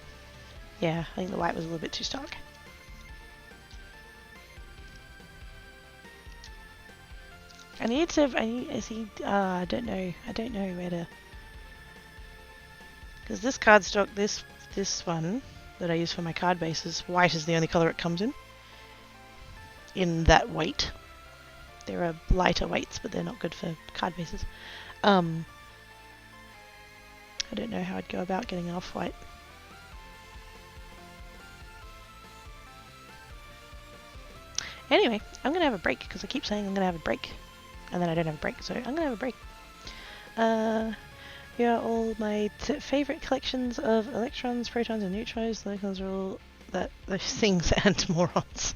Yeah, I think the white was a little bit too stark. I need to... I don't know where to... Because this cardstock, this one that I use for my card bases, white is the only colour it comes in that weight. There are lighter weights, but they're not good for card bases. I don't know how I'd go about getting an off-white. Anyway, I'm going to have a break, because I keep saying I'm going to have a break. And then I don't have a break, so I'm going to have a break. Here are all my favourite collections of electrons, protons, and neutrons. The electrons are all those things and morons.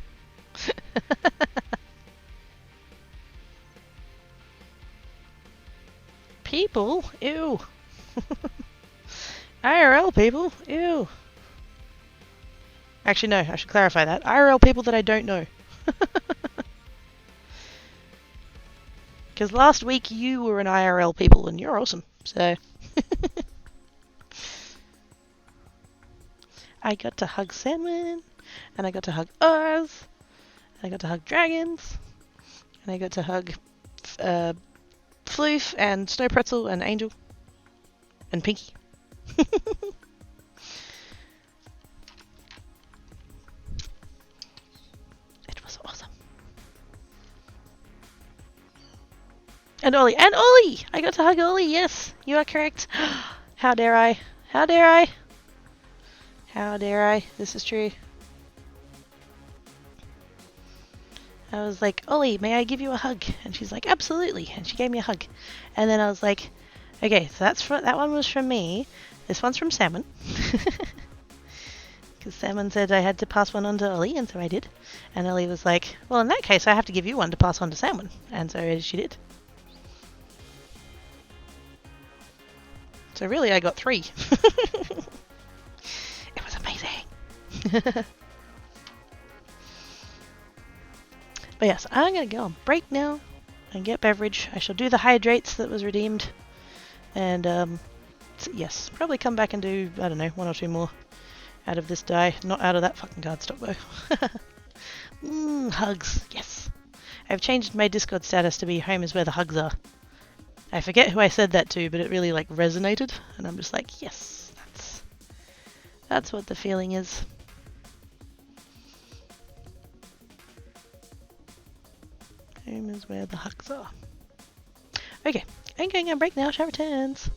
People? Ew. IRL people? Ew. Actually, no, I should clarify that. IRL people that I don't know. Because last week you were an IRL people and you're awesome, so... I got to hug salmon, and I got to hug Oz, and I got to hug dragons, and I got to hug Floof and Snow Pretzel and Angel and Pinky. It was awesome. And Ollie! And Ollie! I got to hug Ollie, yes! You are correct. How dare I? How dare I? How dare I? This is true. I was like, Ollie, may I give you a hug? And she's like, absolutely. And she gave me a hug. And then I was like, okay, so that one was from me. This one's from Salmon. Because Salmon said I had to pass one on to Ollie, and so I did. And Ollie was like, well, in that case, I have to give you one to pass on to Salmon. And so she did. So really, I got 3. It was amazing. But yes, I'm going to go on break now and get beverage. I shall do the hydrates that was redeemed. And yes, probably come back and do, I don't know, 1 or 2 more out of this die. Not out of that fucking cardstock though. Hugs, yes. I've changed my Discord status to be home is where the hugs are. I forget who I said that to, but it really like resonated. And I'm just like, yes, that's what the feeling is. Home is where the hugs are. Okay, I'm going on break now. Chat returns.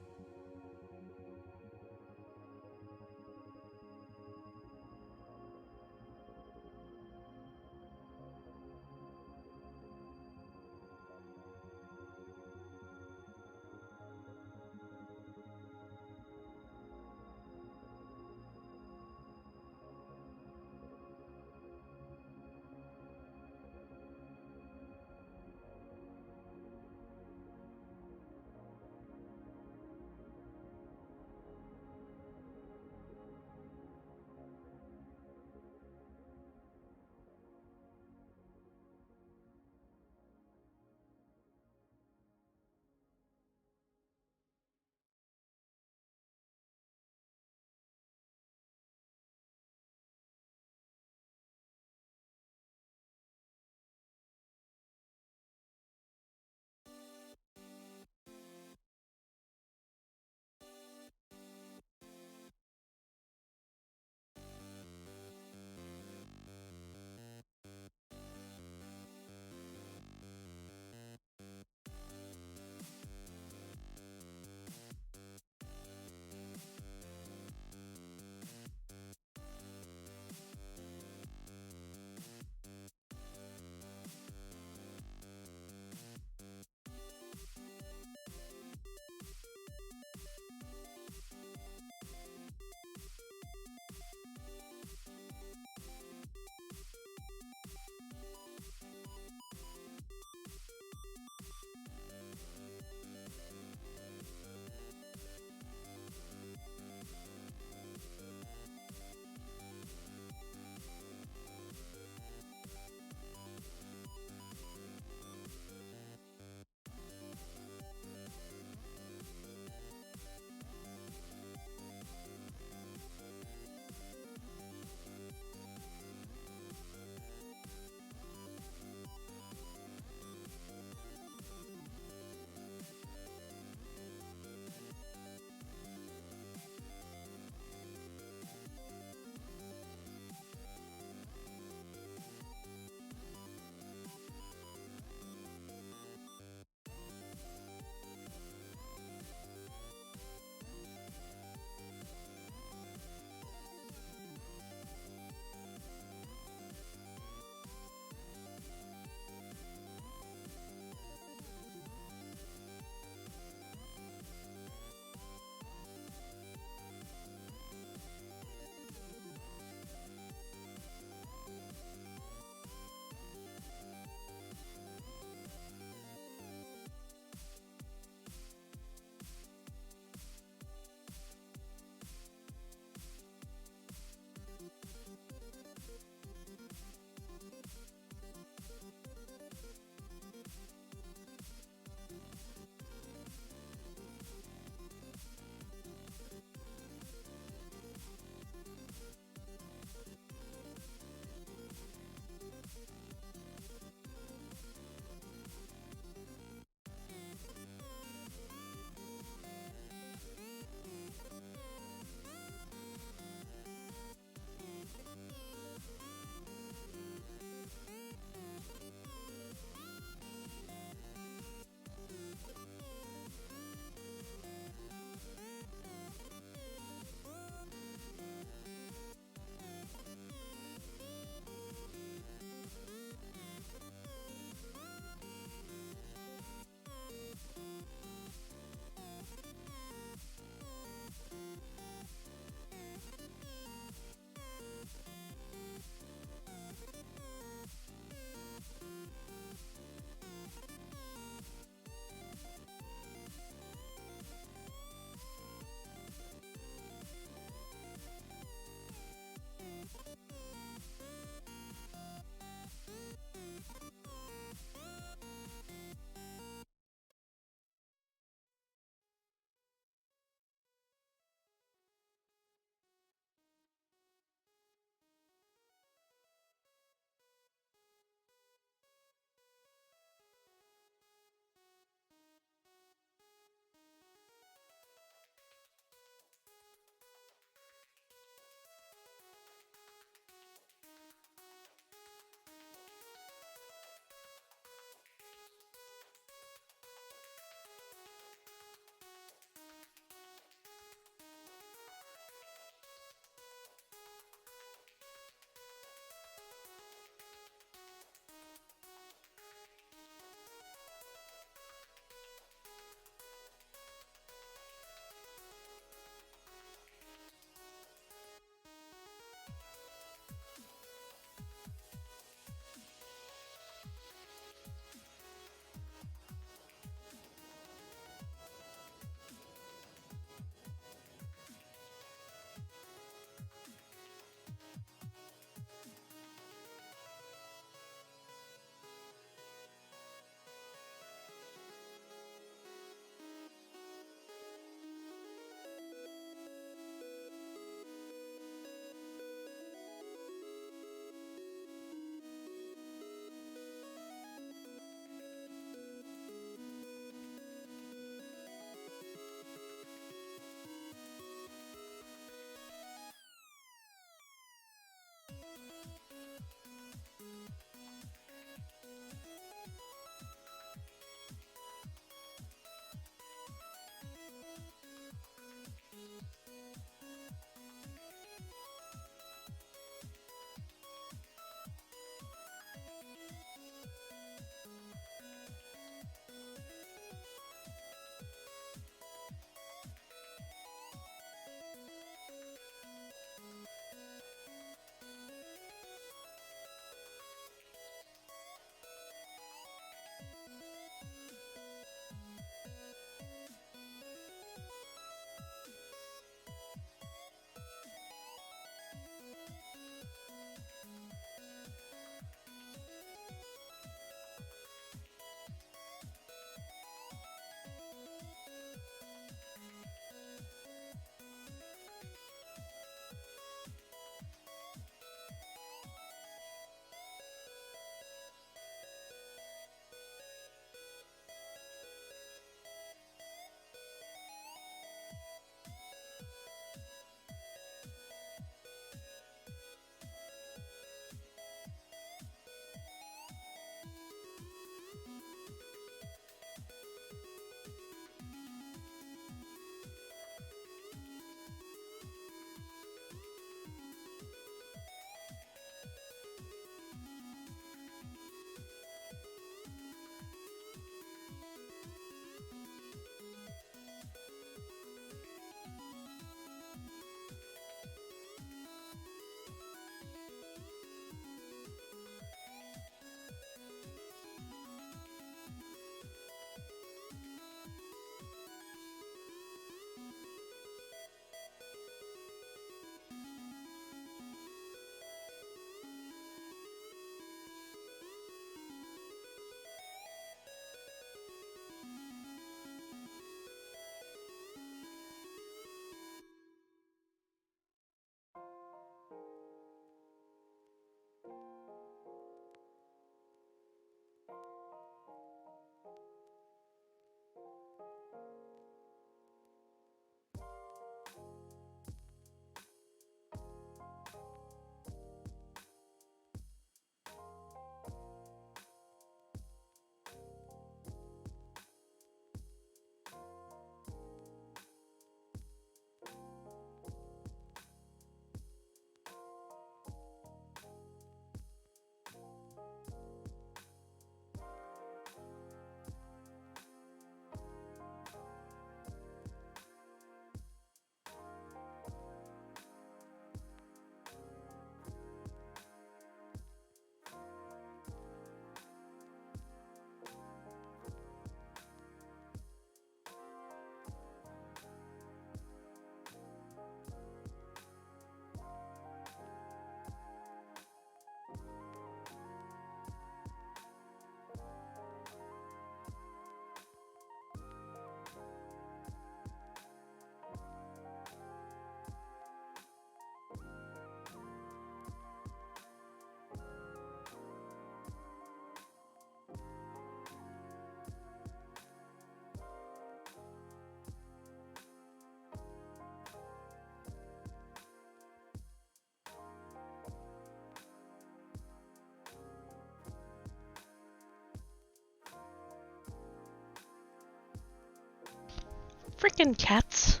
Frickin' cats.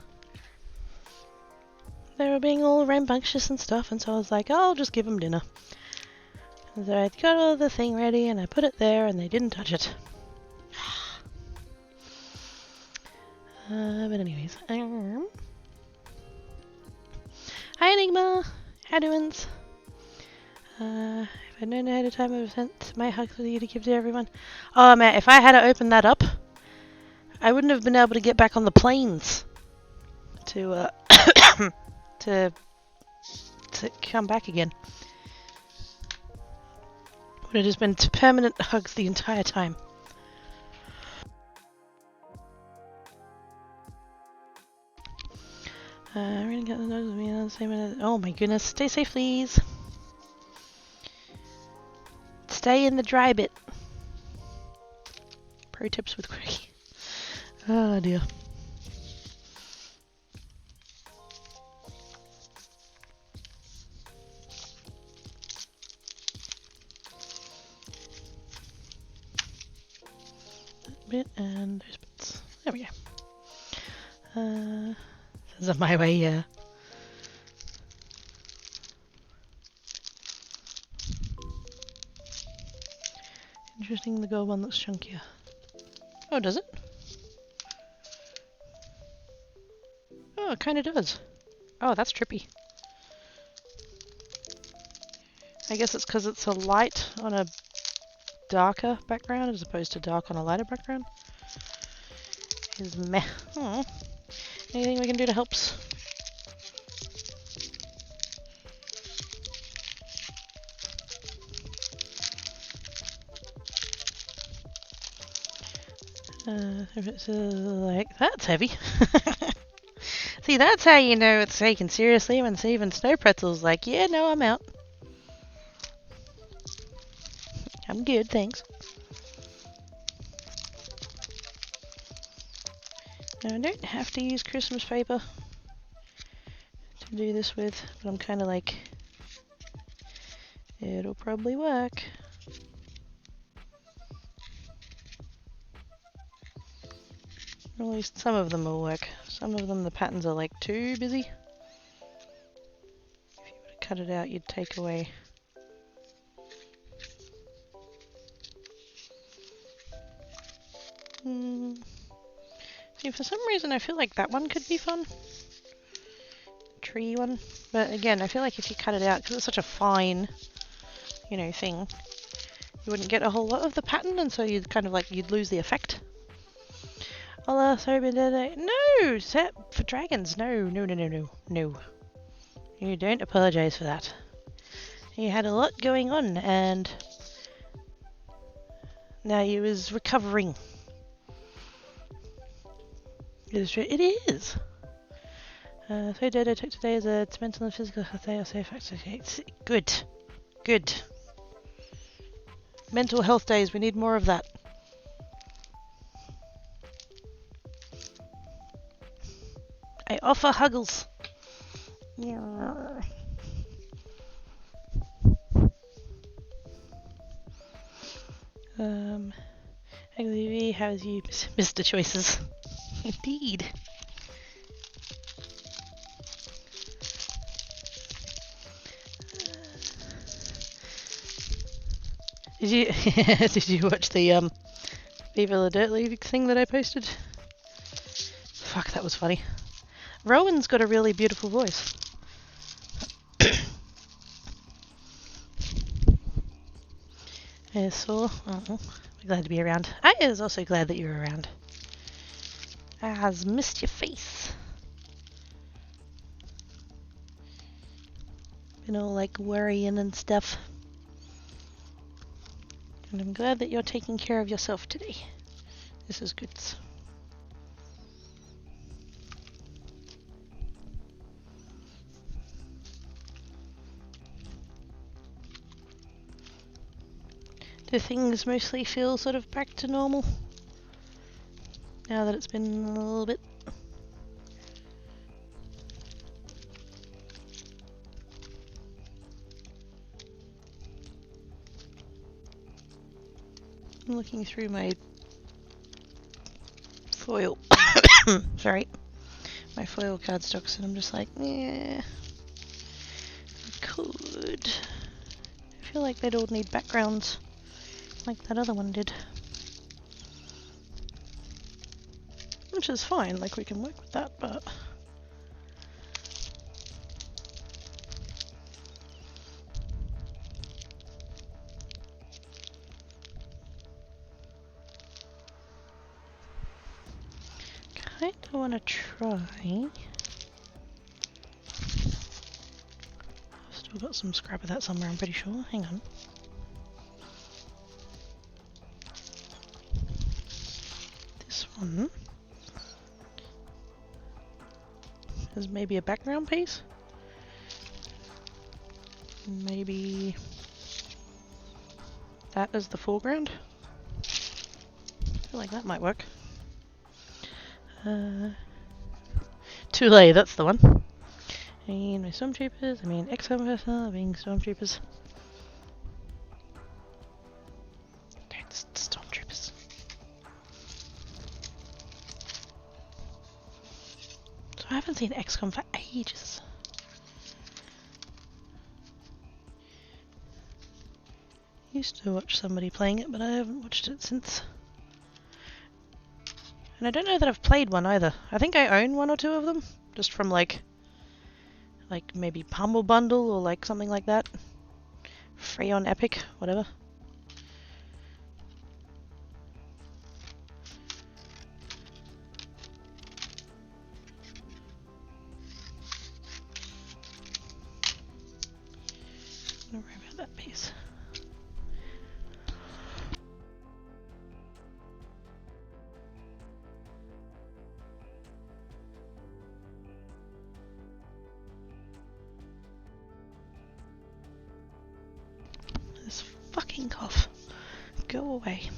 They were being all rambunctious and stuff, and so I was like, oh, I'll just give them dinner. And so I got all the thing ready, and I put it there, and they didn't touch it. But anyways, hi Enigma, how doings? If I'd known ahead of time, I would have sent my hugs with you to give to everyone. Oh man, if I had to open that up, I wouldn't have been able to get back on the planes to to come back again. Would have just been permanent hugs the entire time. I'm gonna get the dogs with me on the same minute. Oh my goodness, stay safe please. Stay in the dry bit. Pro tips with Craig. Oh dear. That bit and those bits. There we go. This is my way, yeah. Interesting, the gold one looks chunkier. Oh, does it? Oh, it kind of does. Oh, that's trippy. I guess it's because it's a light on a darker background as opposed to dark on a lighter background. Is meh. Oh. Anything we can do to help? If it's like, that's heavy. See, that's how you know it's taken seriously when even Snow Pretzel's like, yeah, no, I'm out. I'm good, thanks. Now, I don't have to use Christmas paper to do this with, but I'm kind of like, it'll probably work. At least some of them will work. Some of them, the patterns are like too busy. If you were to cut it out, you'd take away. See, for some reason I feel like that one could be fun. Tree one. But again, I feel like if you cut it out, because it's such a fine, you know, thing, you wouldn't get a whole lot of the pattern, and so you'd kind of like, you'd lose the effect. Sorry, but no, set for dragons. No. You don't apologize for that. You had a lot going on, and now you is recovering. It is. So Dodo took today as a mental and physical health day. Also, good. Mental health days. We need more of that. I offer huggles. Yeah. Ugly, how's you, Mr. Choices? Indeed. Did you did you watch the Viva La Dirt League thing that I posted? Fuck, that was funny. Rowan's got a really beautiful voice. I saw. Oh, glad to be around. I was also glad that you were around. I has missed your face. Been all like worrying and stuff. And I'm glad that you're taking care of yourself today. This is good. Do things mostly feel sort of back to normal? Now that it's been a little bit. I'm looking through my foil Sorry. My foil cardstocks, and I'm just like, yeah. I could. I feel like they'd all need backgrounds, like that other one did. Which is fine, like we can work with that, but... I want to try. I've still got some scrap of that somewhere, I'm pretty sure. Hang on. This one is maybe a background piece. Maybe that is the foreground. I feel like that might work. Tule, that's the one. I mean my stormtroopers, I mean XCOM personnel, I mean stormtroopers. Stormtroopers. So I haven't seen XCOM for ages. Used to watch somebody playing it, but I haven't watched it since. And I don't know that I've played one either. I think I own one or two of them, just from like maybe Pummel Bundle or like something like that. Free on Epic, whatever. Don't worry about that piece. This fucking cough. Go away.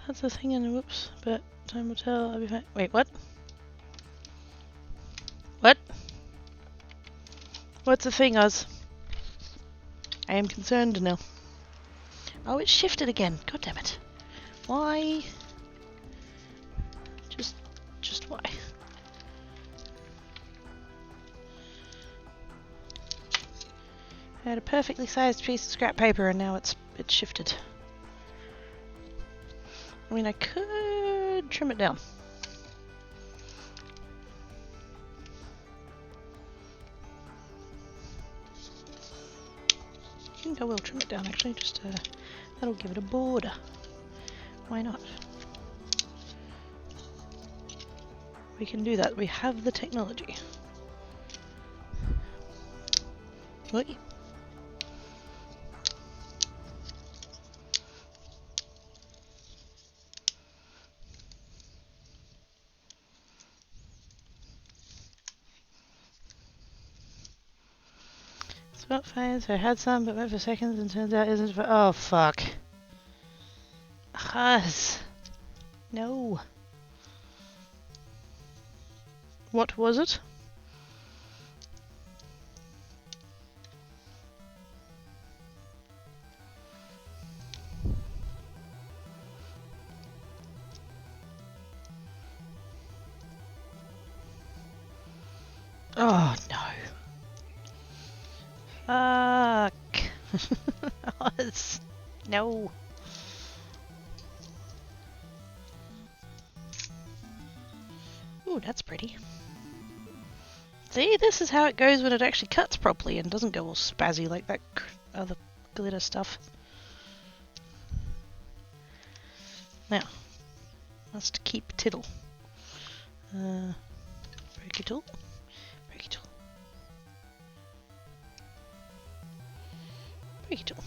That's the thing, and whoops, but time will tell, I'll be fine. Wait, what? What? What's the thing, Oz? I am concerned now. Oh, it shifted again. God damn it. Why? Just why? I had a perfectly sized piece of scrap paper and now it's shifted. I mean, I could trim it down. I think I will trim it down actually, just that'll give it a border. Why not? We can do that, we have the technology. What? It's about fine, so I had some, but went for seconds and turns out isn't for— oh fuck. Huzz. No. What was it? Oh no. Fuck. Oz. No. Ooh, that's pretty. See, this is how it goes when it actually cuts properly and doesn't go all spazzy like that other glitter stuff. Now, must keep tittle. Break it all. Break it all. Break it all.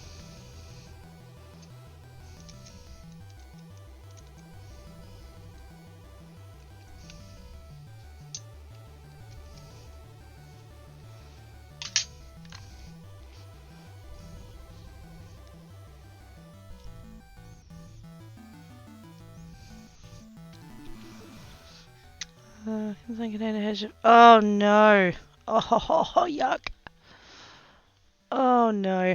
Oh no! Oh, yuck! Oh no!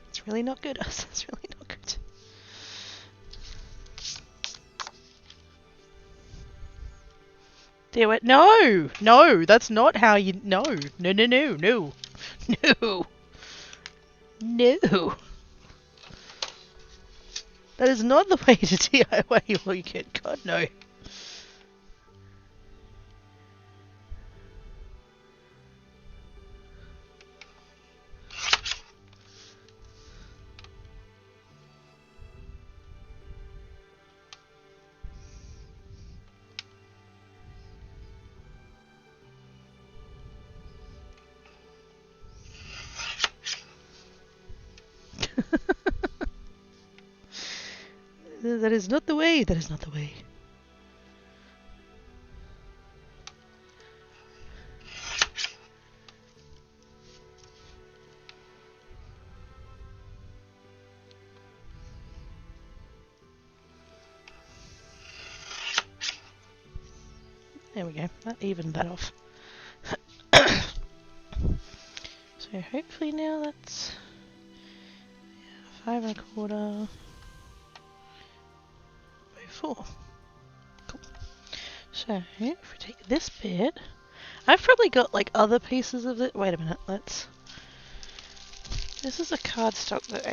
It's really not good. It's really not good. Do it. No! No! That's not how you... No! No, no, no, no! No! No! That is not the way to DIY your kit. God, no. That is not the way. That is not the way. There we go. That evened that off. So hopefully now that's 5 1/4 by 4. Cool. So if we take this bit, I've probably got like other pieces of it. Wait a minute. Let's. This is a cardstock that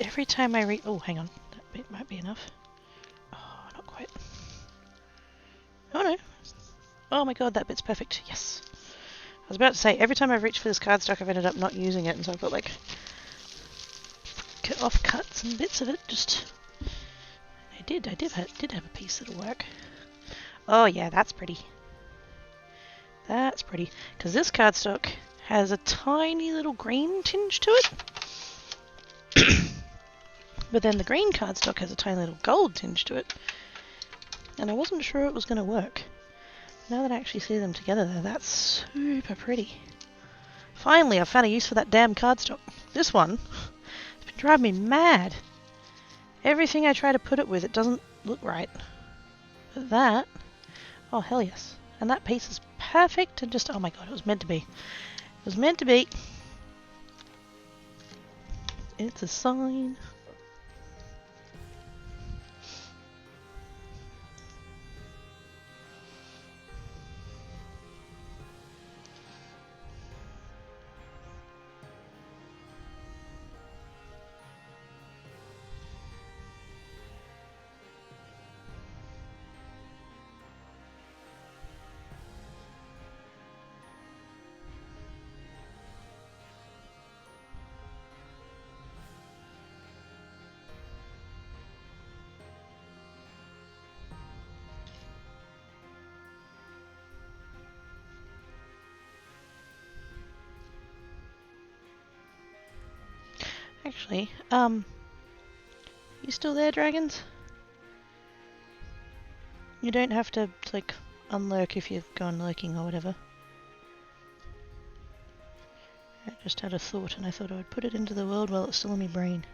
every time I read. Oh, hang on. That bit might be enough. Oh, not quite. Oh no. Oh my god, that bit's perfect. Yes. I was about to say, every time I've reached for this cardstock, I've ended up not using it, and so I've got like offcuts and bits of it. Just, I did have a piece that'll work. Oh yeah, that's pretty. That's pretty, because this cardstock has a tiny little green tinge to it, but then the green cardstock has a tiny little gold tinge to it, and I wasn't sure it was going to work. Now that I actually see them together though, that's super pretty. Finally, I've found a use for that damn cardstock. This one has been driving me mad. Everything I try to put it with, it doesn't look right. But that, oh hell yes. And that piece is perfect and just, oh my god, it was meant to be. It was meant to be. It's a sign. Actually, you still there, dragons? You don't have to, like, unlurk if you've gone lurking or whatever. I just had a thought and I thought I would put it into the world while it's still in my brain.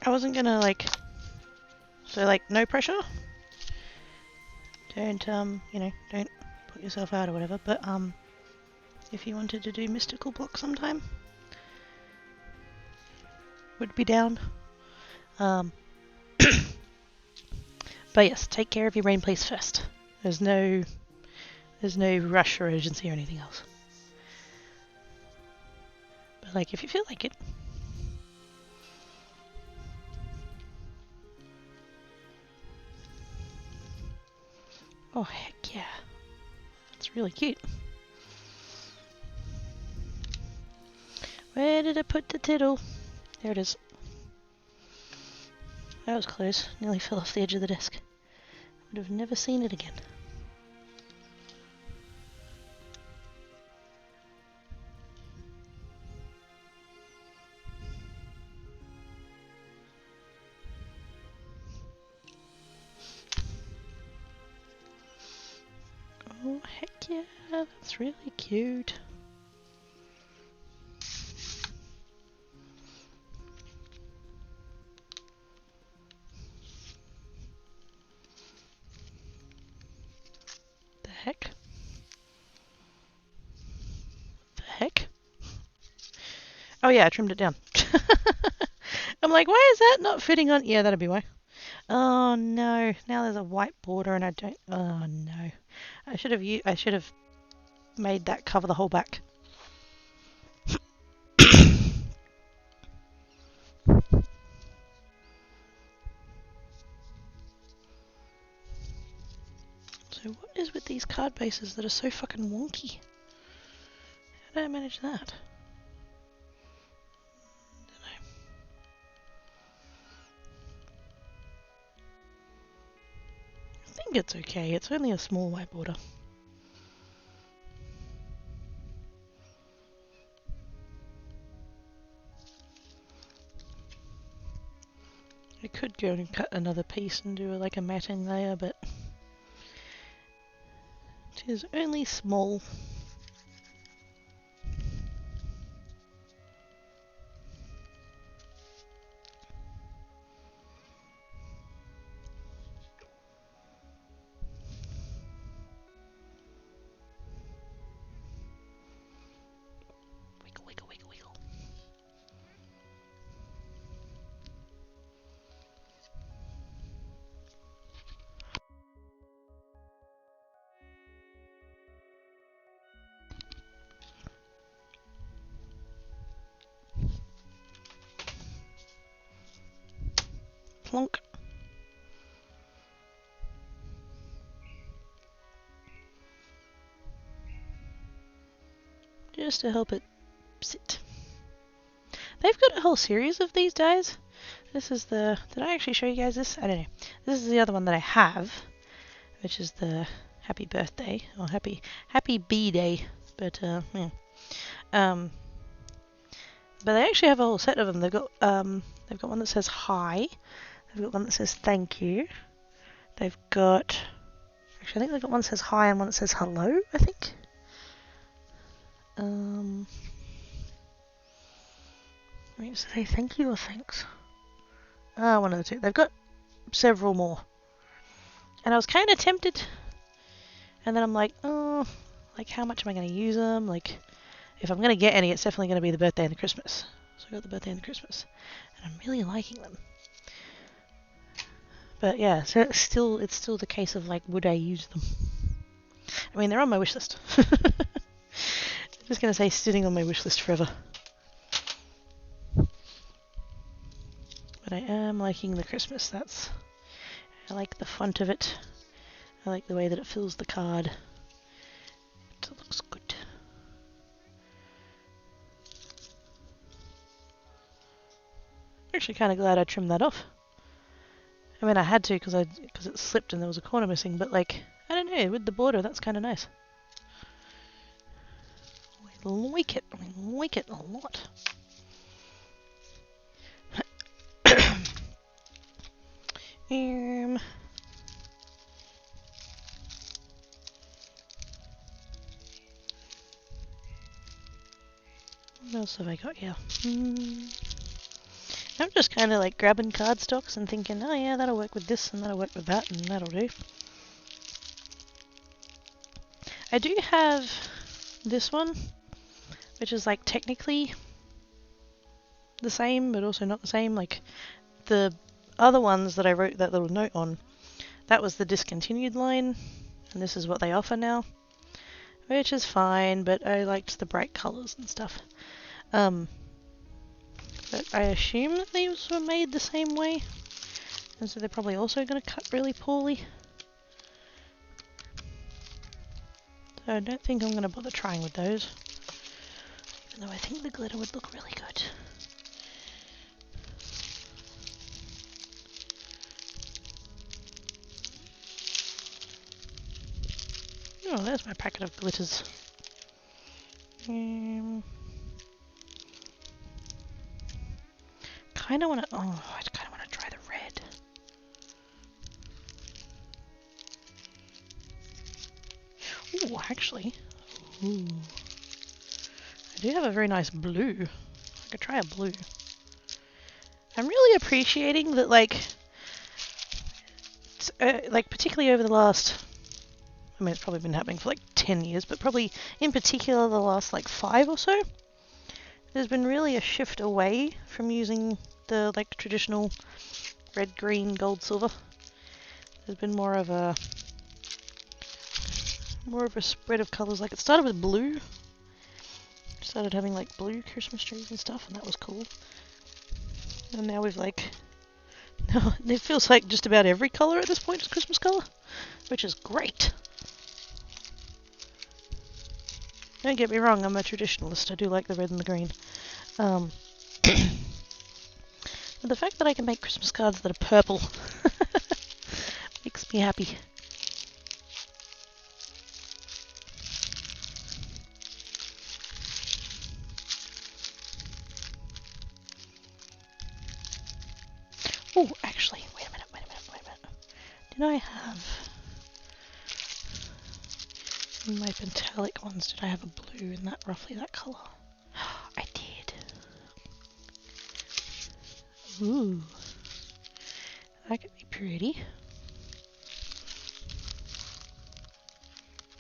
I wasn't gonna, like... So, like, no pressure? Don't, you know, don't put yourself out or whatever, but, if you wanted to do mystical block sometime, would be down. But yes, take care of your brain place first. There's no rush or urgency or anything else. But, like, if you feel like it... Oh, heck yeah. That's really cute. Where did I put the tittle? There it is. That was close. Nearly fell off the edge of the desk. Would have never seen it again. Yeah, that's really cute. The heck? The heck? Oh yeah, I trimmed it down. I'm like, why is that not fitting on? Yeah, that'd be why. Oh no, now there's a white border and I don't. Oh no, I should have made that cover the whole back. So what is with these card bases that are so fucking wonky? How did I manage that? I think it's okay. It's only a small white border. I could go and cut another piece and do like a matting layer, but it is only small. Wiggle, wiggle, wiggle, wiggle. Plonk. Just to help it sit. They've got a whole series of these dies. This is the... Did I actually show you guys this? I don't know. This is the other one that I have, which is the happy birthday, or happy B-day. But, yeah. But they actually have a whole set of them. They've got one that says hi. They've got one that says thank you. They've got... Actually, I think they've got one that says hi and one that says hello, I think. Wait, so they thank you or thanks? Ah, one of the two. They've got several more. And I was kind of tempted. And then I'm like, oh, like how much am I going to use them? Like, if I'm going to get any, it's definitely going to be the birthday and the Christmas. So I got the birthday and the Christmas. And I'm really liking them. But yeah, so it's still the case of like, would I use them? I mean, they're on my wish list. I'm just going to say sitting on my wish list forever. But I am liking the Christmas. I like the front of it. I like the way that it fills the card. It looks good. I'm actually kind of glad I trimmed that off. I mean, I had to because it slipped and there was a corner missing. But like, I don't know, with the border, that's kind of nice. I like it. I like it a lot. What else have I got here? I'm just kind of like grabbing cardstocks and thinking, oh yeah, that'll work with this and that'll work with that and that'll do. I do have this one, which is like technically the same, but also not the same. Like the other ones that I wrote that little note on, that was the discontinued line, and this is what they offer now, which is fine, but I liked the bright colours and stuff. But I assume that these were made the same way, and so they're probably also going to cut really poorly. So I don't think I'm going to bother trying with those, even though I think the glitter would look really good. Oh, there's my packet of glitters. I kind of want to try the red. Ooh, Oh, actually. Ooh. I do have a very nice blue. I could try a blue. I'm really appreciating that, like particularly over the last, I mean, it's probably been happening for like 10 years, but probably in particular the last like 5 or so, there's been really a shift away from using the like traditional red, green, gold, silver. There's been more of a spread of colours. Like it started with blue. Started having like blue Christmas trees and stuff, and that was cool. And now we've like, no, it feels like just about every colour at this point is Christmas colour, which is great. Don't get me wrong, I'm a traditionalist. I do like the red and the green. But the fact that I can make Christmas cards that are purple makes me happy. Oh, actually, wait a minute. Did I have, in my metallic ones, did I have a blue in that, roughly that colour? I did. Ooh. That could be pretty.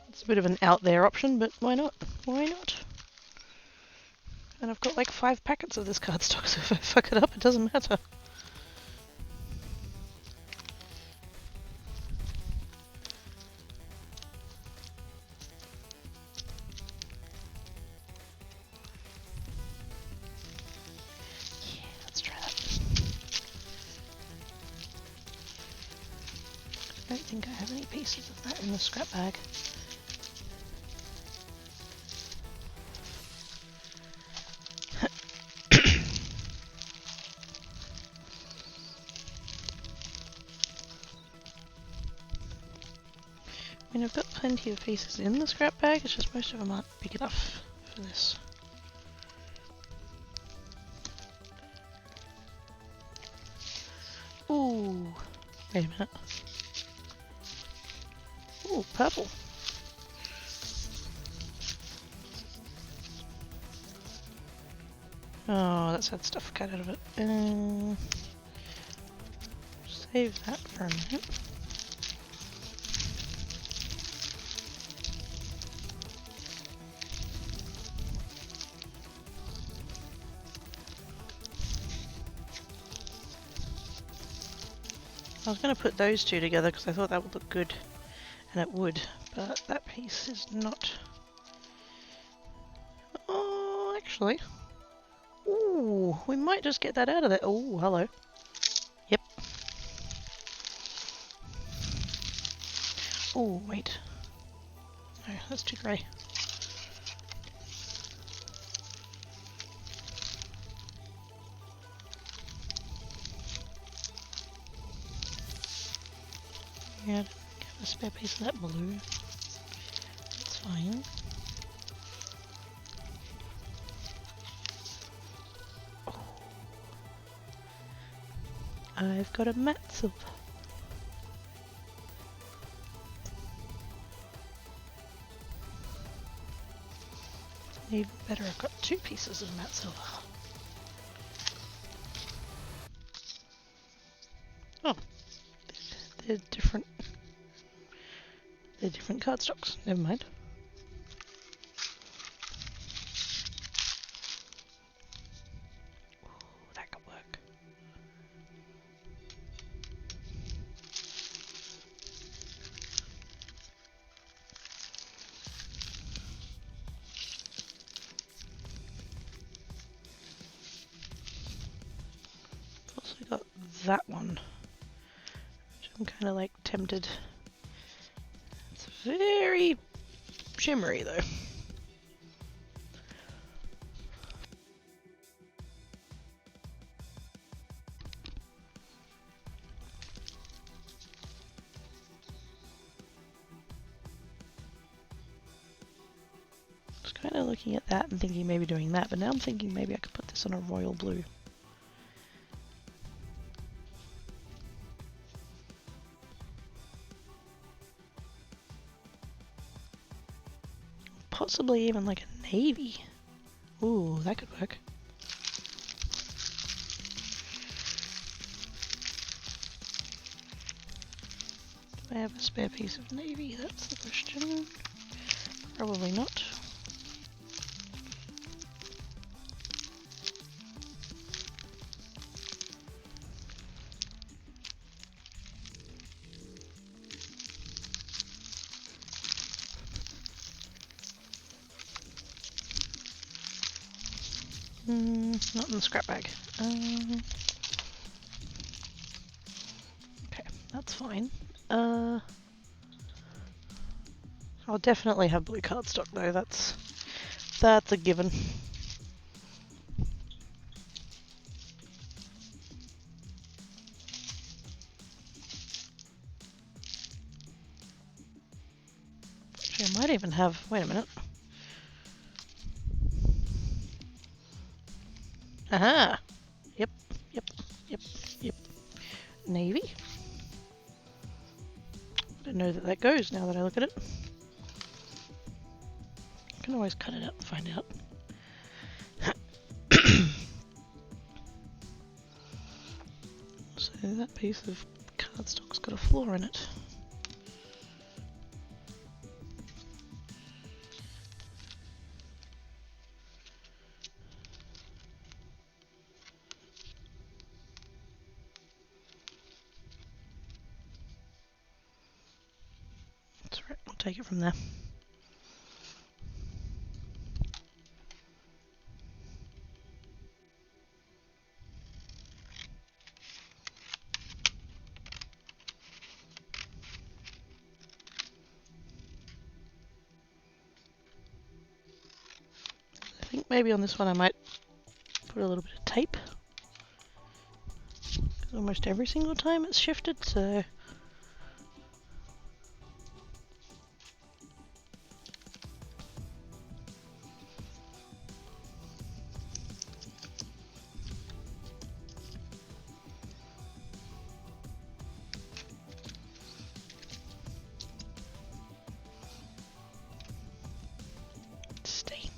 It's a bit of an out there option, but why not? Why not? And I've got like 5 packets of this cardstock, so if I fuck it up, it doesn't matter. Yeah, let's try that. I don't think I have any pieces of that in the scrap bag. I mean, I've got plenty of pieces in the scrap bag, it's just most of them aren't big enough for this. Ooh, wait a minute. Ooh, purple. Oh, that's had stuff cut out of it. Save that for a minute. I was going to put those two together because I thought that would look good, and it would, but that piece is not. Oh, actually. Ooh, we might just get that out of there. Oh, hello. Yep. Oh, wait. No, that's too grey. Yeah, I have a spare piece of that blue. That's fine. Oh. I've got a matte silver. Even better, I've got 2 pieces of matte silver. Oh, they're different. They're different cardstocks. Never mind. Ooh, that could work. I've also got that one, which I'm kind of like tempted. It's very shimmery though. I was kind of looking at that and thinking maybe doing that, but now I'm thinking maybe I could put this on a royal blue. possibly even like a navy. Ooh, that could work. Do I have a spare piece of navy? That's the question. Probably not. Not in the scrap bag. Okay, that's fine. I'll definitely have blue cardstock though. That's a given. Actually, I might even have. Wait a minute. Aha! Yep. Navy. I don't know that goes now that I look at it. I can always cut it out and find out. So that piece of cardstock's got a flaw in it. That's right, I'll take it from there. I think maybe on this one I might put a little bit of tape. Almost every single time it's shifted, so... Stay.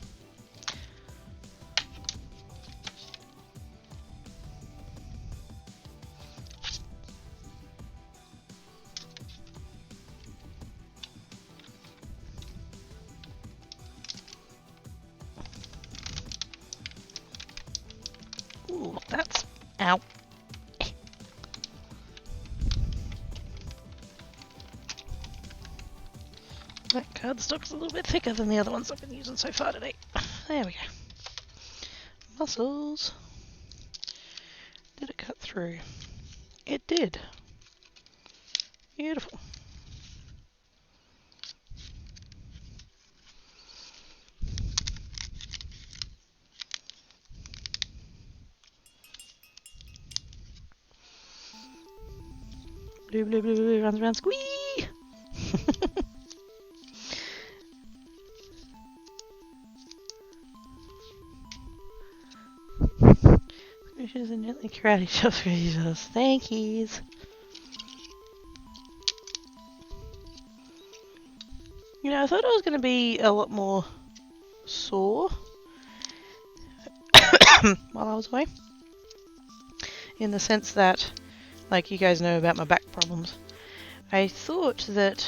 Ooh, that's... Ow. That cardstock's a little bit thicker than the other ones I've been using so far today. There we go. Muscles. Did it cut through? It did. Beautiful. Blue, blue, blue, blue, runs around, squee! Squishes and gently karate chops for each other. Thank yous. You know, I thought I was going to be a lot more sore while I was away. In the sense that, like you guys know about my back problems, I thought that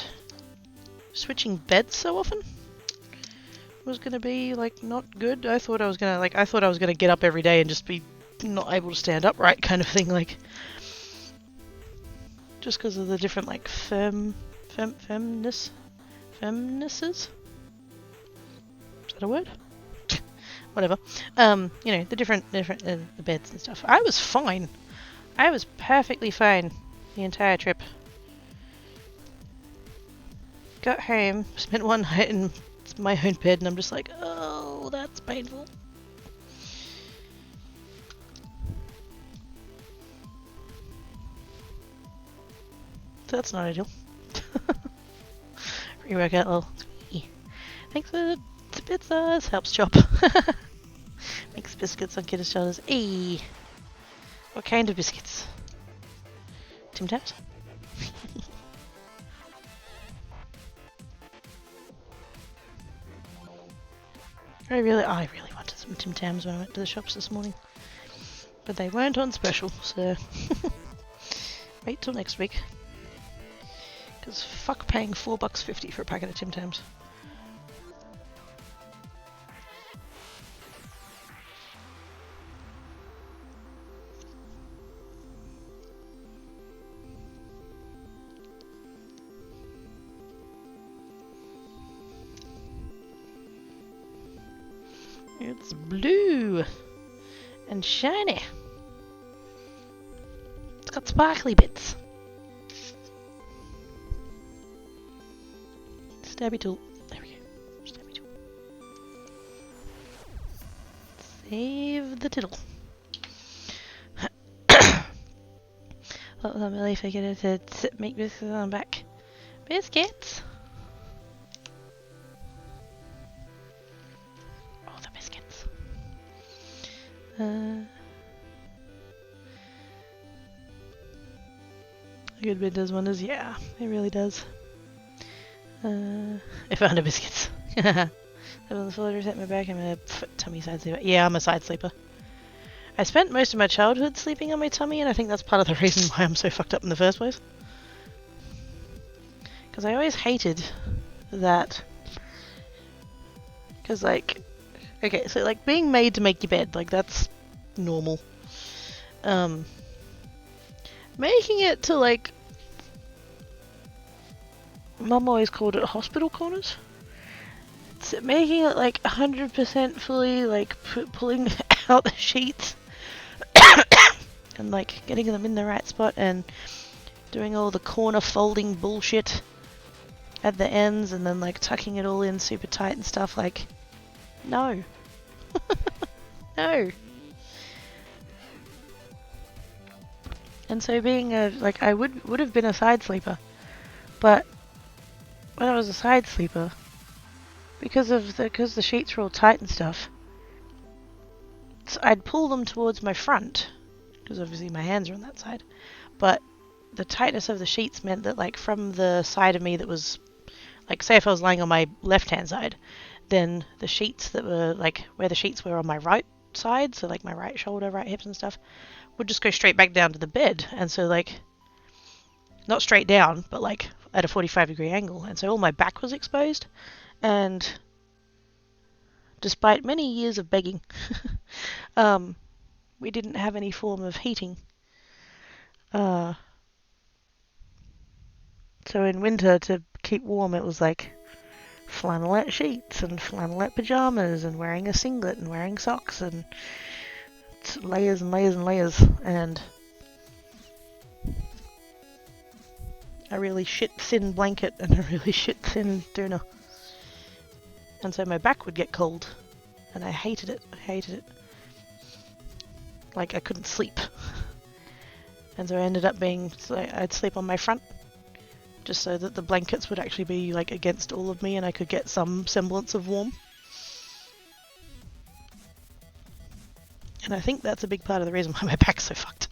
switching beds so often was going to be like not good. I thought I was going to get up every day and just be not able to stand upright kind of thing, like just because of the different like femnesses. Is that a word? Whatever. You know, the different the beds and stuff. I was fine. I was perfectly fine the entire trip. Got home, spent one night in my own bed, and I'm just like, oh, that's painful. That's not ideal. Pre-workout, lol. Thanks for the pizzas. Helps chop. Makes biscuits on Kidder's shoulders. Eee. What kind of biscuits? Tim Tams? I really wanted some Tim Tams when I went to the shops this morning. But they weren't on special, so wait till next week. Because fuck paying $4.50 for a packet of Tim Tams. It's blue and shiny. It's got sparkly bits. Stabby tool. There we go. Stabby tool. Save the tittle. Well, I'm really figured to make biscuits on the back. Biscuits! Oh, the biscuits. A good bit does wonders. Yeah, it really does. I found a biscuits. I'm on the floor to reset my back. I'm a tummy side sleeper. Yeah, I'm a side sleeper. I spent most of my childhood sleeping on my tummy, and I think that's part of the reason why I'm so fucked up in the first place. Because I always hated that. Because, like, okay, so, like, being made to make your bed, like, that's normal. Making it to, like, Mum always called it hospital corners. So making it, like, 100% fully, like, pulling out the sheets and, like, getting them in the right spot and doing all the corner folding bullshit at the ends and then, like, tucking it all in super tight and stuff, like, no. No. And so being a, like, I would have been a side sleeper, but when I was a side sleeper, because the sheets were all tight and stuff, so I'd pull them towards my front, because obviously my hands are on that side, but the tightness of the sheets meant that, like, from the side of me that was, like, say if I was lying on my left-hand side, then the sheets that were, like, where the sheets were on my right side, so, like, my right shoulder, right hips and stuff, would just go straight back down to the bed, and so, like, not straight down, but, like, at a 45-degree angle, and so all my back was exposed, and despite many years of begging, we didn't have any form of heating. So in winter, to keep warm, it was like flannelette sheets and flannelette pajamas and wearing a singlet and wearing socks and layers and layers and layers, and a really shit thin blanket and a really shit thin doona. And so my back would get cold, and I hated it. I hated it. Like, I couldn't sleep. And so I ended up being, so I'd sleep on my front, just so that the blankets would actually be, like, against all of me and I could get some semblance of warm. And I think that's a big part of the reason why my back's so fucked.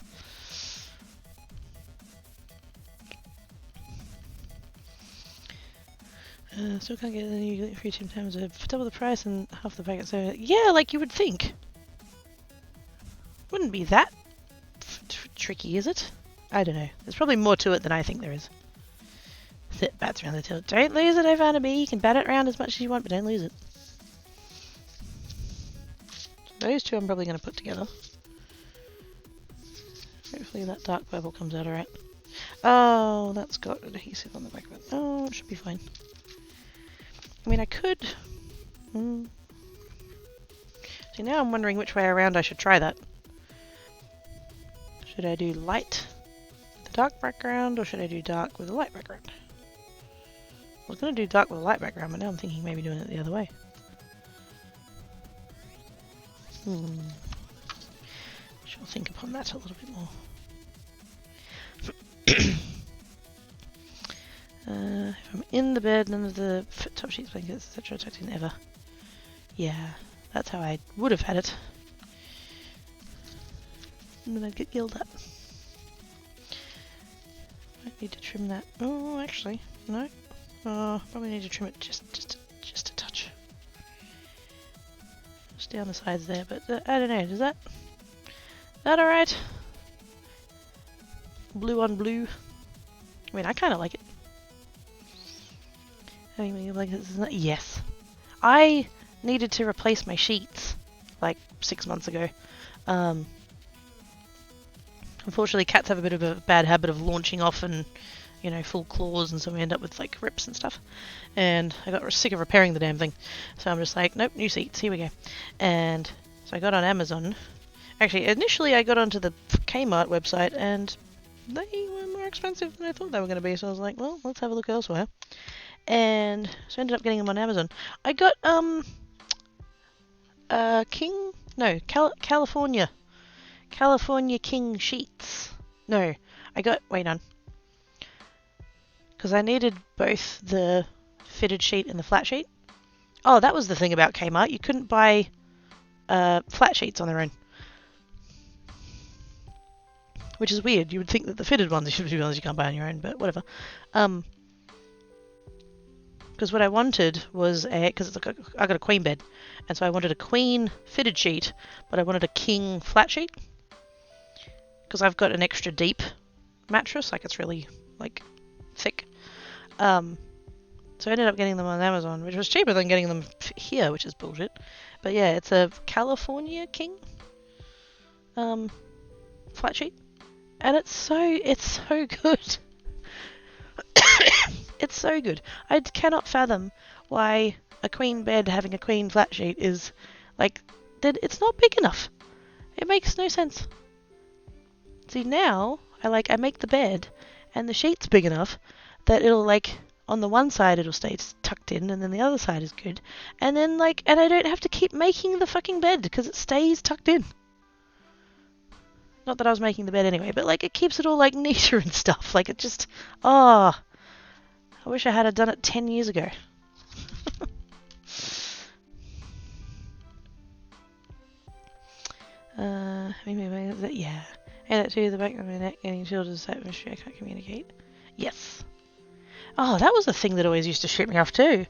Still can't get any free Tim Tams for double the price and half the packet. So yeah, like you would think. Wouldn't be that tricky, is it? I don't know. There's probably more to it than I think there is. Sit bats around the tail. Don't lose it, I found a bee. You can bat it around as much as you want, but don't lose it. So those two I'm probably going to put together. Hopefully that dark purple comes out alright. Oh, that's got adhesive on the back of it. Oh, it should be fine. I mean, I could... See, now I'm wondering which way around I should try that. Should I do light with a dark background, or should I do dark with a light background? I was going to do dark with a light background, but now I'm thinking maybe doing it the other way. Shall think upon that a little bit more. If I'm in the bed, none of the top sheets, blankets, etc. tucked in ever. Yeah, that's how I would have had it. And then I'd get yelled at. Might need to trim that. Oh, actually, no. Probably need to trim it just a touch. down the sides there, but I don't know, is that alright? Blue on blue. I mean, I kind of like it. I mean, like, yes. I needed to replace my sheets like 6 months ago. Unfortunately, cats have a bit of a bad habit of launching off and, you know, full claws, and so we end up with like rips and stuff. And I got sick of repairing the damn thing, so I'm just like, nope, new seats, here we go. And so I got on Amazon. Actually, initially I got onto the Kmart website, and they were more expensive than I thought they were going to be. So I was like, well, let's have a look elsewhere. And so I ended up getting them on Amazon. I got California King sheets. No, I got, wait on. Because I needed both the fitted sheet and the flat sheet. Oh, that was the thing about Kmart. You couldn't buy flat sheets on their own. Which is weird. You would think that the fitted ones should be ones you can't buy on your own, but whatever. Because what I wanted was because I got a queen bed, and so I wanted a queen fitted sheet, but I wanted a king flat sheet. Because I've got an extra deep mattress, like it's really like thick. So I ended up getting them on Amazon, which was cheaper than getting them here, which is bullshit. But yeah, it's a California King flat sheet, and it's so good. It's so good. I cannot fathom why a queen bed having a queen flat sheet is like that. It's not big enough. It makes no sense. See, now I make the bed and the sheet's big enough that it'll like on the one side it'll stay tucked in, and then the other side is good, and then and I don't have to keep making the fucking bed because it stays tucked in. Not that I was making the bed anyway, but like it keeps it all like neater and stuff. Like it just, I wish I had done it 10 years ago. Yeah. And it to the back of my neck, getting chilled to the side of my street, I can't communicate. Yes. Oh, that was the thing that always used to shit me off too.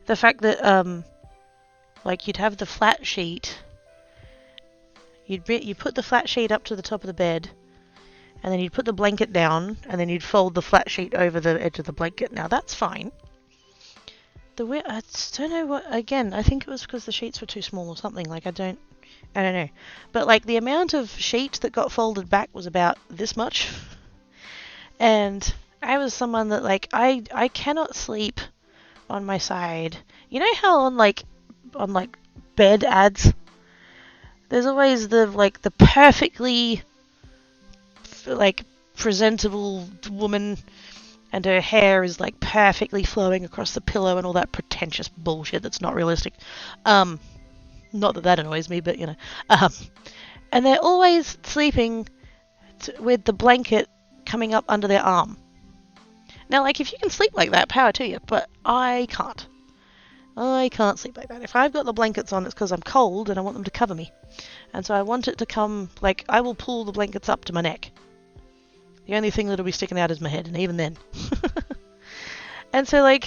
The fact that, like you'd have the flat sheet. You put the flat sheet up to the top of the bed, and then you'd put the blanket down, and then you'd fold the flat sheet over the edge of the blanket. Now that's fine. I just don't know what. Again, I think it was because the sheets were too small or something. Like I don't know. But like the amount of sheet that got folded back was about this much, and I was someone that like I cannot sleep on my side. You know how on bed ads, there's always the perfectly presentable woman, and her hair is like perfectly flowing across the pillow and all that pretentious bullshit that's not realistic. Not that annoys me, but you know. And they're always sleeping with the blanket coming up under their arm. Now, like, if you can sleep like that, power to you, but I can't. I can't sleep like that. If I've got the blankets on, it's because I'm cold and I want them to cover me. And so I want it to come, I will pull the blankets up to my neck. The only thing that'll be sticking out is my head, and even then. And so,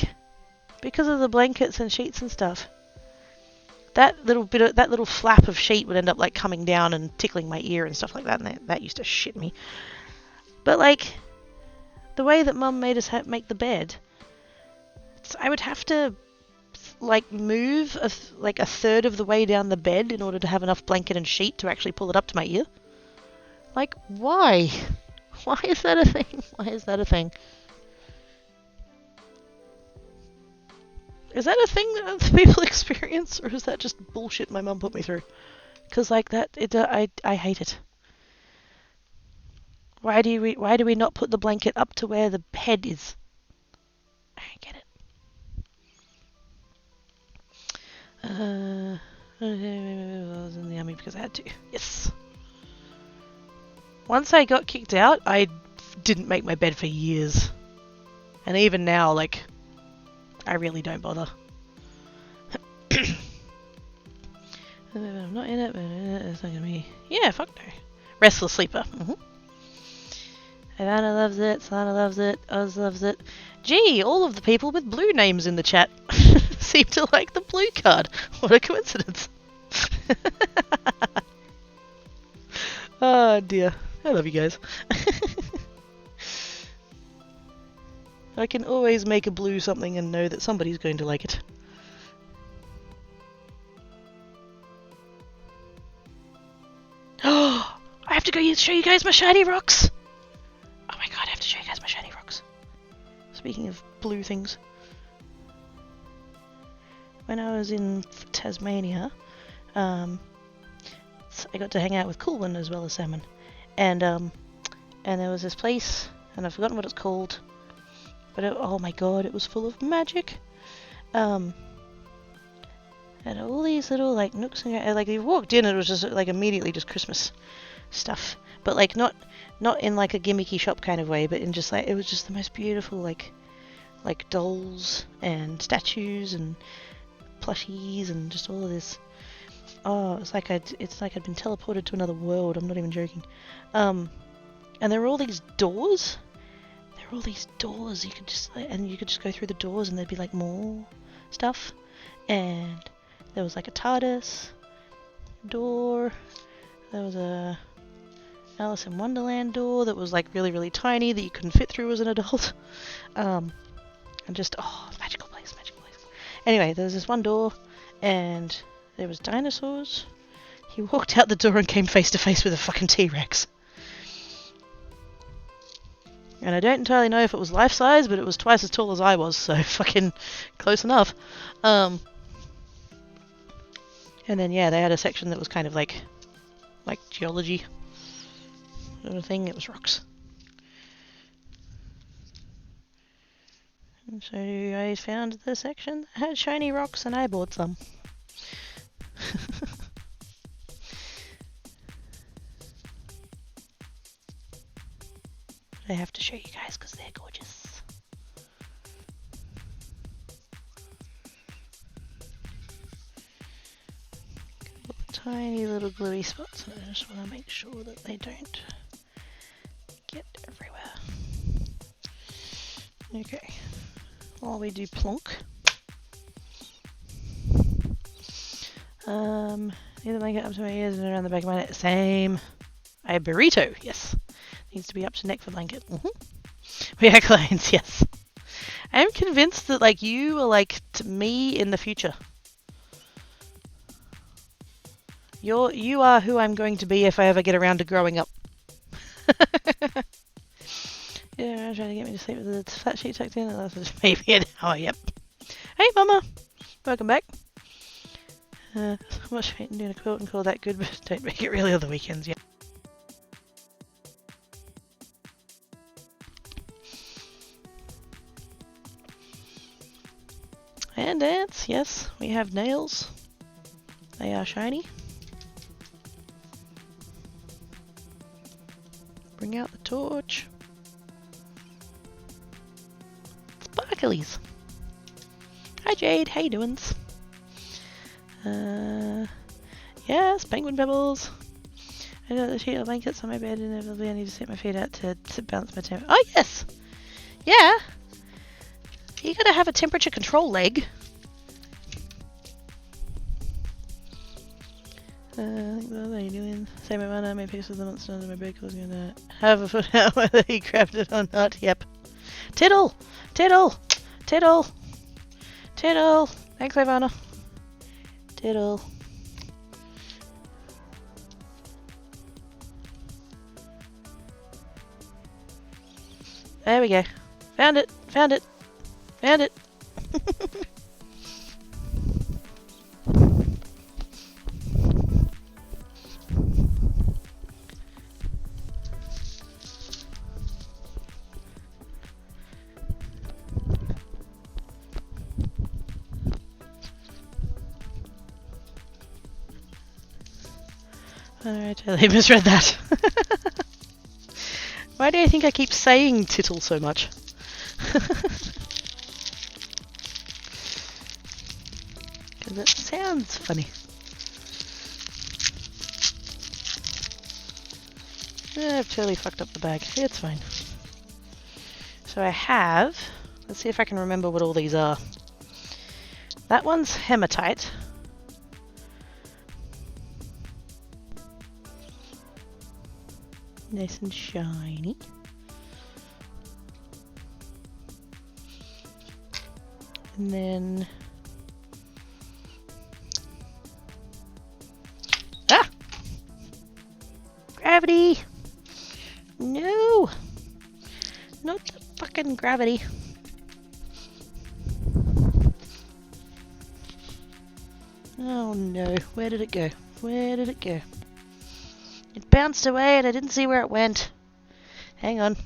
because of the blankets and sheets and stuff, that little flap of sheet would end up, coming down and tickling my ear and stuff like that, and that used to shit me. But, the way that Mum made us make the bed, I would have to move a third of the way down the bed in order to have enough blanket and sheet to actually pull it up to my ear. Why? Why is that a thing? Why is that a thing? Is that a thing that other people experience, or is that just bullshit my mum put me through? Because I hate it. Why do we not put the blanket up to where the head is? I don't get it. I was in the army because I had to. Yes. Once I got kicked out, I didn't make my bed for years. And even now, I really don't bother. I'm not in it, but it's not gonna be. Yeah, fuck no. Restless sleeper. Ivana loves it, Sana loves it, Oz loves it. Gee, all of the people with blue names in the chat seem to like the blue card. What a coincidence. Oh dear. I love you guys. I can always make a blue something and know that somebody's going to like it. Oh, I have to go show you guys my shiny rocks. Oh my god, I have to show you guys my shiny rocks. Speaking of blue things. When I was in Tasmania, I got to hang out with Coolwyn as well as Salmon. And there was this place, and I've forgotten what it's called. But oh my god, it was full of magic. And all these little like nooks and like you walked in, it was just like immediately just Christmas stuff. But like not in like a gimmicky shop kind of way, but in just like it was just the most beautiful like dolls and statues and plushies and just all of this. Oh, it's like I'd been teleported to another world. I'm not even joking. And there were all these doors. All these doors you could just go through the doors and there'd be like more stuff, and there was like a TARDIS door, there was a Alice in Wonderland door that was like really tiny that you couldn't fit through as an adult, and just magical place. Anyway, there was this one door and there was dinosaurs. He walked out the door and came face to face with a fucking T-Rex. And I don't entirely know if it was life-size, but it was twice as tall as I was, so fucking close enough. And then, yeah, they had a section that was kind of like geology sort of thing. It was rocks. And so I found the section that had shiny rocks, and I bought some. I have to show you guys because they're gorgeous. Tiny little gluey spots, and I just want to make sure that they don't get everywhere. Okay, while we do plonk. Near the blanket up to my ears and around the back of my neck. Same. A burrito, yes. Needs to be up to neck for blanket. We are clients, yes. I am convinced that like you are like to me in the future. You are who I'm going to be if I ever get around to growing up. Yeah, I'm trying to get me to sleep with the flat sheet tucked in. That's just maybe an hour. Yep. Hey, Mama. Welcome back. Much waiting doing a quilt and call that good, but don't make it really on the weekends. Yeah. And ants, yes, we have nails. They are shiny. Bring out the torch. Sparklies. Hi Jade, how you doings? Yes, penguin pebbles. I got the sheet of blankets on my bed and I need to set my feet out to balance my temperature. Oh yes! Yeah! You gotta have a temperature control leg. What are you doing? Same amount of my piece of the monster under my bed because I'm gonna have a foot out whether he grabbed it or not. Yep. Tittle! Tittle! Tittle! Tittle! Thanks, Ivana. Tittle. There we go. Found it! Found it! Found it! I totally misread that. Why do you think I keep saying tittle so much? Because it sounds funny. I've totally fucked up the bag. It's fine. So I have... Let's see if I can remember what all these are. That one's hematite. Nice and shiny. And then... Ah! Gravity! No! Not the fucking gravity. Oh no, where did it go? Where did it go? It bounced away and I didn't see where it went. Hang on.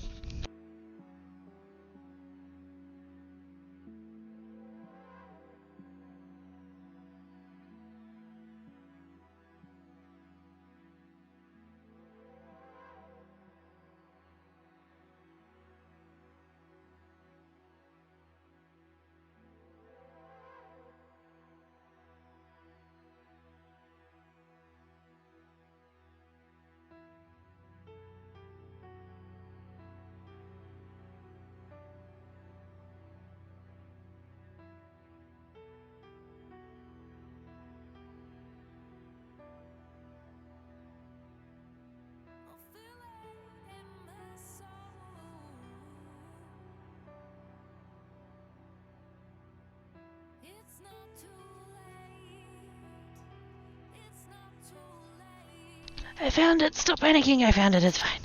I found it! Stop panicking! I found it, it's fine.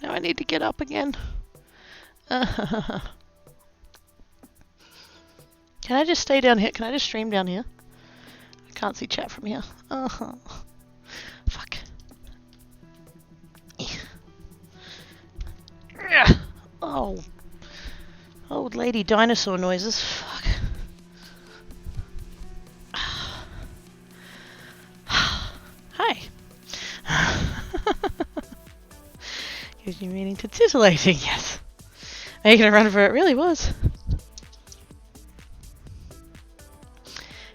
Now I need to get up again. Can I just stay down here? Can I just stream down here? I can't see chat from here. Fuck. Oh. Old lady dinosaur noises. Fuck. Hi. Gives you meaning to titillating, yes. Making a run for it really was.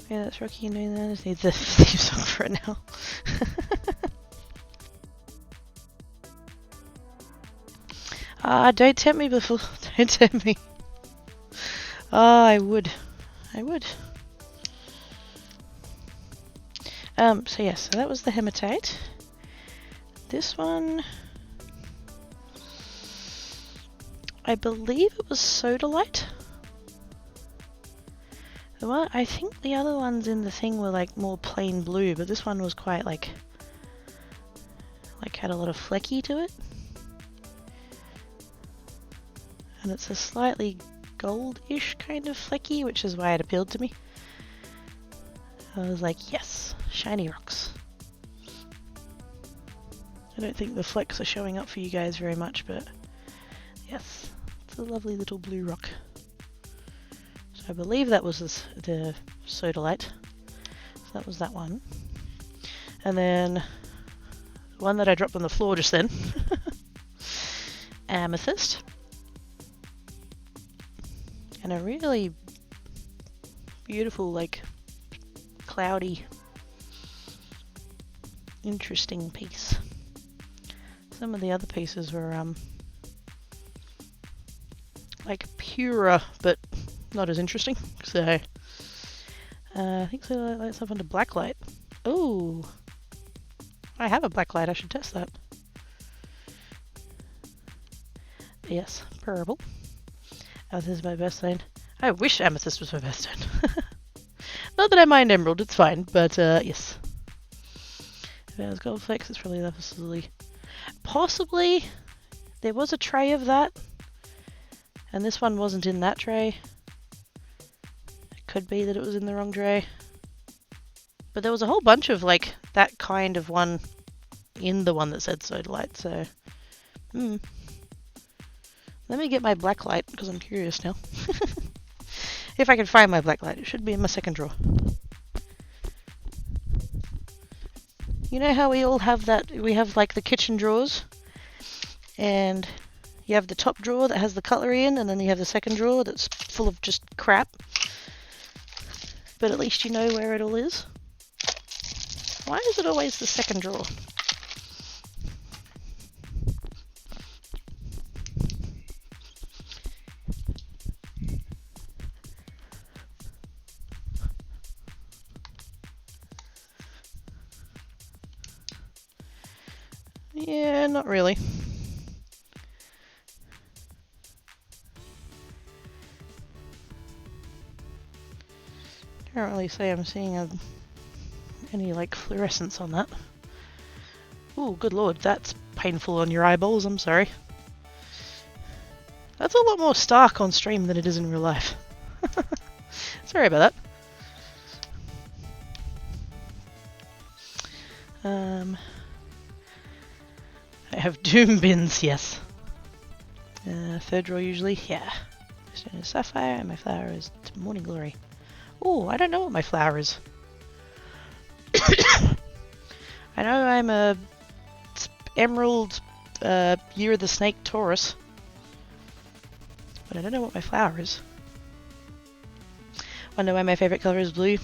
Yeah, that's Rocky doing that. I just need the theme song for it now. Don't tempt me before. Don't tempt me. I would. I would. So yes, so that was the hematite. This one, I believe it was sodalite. The one, I think the other ones in the thing were like more plain blue, but this one was quite like had a lot of flecky to it. And it's a slightly goldish kind of flecky, which is why it appealed to me. I was like, yes, shiny rocks. I don't think the flecks are showing up for you guys very much, but yes, it's a lovely little blue rock. So I believe that was the sodalite. So that was that one. And then the one that I dropped on the floor just then, amethyst. And a really beautiful, like, cloudy, interesting piece. Some of the other pieces were like purer, but not as interesting. So I think so. Lights up under blacklight. Oh, I have a blacklight. I should test that. Yes, purple. Amethyst is my best stone. I wish amethyst was my best stone. Not that I mind emerald, it's fine, but yes. If it was gold flecks, it's probably lapis lazuli. Possibly there was a tray of that, and this one wasn't in that tray. It could be that it was in the wrong tray. But there was a whole bunch of like that kind of one in the one that said sodalite, so let me get my blacklight, because I'm curious now. If I can find my blacklight, it should be in my second drawer. You know how we all have that, we have like the kitchen drawers, and you have the top drawer that has the cutlery in, and then you have the second drawer that's full of just crap. But at least you know where it all is. Why is it always the second drawer? Yeah, not really. Can't really say I'm seeing any like fluorescence on that. Ooh, good lord, that's painful on your eyeballs, I'm sorry. That's a lot more stark on stream than it is in real life. Sorry about that. I have doom bins, yes. Third drawer usually, yeah. Stone is sapphire and my flower is morning glory. Ooh, I don't know what my flower is. I know I'm a emerald year of the snake Taurus, but I don't know what my flower is. Wonder why my favourite colour is blue?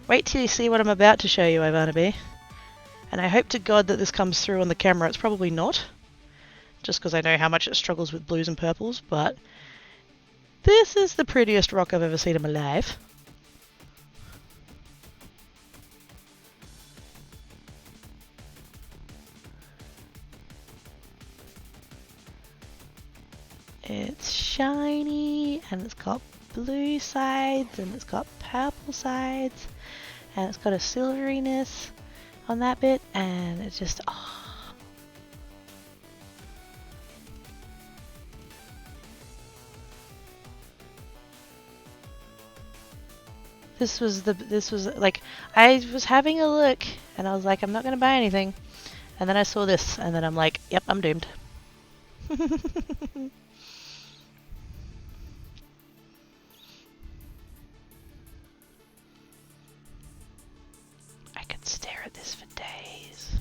Wait till you see what I'm about to show you, Ivana B. And I hope to God that this comes through on the camera. It's probably not, just because I know how much it struggles with blues and purples, but this is the prettiest rock I've ever seen in my life. It's shiny, and it's got blue sides, and it's got purple sides, and it's got a silveriness on that bit, and it's just, oh. This was like, I was having a look, and I was like, I'm not gonna buy anything, and then I saw this, and then I'm like, yep, I'm doomed. I could stare at this for days.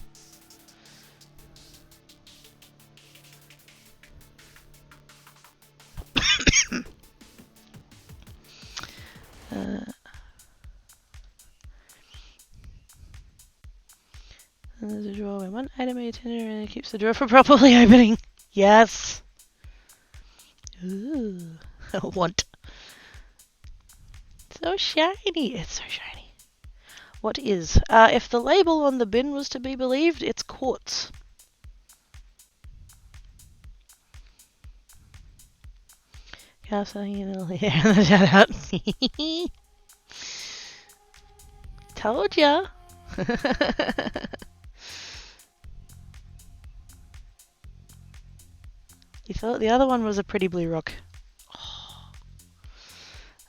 There's a drawer where one item may tender and it keeps the drawer from properly opening. Yes. Ooh. Want. So shiny. It's so shiny. What is? If the label on the bin was to be believed, it's quartz. Shout out. Told ya. You thought the other one was a pretty blue rock.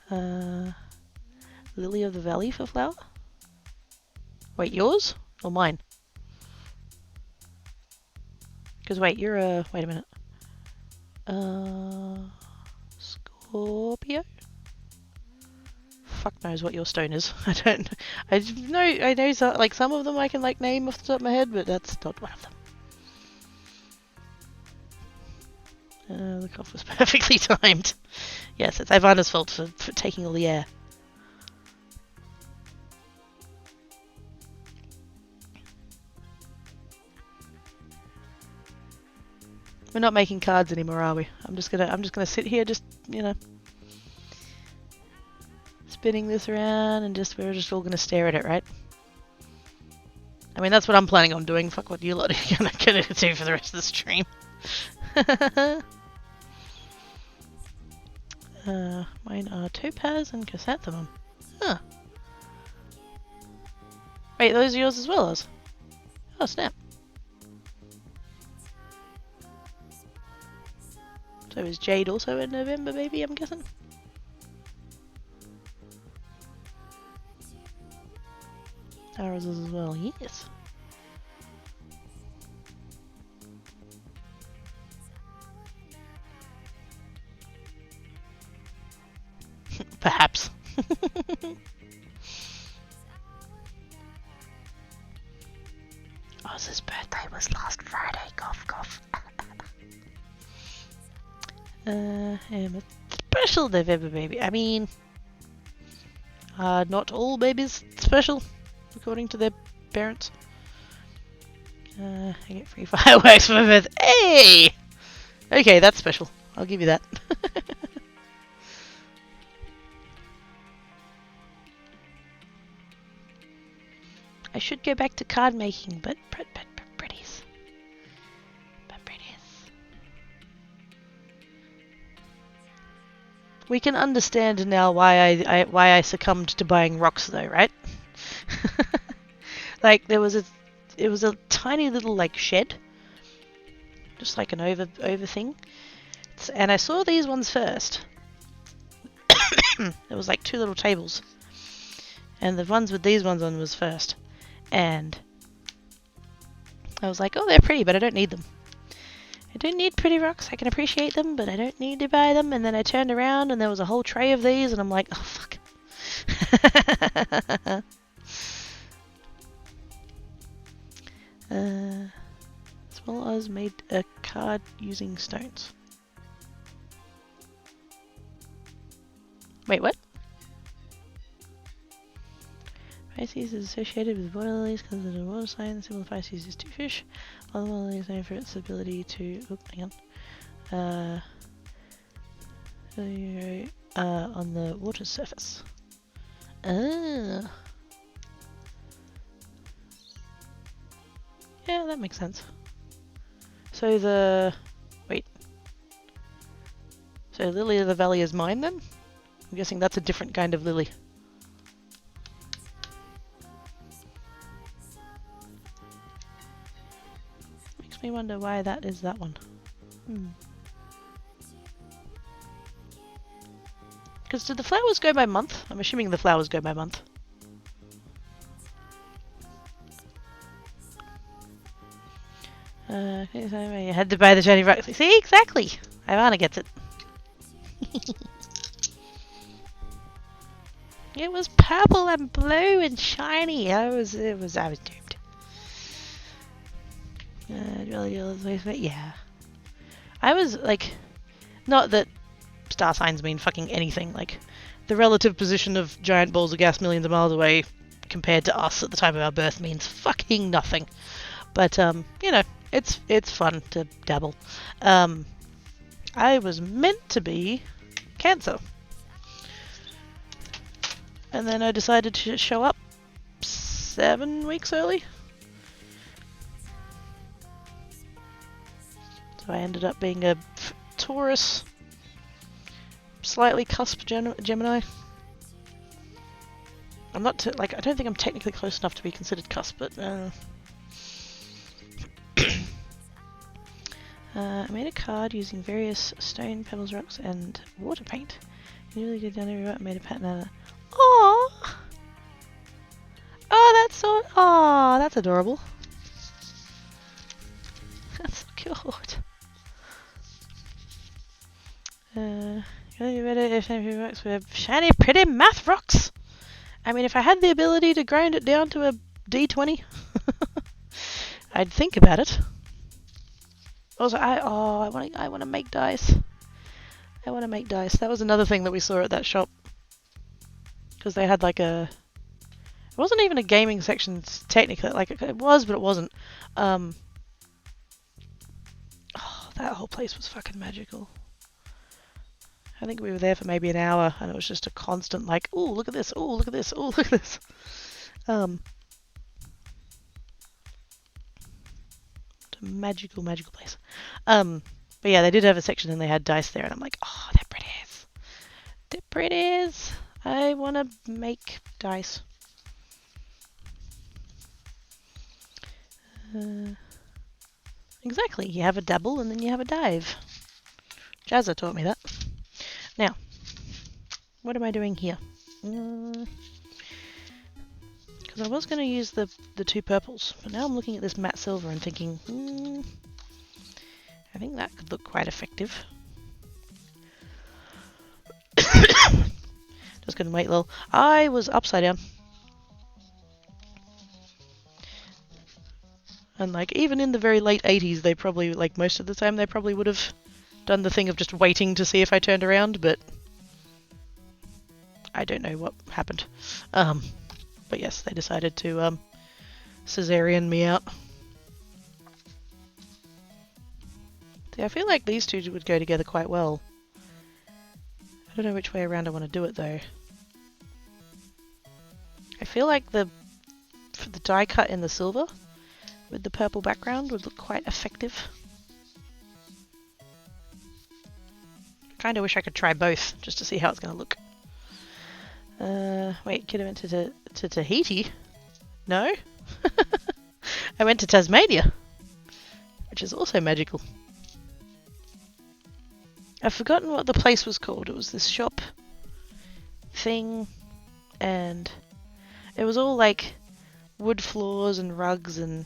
Oh. Lily of the Valley for flower? Wait, yours? Or mine? Because wait, you're a... Wait a minute. Scorpio? Fuck knows what your stone is. I don't... I know like some of them I can like name off the top of my head, but that's not one of them. The cough was perfectly timed. Yes, it's Ivana's fault for taking all the air. We're not making cards anymore, are we? I'm just gonna sit here, just, you know, spinning this around, and we're just all gonna stare at it, right? I mean, that's what I'm planning on doing. Fuck what you lot are gonna do for the rest of the stream. Mine are topaz and chrysanthemum. Huh. Wait, those are yours as well as? Oh, snap. So is Jade also in November, maybe, I'm guessing? Ours is as well, yes. Perhaps. Oz's birthday was last Friday, cough cough. I'm a special November baby. I mean, not all babies special, according to their parents. I get free fireworks for my birthday. Hey! Okay, that's special. I'll give you that. I should go back to card making, but pretties. We can understand now why I succumbed to buying rocks though, right? Like it was a tiny little like shed, just like an over thing, and I saw these ones first. There was like two little tables, and the ones with these ones on was first, and I was like, oh, they're pretty, but I don't need them. I don't need pretty rocks. I can appreciate them, but I don't need to buy them. And then I turned around and there was a whole tray of these, and I'm like, oh fuck. Small Oz made a card using stones. Wait, what? Pisces is associated with water lilies because of the water sign. The symbol of Pisces is two fish. All the water lilies is known for its ability to. Oh, hang on. On the water surface. Ah. Yeah, that makes sense. So the. Wait. So Lily of the Valley is mine then? I'm guessing that's a different kind of lily. Makes me wonder why that is that one. Because did the flowers go by month? I'm assuming the flowers go by month. You had to buy the shiny rock. See, exactly. Ivana gets it. It was purple and blue and shiny. I was doomed. Yeah. I was like, not that star signs mean fucking anything. Like, the relative position of giant balls of gas millions of miles away compared to us at the time of our birth means fucking nothing. But you know, it's fun to dabble. I was meant to be Cancer. And then I decided to show up 7 weeks early. So I ended up being a Taurus, slightly cusp Gemini. I'm not I don't think I'm technically close enough to be considered cusp, but I made a card using various stone, pebbles, rocks, and water paint. You really did down everywhere. I made a pattern out of it. Aww! Oh, that's so. Aww, that's adorable. That's so cute. You better if shiny rocks were shiny, pretty math rocks. I mean, if I had the ability to grind it down to a D20, I'd think about it. Also, I want to make dice. I want to make dice. That was another thing that we saw at that shop. Because they had like a... It wasn't even a gaming section technically. Like, it was, but it wasn't. Oh, that whole place was fucking magical. I think we were there for maybe an hour, and it was just a constant like, ooh, look at this, ooh, look at this, ooh, look at this. It's a magical, magical place. But yeah, they did have a section and they had dice there, and I'm like, oh, they're pretties. They're pretties. I want to make dice. Exactly. You have a double and then you have a dive. Jazza taught me that. Now, what am I doing here? Because I was going to use the two purples, but now I'm looking at this matte silver and thinking, I think that could look quite effective. Just gonna wait, lol. I was upside down. And like, even in the very late 80s, they probably, like most of the time, they probably would have done the thing of just waiting to see if I turned around, but I don't know what happened. But yes, they decided to cesarean me out. See, I feel like these two would go together quite well. I don't know which way around I want to do it though. I feel like for the die cut in the silver with the purple background would look quite effective. kind of wish I could try both, just to see how it's going to look. Wait, could have went to Tahiti? No? I went to Tasmania, which is also magical. I've forgotten what the place was called. It was this shop thing, and it was all like wood floors and rugs, and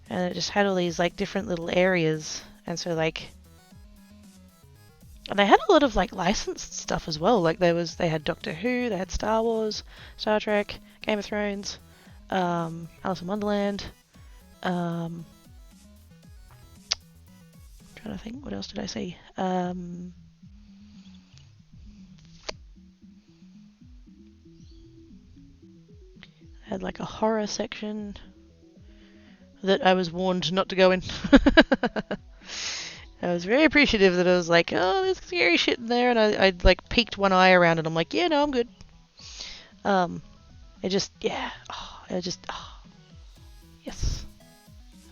it just had all these like different little areas, and so like, and they had a lot of like licensed stuff as well. Like they had Doctor Who, they had Star Wars, Star Trek, Game of Thrones, Alice in Wonderland. I'm trying to think, what else did I see? Had like a horror section that I was warned not to go in. I was very appreciative that I was like, oh, there's scary shit in there, and I'd like peeked one eye around and I'm like, yeah, no, I'm good. Yes.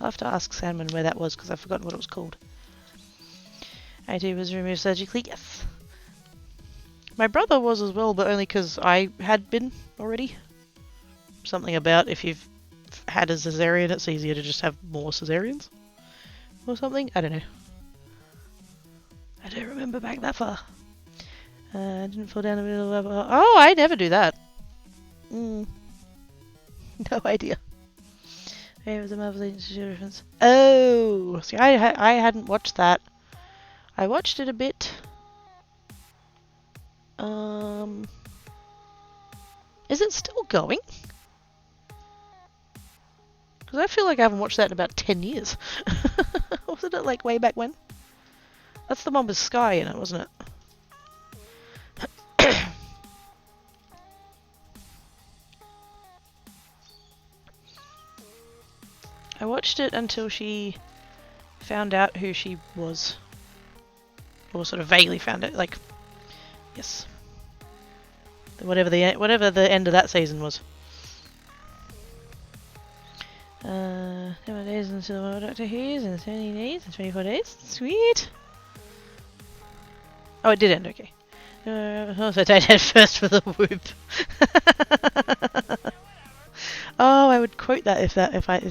I'll have to ask Sandman where that was because I've forgotten what it was called. IT was removed surgically, yes. My brother was as well, but only because I had been already. Something about if you've had a cesarean, it's easier to just have more cesareans. Or something? I don't know. I don't remember back that far. I didn't fall down the middle of... Oh, I never do that. No idea. It was a Marvel Agency reference. Oh! See, I hadn't watched that. I watched it a bit. Is it still going? Because I feel like I haven't watched that in about 10 years. Wasn't it like way back when? That's the one with Sky in it, wasn't it? I watched it until she found out who she was. Or sort of vaguely found it, like, yes. Whatever the end of that season was. 10 days until the Doctor Who's in 30 days and 24 days. Sweet! Oh, it did end, okay. So died head first for the whoop. Oh, I would quote that if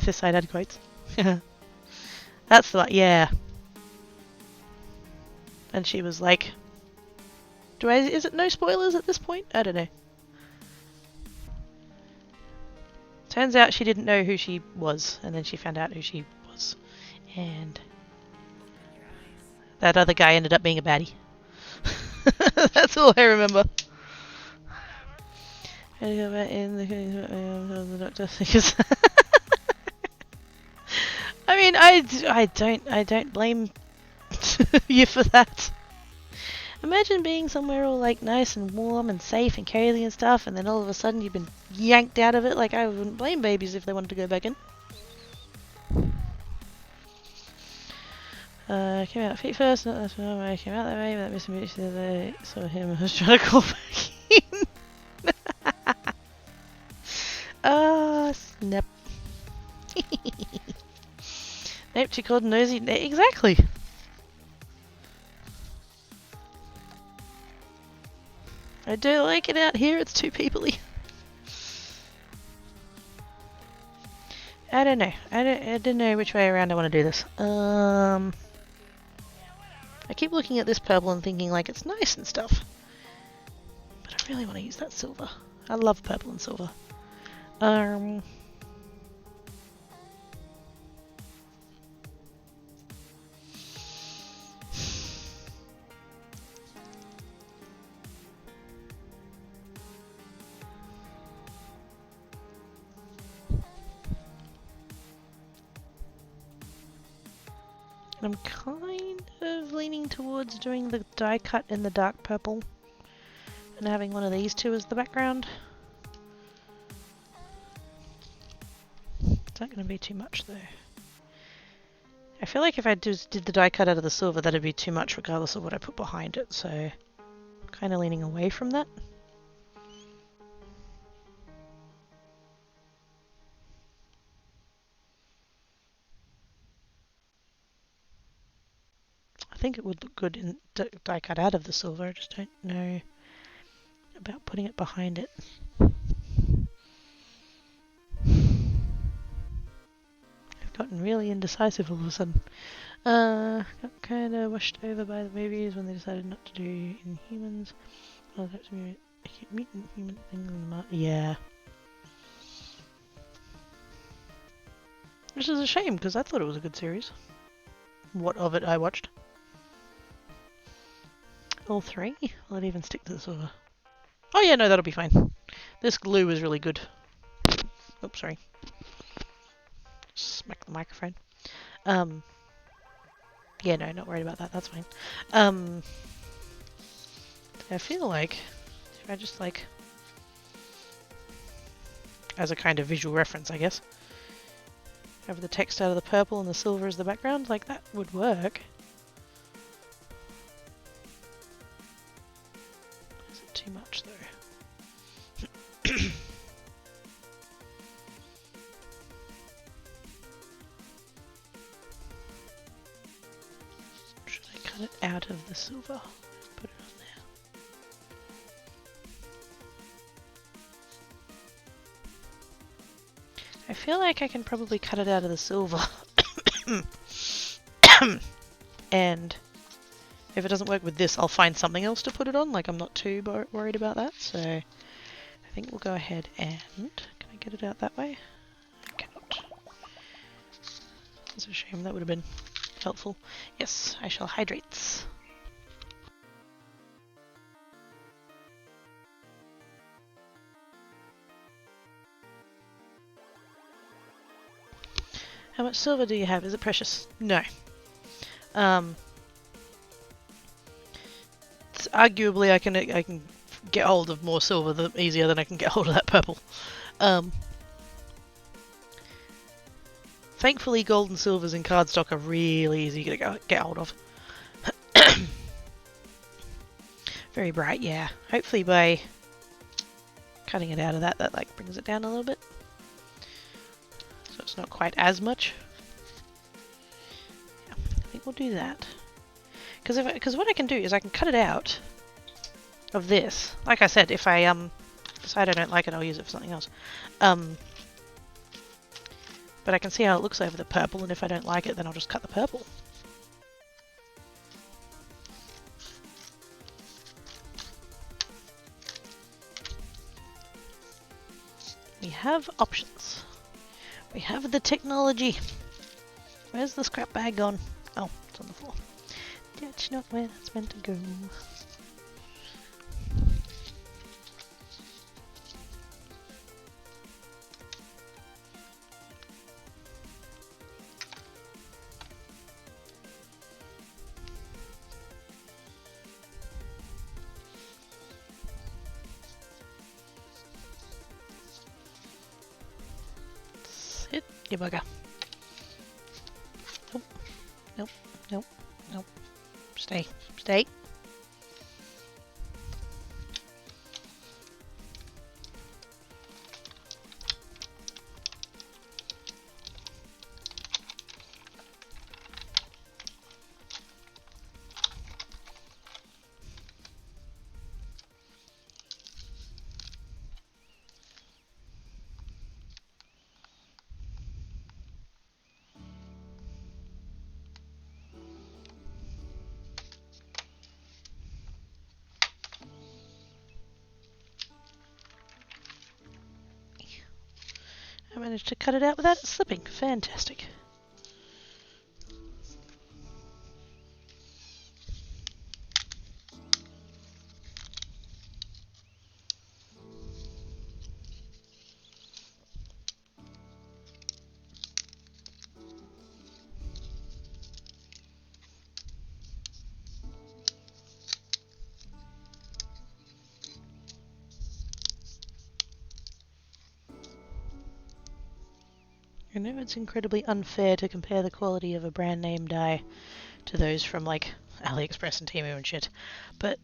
this side had quotes. That's the one, yeah. And she was like, is it no spoilers at this point? I don't know. Turns out she didn't know who she was, and then she found out who she was. And that other guy ended up being a baddie. That's all I remember. I go back in the doctor because I mean, I don't blame you for that. Imagine being somewhere all like nice and warm and safe and cozy and stuff, and then all of a sudden you've been yanked out of it. Like, I wouldn't blame babies if they wanted to go back in. Came out feet first, not that's when I came out that way, but that Mr. Mooch the other day saw him and was trying to call back in. Ah, snap. Nope, she called nosy. Exactly. I don't like it out here, it's too peoply. I don't know. I don't know which way around I want to do this. I keep looking at this purple and thinking like it's nice and stuff. But I really want to use that silver. I love purple and silver. I'm kind of leaning towards doing the die cut in the dark purple and having one of these two as the background. Is that going to be too much though? I feel like if I just did the die cut out of the silver, that'd be too much regardless of what I put behind it, so I'm kind of leaning away from that. think it would look good in die cut out of the silver. I just don't know about putting it behind it. I've gotten really indecisive all of a sudden. Got kind of washed over by the movies when they decided not to do Inhumans. Oh, that's mutant human thing. Yeah. Which is a shame because I thought it was a good series. What of it I watched? All three? Will it even stick to the silver? Oh yeah, no, that'll be fine. This glue is really good. Oops, sorry. Smack the microphone. Yeah, no, not worried about that. That's fine. I feel like if I just like, as a kind of visual reference, I guess, have the text out of the purple and the silver as the background, like that would work. Is it too much though? Should I cut it out of the silver? Put it on there. I feel like I can probably cut it out of the silver. And if it doesn't work with this, I'll find something else to put it on. Like, I'm not too worried about that. So I think we'll go ahead and... Can I get it out that way? I cannot. It's a shame. That would have been helpful. Yes, I shall hydrate. How much silver do you have? Is it precious? No. Arguably, I can get hold of more silver easier than I can get hold of that purple. Thankfully, gold and silvers in cardstock are really easy to get hold of. Very bright, yeah. Hopefully, by cutting it out of that like brings it down a little bit. So it's not quite as much. Yeah, I think we'll do that. Because what I can do is I can cut it out of this. Like I said, if I decide I don't like it, I'll use it for something else. But I can see how it looks over the purple, and if I don't like it, then I'll just cut the purple. We have options. We have the technology. Where's the scrap bag gone? Oh, it's on the floor. That's not where that's meant to go. Sit, you bugger. Nope, nope, nope, nope. Stay, stay. I managed to cut it out without it slipping. Fantastic. I know it's incredibly unfair to compare the quality of a brand name dye to those from like AliExpress and Temu and shit, but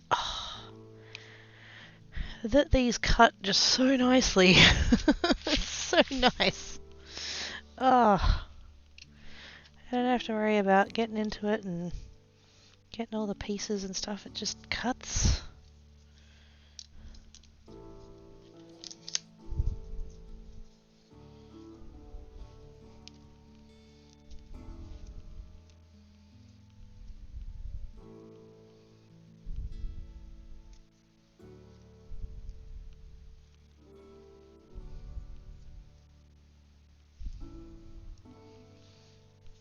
that these cut just so nicely. So nice. I don't have to worry about getting into it and Getting all the pieces and stuff, it just cuts.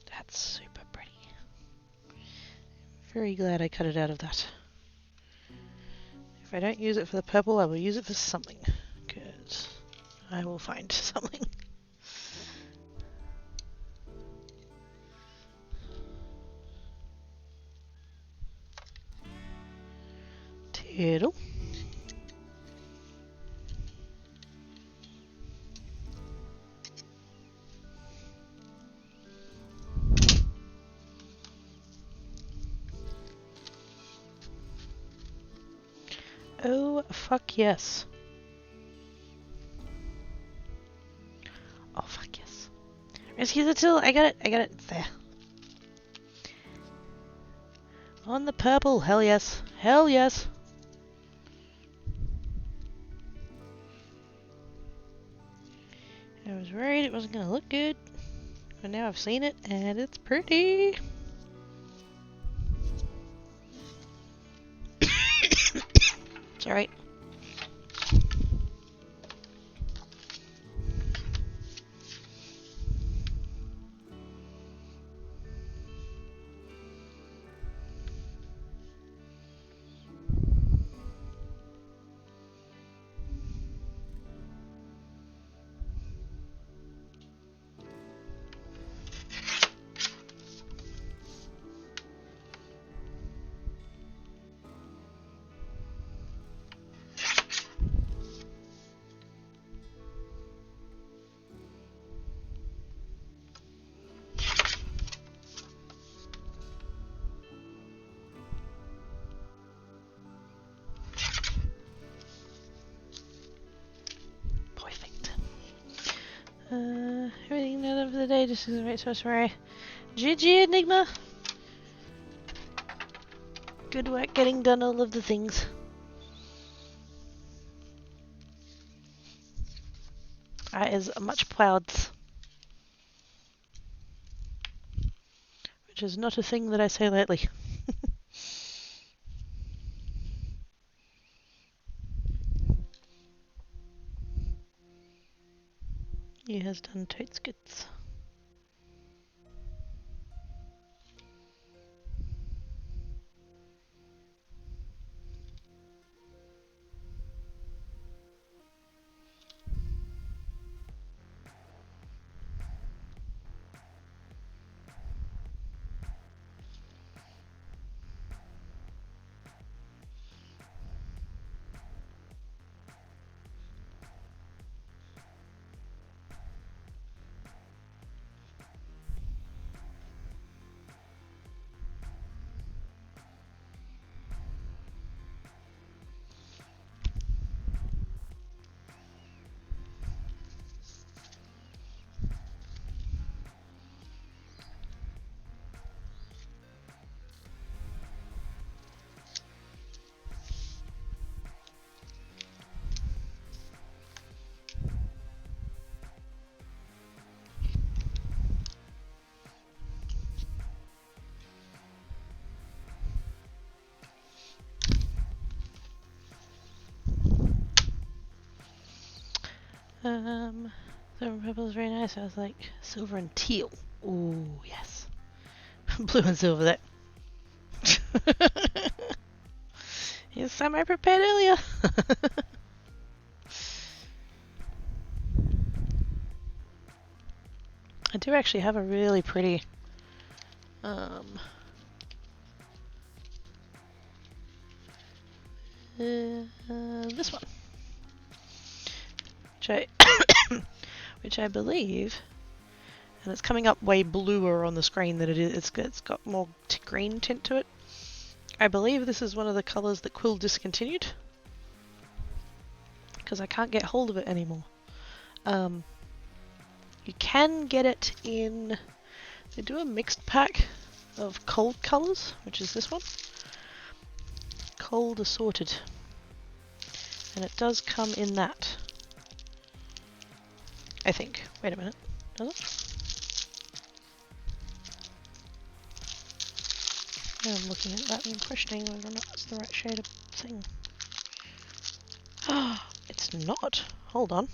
That's super pretty. Very glad I cut it out of that. If I don't use it for the purple, I will use it for something. Because I will find something. Toodle. Oh, fuck yes. Oh, fuck yes. Rescue the tool. I got it. It's there. On the purple. Hell yes. Hell yes. I was worried it wasn't going to look good. But now I've seen it and it's pretty. It's alright. Everything done for the day just is the right source where I... GG, Enigma! Good work getting done all of the things. That is much proud. Which is not a thing that I say lightly. He has done totes goods. The purple is very nice. I was like, silver and teal. Ooh, yes. Blue and silver, that. Here's some I prepared earlier. I do actually have a really pretty this one, which I believe, and it's coming up way bluer on the screen than it is. It's got more green tint to it. I believe this is one of the colours that Quill discontinued because I can't get hold of it anymore. You can get it in. They do a mixed pack of cold colours, which is this one. cold assorted. And it does come in that. I think. Wait a minute. Does it? Yeah, I'm looking at that and questioning whether or not it's the right shade of thing. Ah, it's not. Hold on.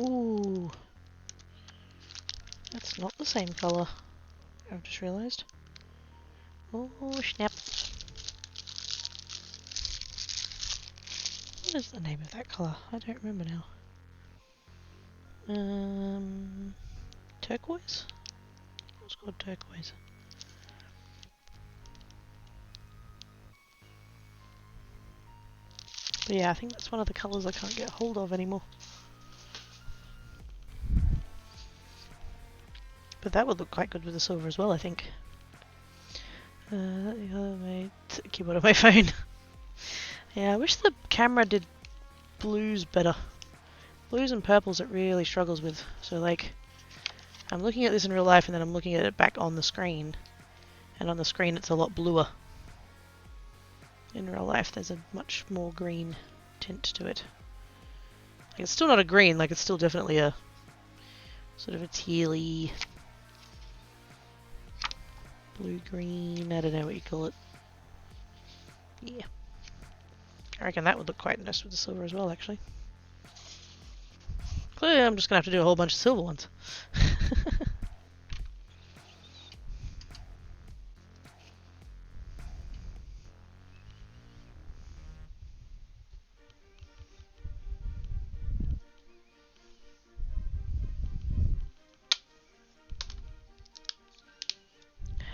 Ooh. That's not the same colour. I've just realised. Oh, snap. What is the name of that colour? I don't remember now. Turquoise? It's called turquoise. But yeah, I think that's one of the colours I can't get hold of anymore. But that would look quite good with the silver as well, I think. My keyboard on my phone. Yeah, I wish the camera did blues better. Blues and purples it really struggles with. So like, I'm looking at this in real life and then I'm looking at it back on the screen. And on the screen it's a lot bluer. In real life there's a much more green tint to it. Like, it's still not a green, like it's still definitely a sort of a tealy blue-green, I don't know what you call it. Yeah. I reckon that would look quite nice with the silver as well, actually. Clearly I'm just going to have to do a whole bunch of silver ones.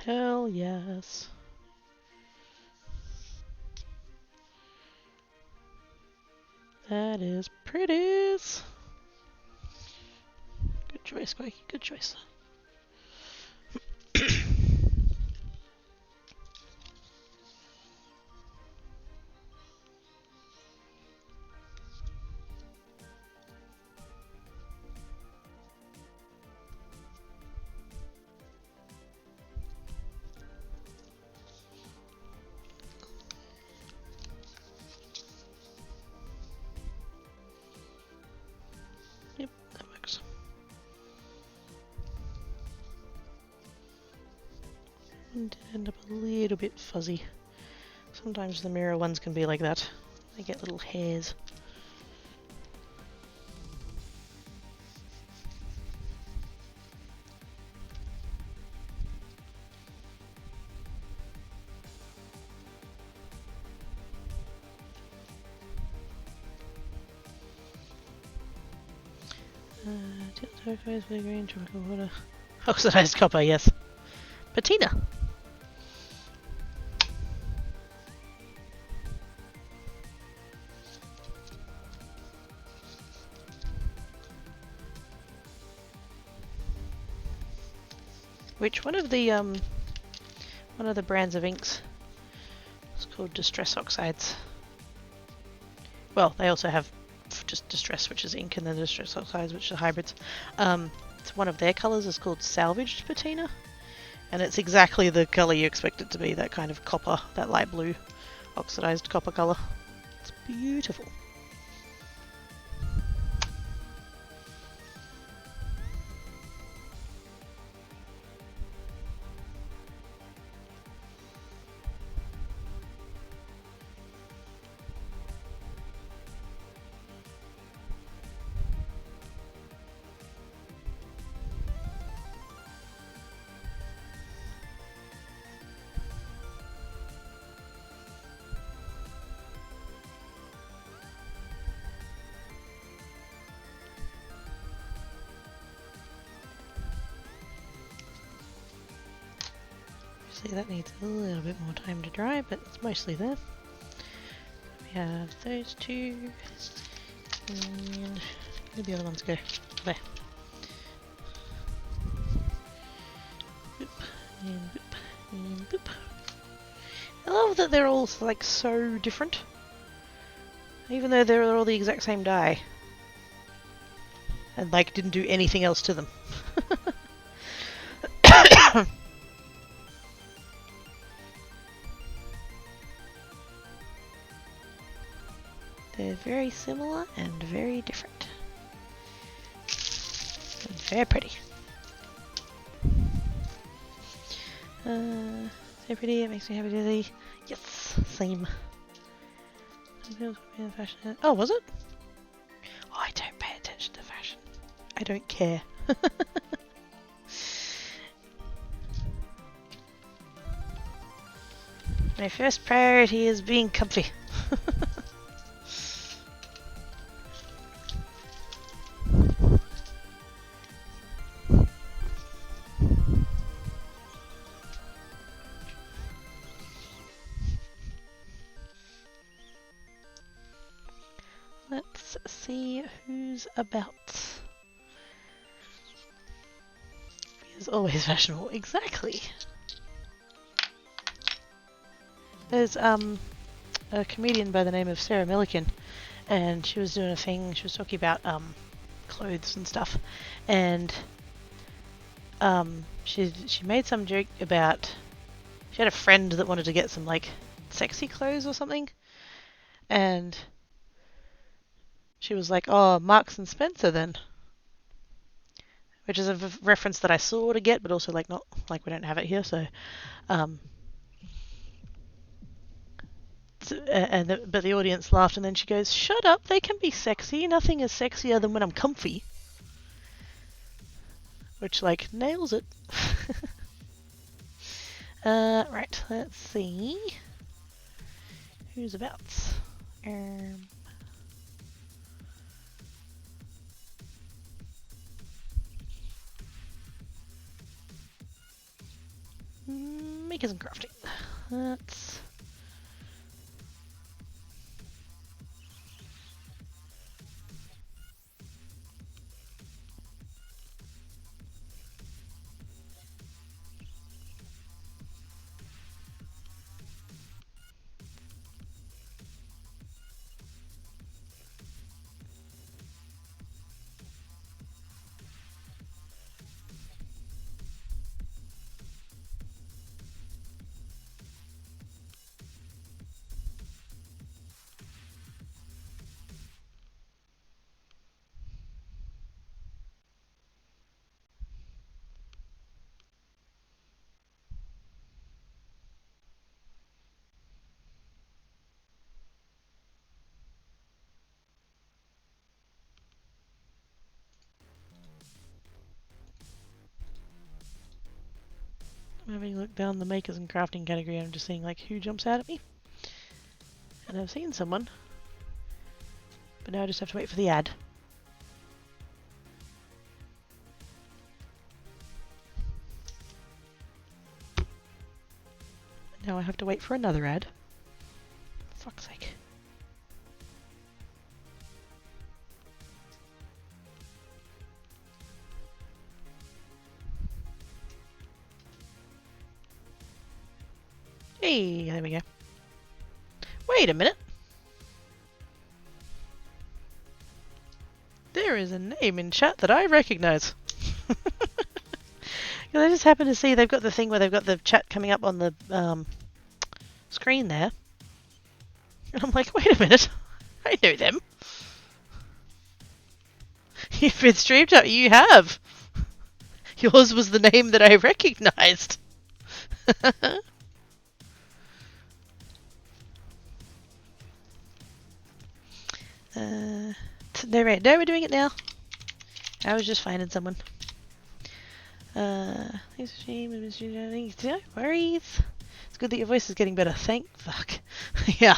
Hell yes. That is pretty. Good choice, Quakey. Good choice. Yep, that works. And did end up a little bit fuzzy. Sometimes the mirror ones can be like that. They get little hairs. Turquoise, blue green, tropical water. Oxidized copper, yes. Patina! Which one of the brands of inks is called Distress Oxides? Well, they also have just Distress, which is ink, and then Distress Oxides, which are hybrids. One of their colours is called Salvaged Patina, and it's exactly the colour you expect it to be, that kind of copper, that light blue, oxidized copper colour. It's beautiful. See, that needs a little bit more time to dry, but it's mostly there. We have those two, and where'd the other ones go? There. Boop, and boop, and boop. I love that they're all like so different, even though they're all the exact same dye, and like didn't do anything else to them. They're very similar and very different. And very pretty. So pretty, it makes me happy to see. Yes, same. Oh, was it? Oh, I don't pay attention to fashion. I don't care. My first priority is being comfy. Let's see who's about. Is always fashionable. Exactly. There's a comedian by the name of Sarah Millican, and she was doing a thing. She was talking about clothes and stuff, and she made some joke about she had a friend that wanted to get some like sexy clothes or something, and she was like, "Oh, Marks and Spencer then." Which is a reference that I sort of get, but also like not like we don't have it here. So, but the audience laughed, and then she goes, "Shut up! They can be sexy. Nothing is sexier than when I'm comfy." Which like nails it. Right. Let's see who's about. Makers and crafting. That's I'm having a look down the makers and crafting category. I'm just seeing like who jumps out at me. And I've seen someone, but now I just have to wait for the ad. Now I have to wait for another ad. Fuck's sake. Hey, there we go. Wait a minute. There is a name in chat that I recognise. I just happen to see they've got the thing where they've got the chat coming up on the screen there. And I'm like, wait a minute. I know them. You've been streamed up. You have. Yours was the name that I recognised. No, right. No, we're doing it now. I was just finding someone. Thanks for streaming. No worries. It's good that your voice is getting better. Fuck. Yeah.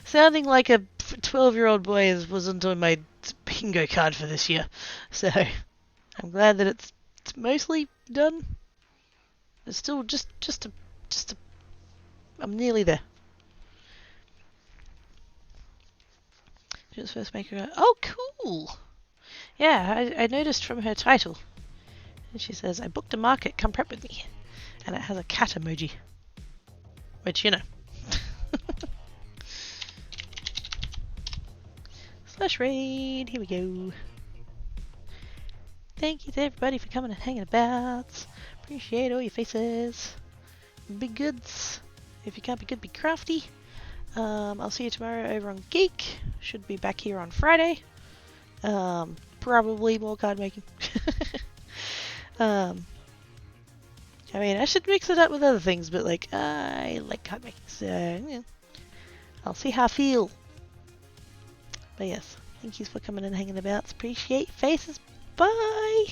Sounding like a 12-year-old boy wasn't on my bingo card for this year. So, I'm glad that it's mostly done. It's still just I'm nearly there. Just first maker. Oh, cool! Yeah, I noticed from her title. And she says, I booked a market, come prep with me. And it has a cat emoji. Which, you know. Slash raid, here we go. Thank you to everybody for coming and hanging about. Appreciate all your faces. Be goods. If you can't be good, be crafty. I'll see you tomorrow over on Geek. Should be back here on Friday. Probably more card making. I mean, I should mix it up with other things, but like, I like card making, so yeah. I'll see how I feel. But yes, thank you for coming and hanging about. Appreciate faces. Bye!